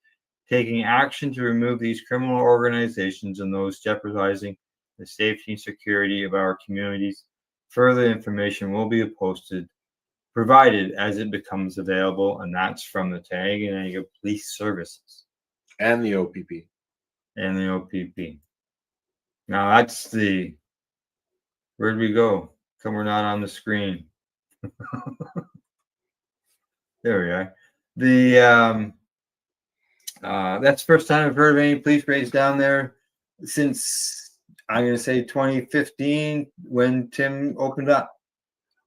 taking action to remove these criminal organizations and those jeopardizing the safety and security of our communities. Further information will be provided as it becomes available, and that's from the Tioga Police Services. And the OPP. And the OPP. Now that's where'd we go? Come we're not on the screen. There we are. That's the first time I've heard of any police raids down there since, I'm going to say 2015, when Tim opened up.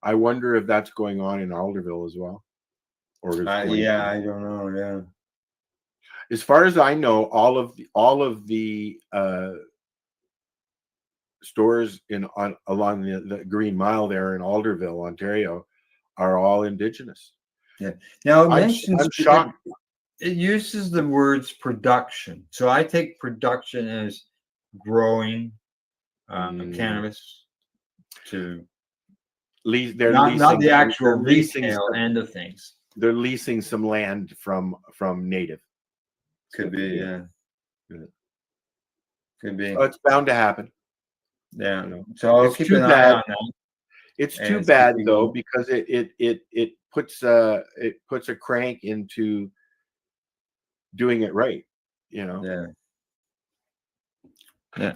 I wonder if that's going on in Alderville as well. Or yeah, I don't know. Yeah. As far as I know, all of the stores along the Green Mile there in Alderville, Ontario, are all Indigenous. Yeah. Now I'm shocked. It uses the words production, so I take production as growing cannabis to not the actual retail end of things. They're leasing some land from Native. Could be, yeah. Could be. Oh, it's bound to happen. Yeah. So I'll keep an eye on that. It's too bad though, because it puts a crank into doing it right. Yeah. Yeah.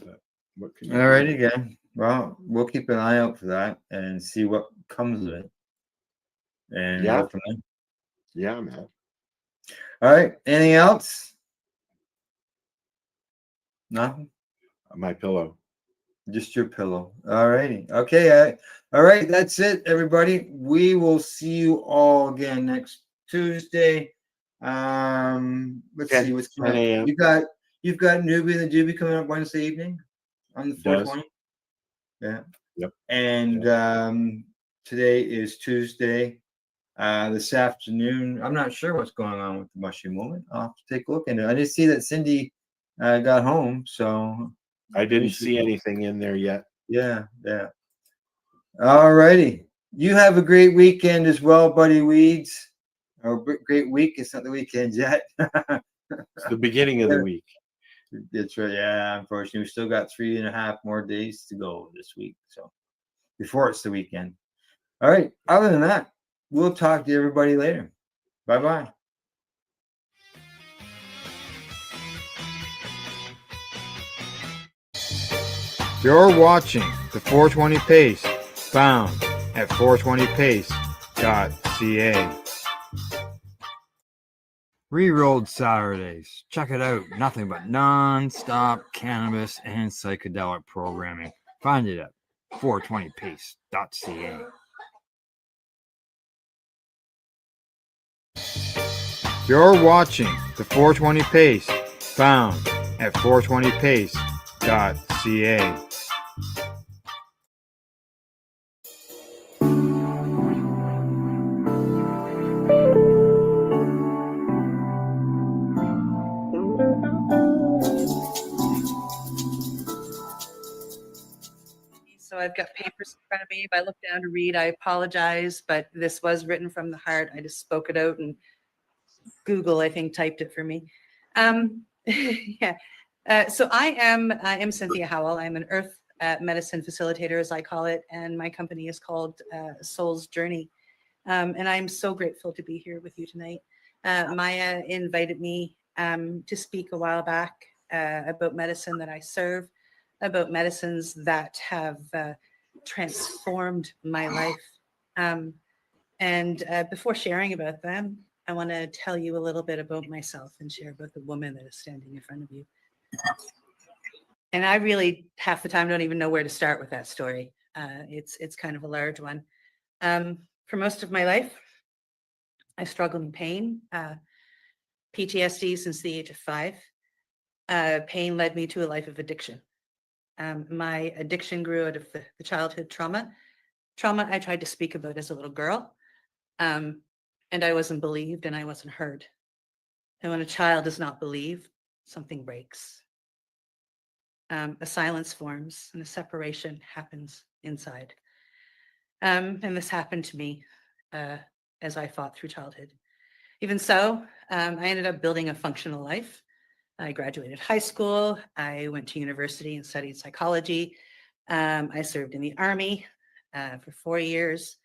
All right, again. Well, we'll keep an eye out for that and see what comes of it. And yeah, go from there. Yeah, man. All right. Anything else? Nothing. My pillow. Just your pillow. All righty. Okay. All right. That's it, everybody. We will see you all again next Tuesday. Let's see what's coming up. You've got Newbie and the Doobie coming up Wednesday evening on the 420. Yeah. Yep. And today is Tuesday. This afternoon, I'm not sure what's going on with the Mushy Moment. I'll have to take a look into it. I did see that Cindy got home, so I didn't see anything in there yet. Yeah. All righty. You have a great weekend as well, Buddy Weeds. Or great week. It's not the weekend yet. It's the beginning of the week. That's right. Yeah, unfortunately, we still got 3.5 more days to go this week. So before it's the weekend. All right. Other than that, we'll talk to everybody later. Bye bye. You're watching the 420 Pace, found at 420pace.ca. Rerolled Saturdays. Check it out. Nothing but non-stop cannabis and psychedelic programming. Find it at 420pace.ca. You're watching the 420 Pace, found at 420pace.ca. So I've got papers in front of me. If I look down to read, I apologize, but this was written from the heart. I just spoke it out, and Google, I think, typed it for me. Yeah. So I am Cynthia Howell. I'm an earth medicine facilitator, as I call it, and my company is called Soul's Journey. And I'm so grateful to be here with you tonight. Maya invited me to speak a while back about medicine that I serve, about medicines that have transformed my life. And before sharing about them, I want to tell you a little bit about myself and share about the woman that is standing in front of you. And I really, half the time, don't even know where to start with that story. It's kind of a large one. For most of my life, I struggled in pain, PTSD since the age of 5. Pain led me to a life of addiction. My addiction grew out of the childhood trauma I tried to speak about as a little girl. And I wasn't believed and I wasn't heard. And when a child is not believed, something breaks. A silence forms and a separation happens inside. And this happened to me as I fought through childhood. Even so, I ended up building a functional life. I graduated high school. I went to university and studied psychology. I served in the Army for 4 years.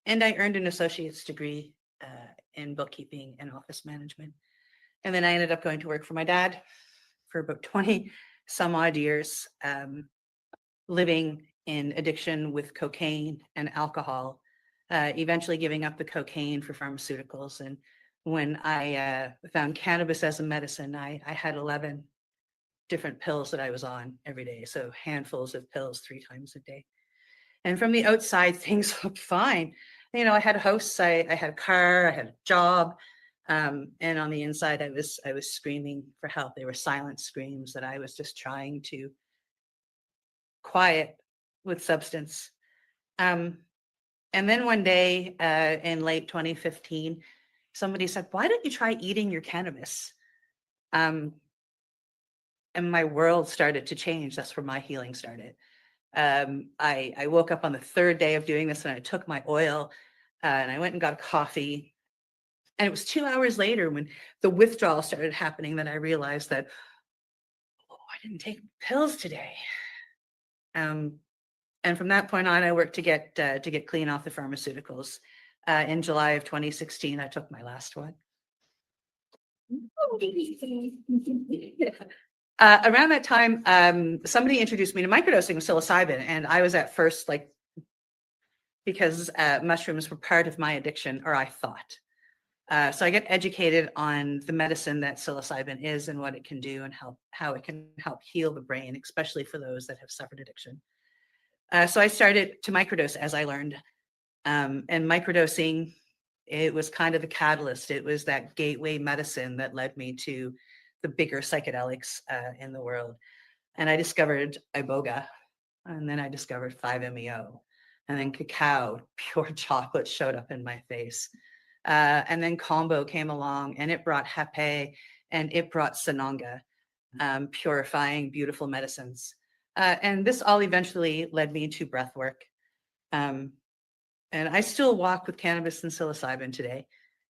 And I earned an associate's degree in bookkeeping and office management. And then I ended up going to work for my dad for about 20 some odd years, living in addiction with cocaine and alcohol, eventually giving up the cocaine for pharmaceuticals. And when I found cannabis as a medicine, I had 11 different pills that I was on every day. So handfuls of pills 3 times a day. And from the outside, things looked fine. You know, I had a house, I had a car, I had a job. And on the inside, I was screaming for help. They were silent screams that I was just trying to quiet with substance. And then one day in late 2015, somebody said, "Why don't you try eating your cannabis?" And my world started to change. That's where my healing started. I woke up on the 3rd day of doing this and I took my oil and I went and got a coffee. And it was 2 hours later when the withdrawal started happening that I realized that, oh, I didn't take pills today. And from that point on, I worked to get clean off the pharmaceuticals. In July of 2016, I took my last one. Around that time, somebody introduced me to microdosing with psilocybin, and I was at first like, because mushrooms were part of my addiction, or I thought. So I get educated on the medicine that psilocybin is and what it can do and how it can help heal the brain, especially for those that have suffered addiction. So I started to microdose as I learned. And microdosing, it was kind of the catalyst. It was that gateway medicine that led me to the bigger psychedelics in the world. And I discovered iboga, and then I discovered 5-MeO, and then cacao, pure chocolate showed up in my face. And then Combo came along and it brought Hepe and it brought Sananga, purifying, beautiful medicines. And this all eventually led me to breath work. And I still walk with cannabis and psilocybin today.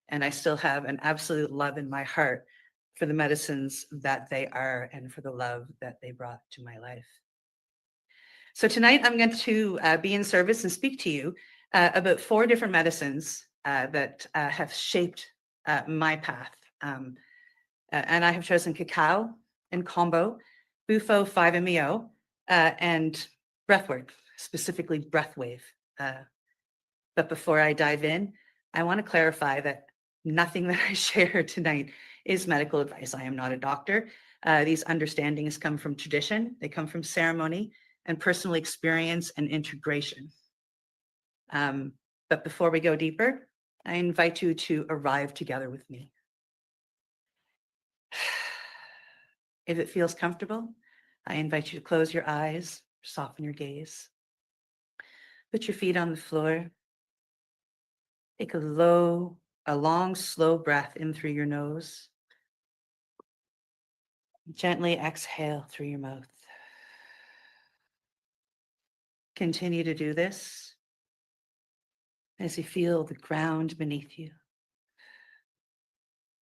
And I still have an absolute love in my heart for the medicines that they are and for the love that they brought to my life. So tonight I'm going to be in service and speak to you about 4 different medicines that have shaped my path. And I have chosen cacao and combo, bufo 5-MeO, and breathwork, specifically breathwave. But before I dive in, I want to clarify that nothing that I share tonight is medical advice. I am not a doctor. These understandings come from tradition. They come from ceremony and personal experience and integration. But before we go deeper, I invite you to arrive together with me. If it feels comfortable, I invite you to close your eyes, soften your gaze. Put your feet on the floor. Take a long, slow breath in through your nose. Gently exhale through your mouth. Continue to do this as you feel the ground beneath you.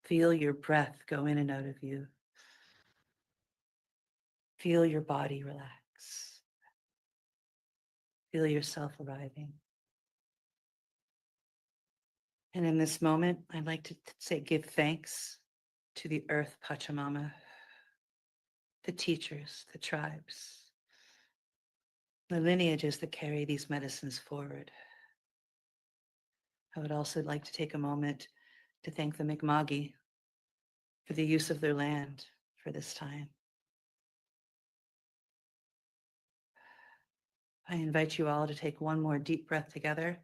Feel your breath go in and out of you. Feel your body relax. Feel yourself arriving. And in this moment, I'd like to say give thanks to the earth Pachamama, the teachers, the tribes, the lineages that carry these medicines forward. I would also like to take a moment to thank the Mi'kma'ki for the use of their land for this time. I invite you all to take one more deep breath together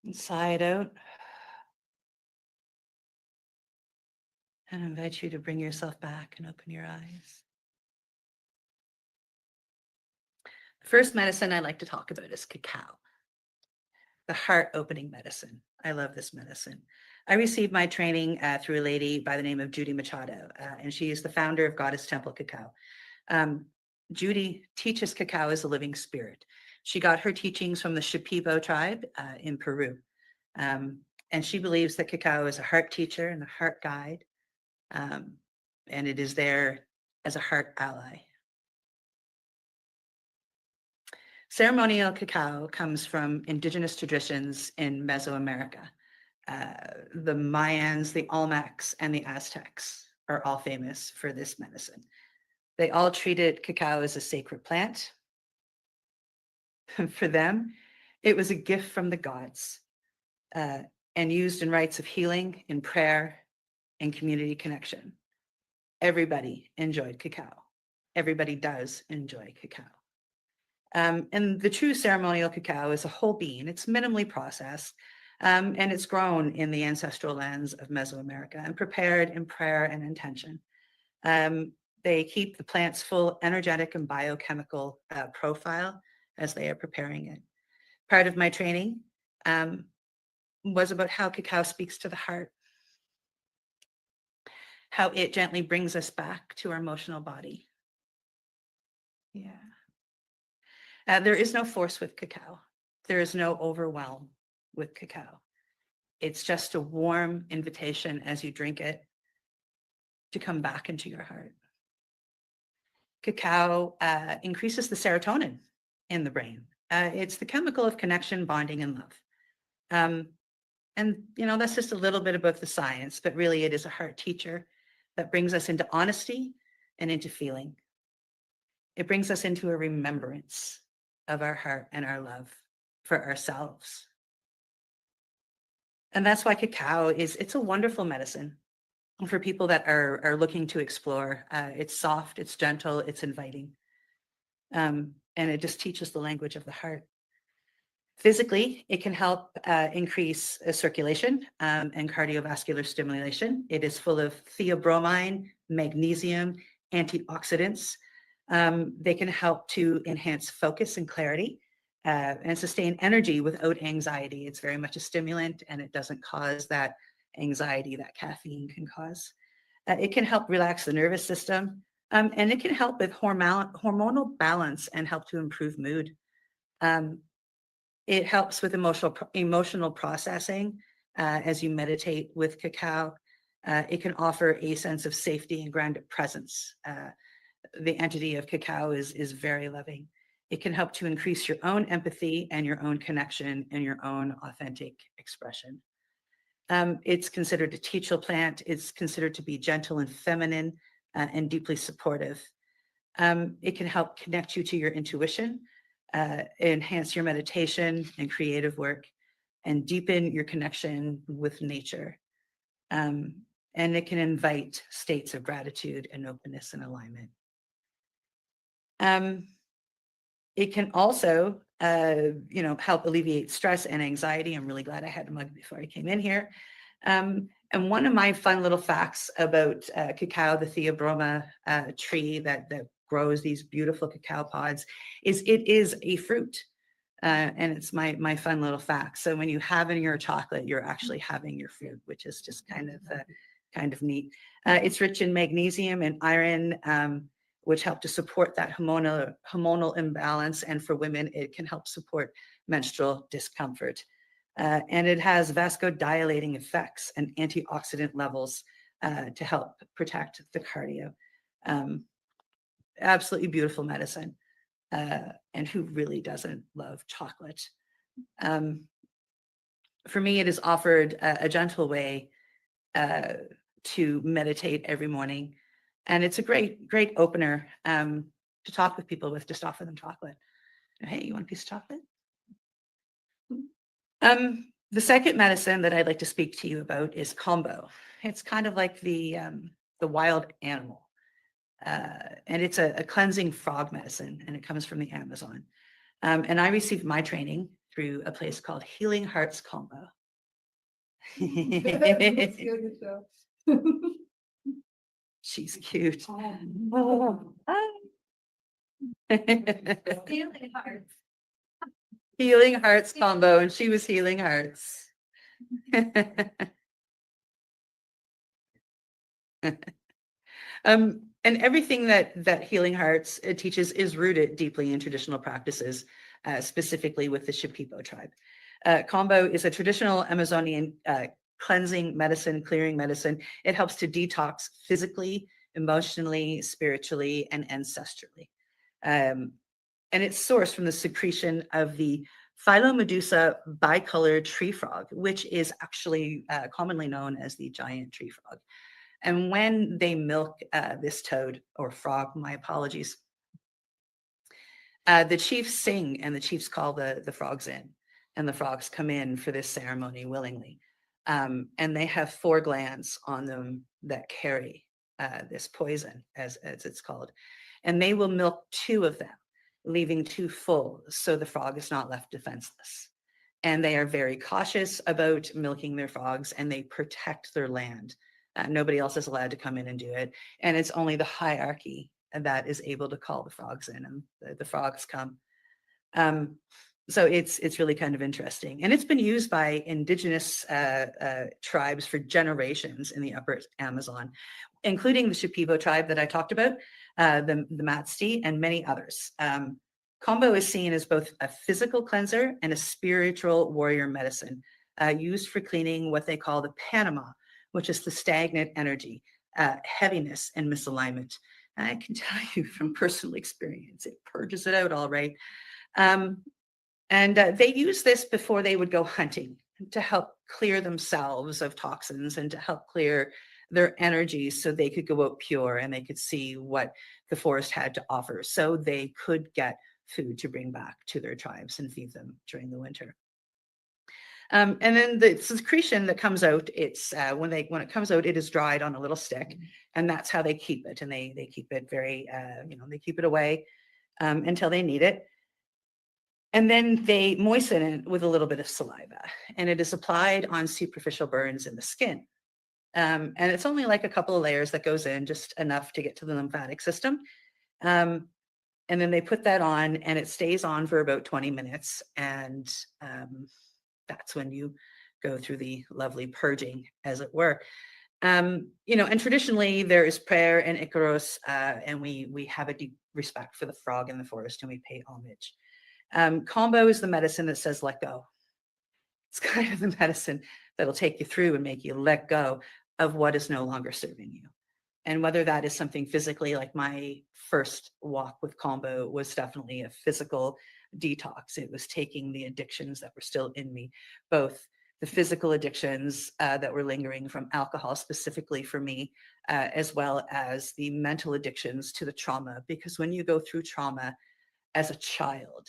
and sigh it out. And I invite you to bring yourself back and open your eyes. The first medicine I'd like to talk about is cacao, the heart opening medicine. I love this medicine. I received my training through a lady by the name of Judy Machado, and she is the founder of Goddess Temple Cacao. Judy teaches cacao as a living spirit. She got her teachings from the Shipibo tribe in Peru. And she believes that cacao is a heart teacher and a heart guide, and it is there as a heart ally. Ceremonial cacao comes from indigenous traditions in Mesoamerica. The Mayans, the Olmecs, and the Aztecs are all famous for this medicine. They all treated cacao as a sacred plant. For them, it was a gift from the gods and used in rites of healing, in prayer, and community connection. Everybody enjoyed cacao. Everybody does enjoy cacao. And the true ceremonial cacao is a whole bean. It's minimally processed, and it's grown in the ancestral lands of Mesoamerica and prepared in prayer and intention. They keep the plant's full energetic and biochemical profile as they are preparing it. Part of my training was about how cacao speaks to the heart, how it gently brings us back to our emotional body. Yeah. There is no force with cacao. There is no overwhelm with cacao. It's just a warm invitation as you drink it to come back into your heart. Cacao increases the serotonin in the brain. It's the chemical of connection, bonding, and love. And, you know, that's just a little bit about the science, but really it is a heart teacher that brings us into honesty and into feeling. It brings us into a remembrance of our heart and our love for ourselves. And that's why cacao it's a wonderful medicine for people that are looking to explore. It's soft, it's gentle, it's inviting. And it just teaches the language of the heart. Physically, it can help increase circulation and cardiovascular stimulation. It is full of theobromine, magnesium, antioxidants. They can help to enhance focus and clarity and sustain energy without anxiety. It's very much a stimulant, and it doesn't cause that anxiety that caffeine can cause. It can help relax the nervous system, and it can help with hormonal balance and help to improve mood. It helps with emotional processing as you meditate with cacao. It can offer a sense of safety and grounded presence. The entity of cacao is very loving. It can help to increase your own empathy and your own connection and your own authentic expression. It's considered a teachable plant. It's considered to be gentle and feminine and deeply supportive. It can help connect you to your intuition, enhance your meditation and creative work, and deepen your connection with nature. And it can invite states of gratitude and openness and alignment. It can also, help alleviate stress and anxiety. I'm really glad I had a mug before I came in here. And one of my fun little facts about cacao, the Theobroma tree that grows these beautiful cacao pods, is it is a fruit. And it's my fun little fact. So when you have in your chocolate, you're actually having your fruit, which is just kind of neat. It's rich in magnesium and iron, which help to support that hormonal imbalance. And for women, it can help support menstrual discomfort. And it has vasodilating effects and antioxidant levels to help protect the cardio. Absolutely beautiful medicine. And who really doesn't love chocolate? For me, it is offered a gentle way to meditate every morning. And it's a great opener to talk with people with, just offer them chocolate. Hey, you want a piece of chocolate? The second medicine that I'd like to speak to you about is combo. It's kind of like the wild animal. And it's a cleansing frog medicine, and it comes from the Amazon. And I received my training through a place called Healing Hearts Combo. She's cute. Oh. Healing Hearts. Healing Hearts Combo, and she was healing hearts. And everything that Healing Hearts teaches is rooted deeply in traditional practices, specifically with the Shipibo tribe. Combo is a traditional Amazonian cleansing medicine, clearing medicine. It helps to detox physically, emotionally, spiritually, and ancestrally. And it's sourced from the secretion of the Phylomedusa bicolored tree frog, which is actually commonly known as the giant tree frog. And when they milk this toad or frog, my apologies, the chiefs sing and the chiefs call the frogs in, and the frogs come in for this ceremony willingly. And they have 4 glands on them that carry this poison, as it's called. And they will milk 2 of them, leaving 2 full, so the frog is not left defenseless. And they are very cautious about milking their frogs, and they protect their land. Nobody else is allowed to come in and do it. And it's only the hierarchy that is able to call the frogs in, and the frogs come. So it's really kind of interesting. And it's been used by indigenous tribes for generations in the upper Amazon, including the Shipibo tribe that I talked about, the Matsti, and many others. Combo is seen as both a physical cleanser and a spiritual warrior medicine, used for cleaning what they call the Panama, which is the stagnant energy, heaviness, and misalignment. And I can tell you from personal experience, it purges it out all right. And they use this before they would go hunting to help clear themselves of toxins and to help clear their energies so they could go out pure and they could see what the forest had to offer, so they could get food to bring back to their tribes and feed them during the winter. And then the secretion that comes out, it's when it comes out, it is dried on a little stick, and that's how they keep it. And they keep it very, they keep it away until they need it. And then they moisten it with a little bit of saliva, and it is applied on superficial burns in the skin. And it's only like a couple of layers that goes in, just enough to get to the lymphatic system. And then they put that on, and it stays on for about 20 minutes. And that's when you go through the lovely purging, as it were. And traditionally there is prayer and Icaros, and we have a deep respect for the frog in the forest, and we pay homage. Combo is the medicine that says, let go. It's kind of the medicine that'll take you through and make you let go of what is no longer serving you. And whether that is something physically, like my first walk with Combo was definitely a physical detox. It was taking the addictions that were still in me, both the physical addictions that were lingering from alcohol specifically for me, as well as the mental addictions to the trauma. Because when you go through trauma as a child,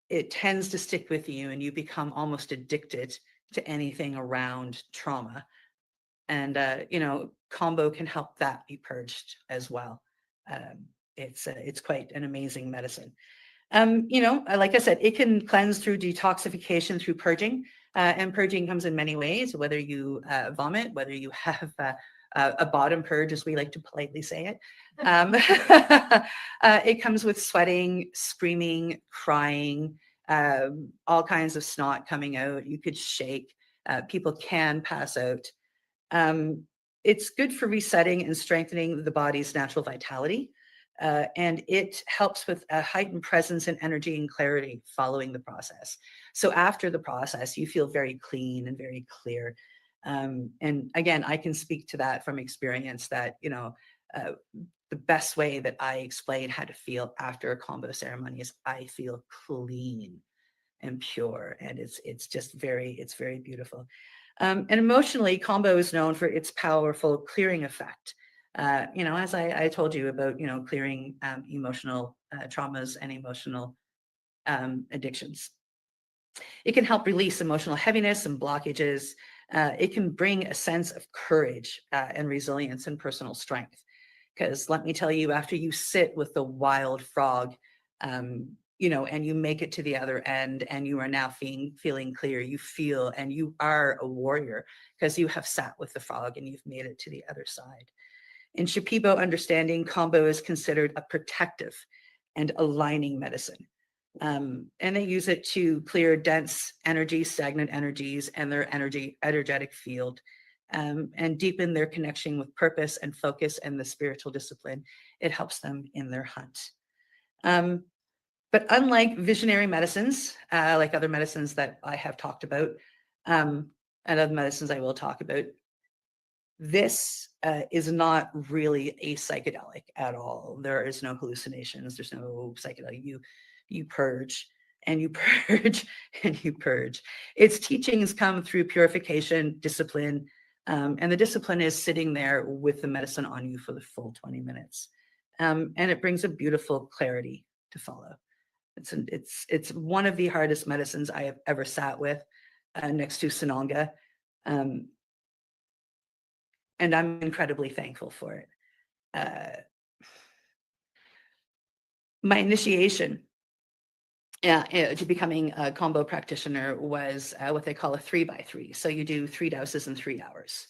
it tends to stick with you and you become almost addicted to anything around trauma. And, Combo can help that be purged as well. It's quite an amazing medicine. Like I said, it can cleanse through detoxification, through purging. And purging comes in many ways, whether you vomit, whether you have a bottom purge, as we like to politely say it. It comes with sweating, screaming, crying, all kinds of snot coming out. You could shake. People can pass out. It's good for resetting and strengthening the body's natural vitality. And it helps with a heightened presence and energy and clarity following the process. So after the process, you feel very clean and very clear. And again, I can speak to that from experience that, the best way that I explain how to feel after a Combo ceremony is I feel clean and pure. And it's very beautiful. And emotionally, Combo is known for its powerful clearing effect. As I told you about, clearing emotional traumas and emotional addictions. It can help release emotional heaviness and blockages. It can bring a sense of courage and resilience and personal strength. Because let me tell you, after you sit with the wild frog, and you make it to the other end and you are now feeling clear, you feel, and you are a warrior because you have sat with the frog and you've made it to the other side. In Shipibo understanding, Combo is considered a protective and aligning medicine. And they use it to clear dense energy, stagnant energies, and their energetic field, and deepen their connection with purpose and focus and the spiritual discipline. It helps them in their hunt. But unlike visionary medicines, like other medicines that I have talked about, and other medicines I will talk about, this is not really a psychedelic at all. There is no hallucinations. There's no psychedelic. You purge and you purge and you purge. Its teachings come through purification, discipline, and the discipline is sitting there with the medicine on you for the full 20 minutes. And it brings a beautiful clarity to follow. It's one of the hardest medicines I have ever sat with, next to Sananga. And I'm incredibly thankful for it. My initiation to becoming a Combo practitioner was what they call a 3x3. So you do 3 doses in 3 hours.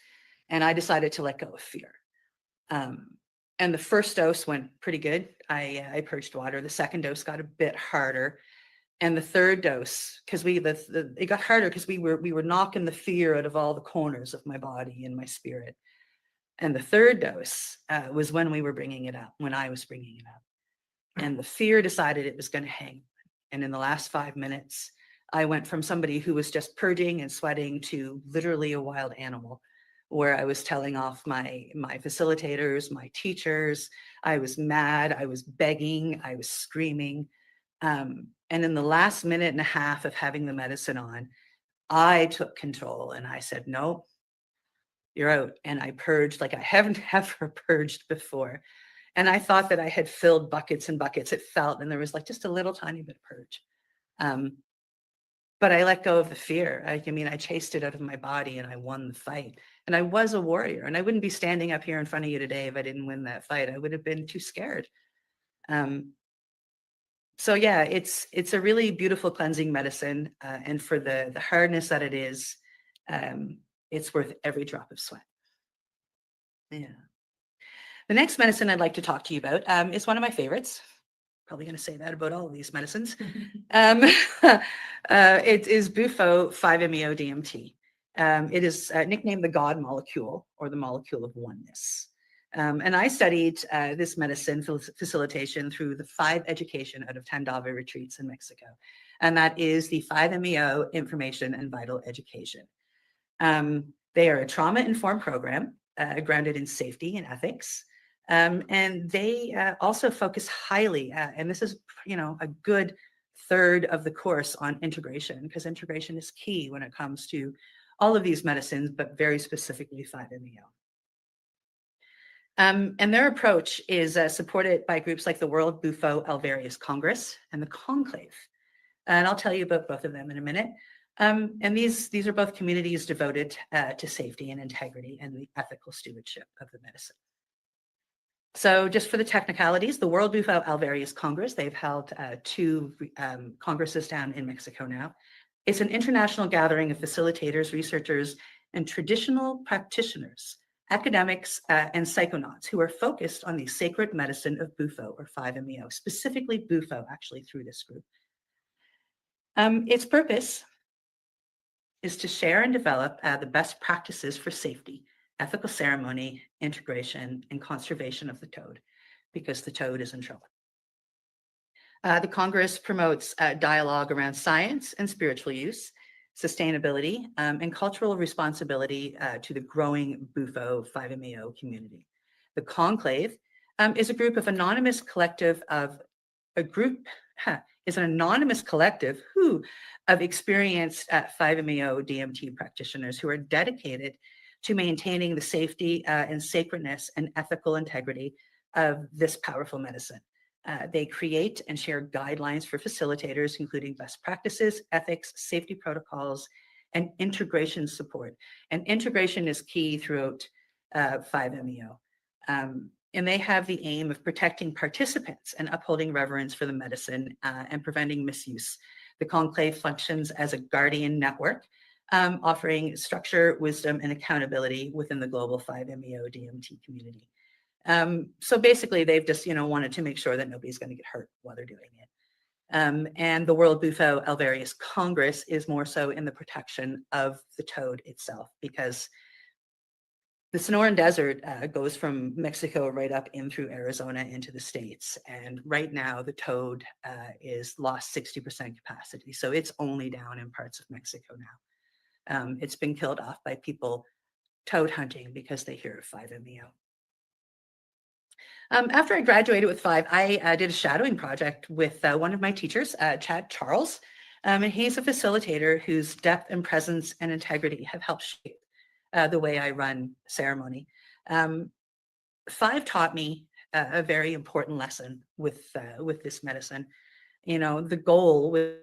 And I decided to let go of fear. And the first dose went pretty good. I purged water. The second dose got a bit harder. And the third dose, because it got harder because we were knocking the fear out of all the corners of my body and my spirit. And the third dose was when we were bringing it up, when I was bringing it up. And the fear decided it was going to hang. And in the last 5 minutes, I went from somebody who was just purging and sweating to literally a wild animal, where I was telling off my facilitators, my teachers. I was mad. I was begging. I was screaming. And in the last minute and a half of having the medicine on, I took control and I said, no, you're out. And I purged like I haven't ever purged before. And I thought that I had filled buckets and buckets. It felt, and there was like just a little tiny bit of purge. But I let go of the fear. I chased it out of my body and I won the fight. And I was a warrior. And I wouldn't be standing up here in front of you today if I didn't win that fight. I would have been too scared. So yeah, it's a really beautiful cleansing medicine. And for the hardness that it is, it's worth every drop of sweat. Yeah. The next medicine I'd like to talk to you about is one of my favorites. Probably going to say that about all of these medicines. It is Bufo 5-MeO-DMT. It is nicknamed the God molecule, or the molecule of oneness. And I studied this medicine facilitation through the 5 education out of Tandava retreats in Mexico. and that is the 5-MeO Information and Vital Education. They are a trauma-informed program grounded in safety and ethics. And they also focus highly, and this is, a good third of the course on integration, because integration is key when it comes to all of these medicines, but very specifically 5-MeO. And their approach is supported by groups like the World Bufo Alvarius Congress and the Conclave. And I'll tell you about both of them in a minute. And these are both communities devoted to safety and integrity and the ethical stewardship of the medicine. So just for the technicalities, the World Bufo Alvarius Congress, they've held 2 congresses down in Mexico now. It's an international gathering of facilitators, researchers, and traditional practitioners, academics, and psychonauts who are focused on the sacred medicine of Bufo, or 5-MeO, specifically Bufo, actually, through this group. Its purpose is to share and develop the best practices for safety, ethical ceremony, integration, and conservation of the toad, because the toad is in trouble. The Congress promotes dialogue around science and spiritual use, sustainability, and cultural responsibility to the growing Bufo 5-MeO community. The Conclave is a group of anonymous collective of of experienced 5-MeO DMT practitioners who are dedicated to maintaining the safety and sacredness and ethical integrity of this powerful medicine. They create and share guidelines for facilitators, including best practices, ethics, safety protocols, and integration support. And integration is key throughout 5-MeO. And they have the aim of protecting participants and upholding reverence for the medicine and preventing misuse. The Conclave functions as a guardian network, offering structure, wisdom, and accountability within the global 5-MeO DMT community. So basically, they've just, wanted to make sure that nobody's going to get hurt while they're doing it. And the World Bufo Alvarius Congress is more so in the protection of the toad itself, because the Sonoran Desert goes from Mexico right up in through Arizona into the States. And right now, the toad is lost 60% capacity. So it's only down in parts of Mexico now. It's been killed off by people toad hunting because they hear of 5-MeO. After I graduated with 5, I did a shadowing project with one of my teachers, Chad Charles. And he's a facilitator whose depth and presence and integrity have helped shape the way I run ceremony. 5 taught me a very important lesson with this medicine. The goal with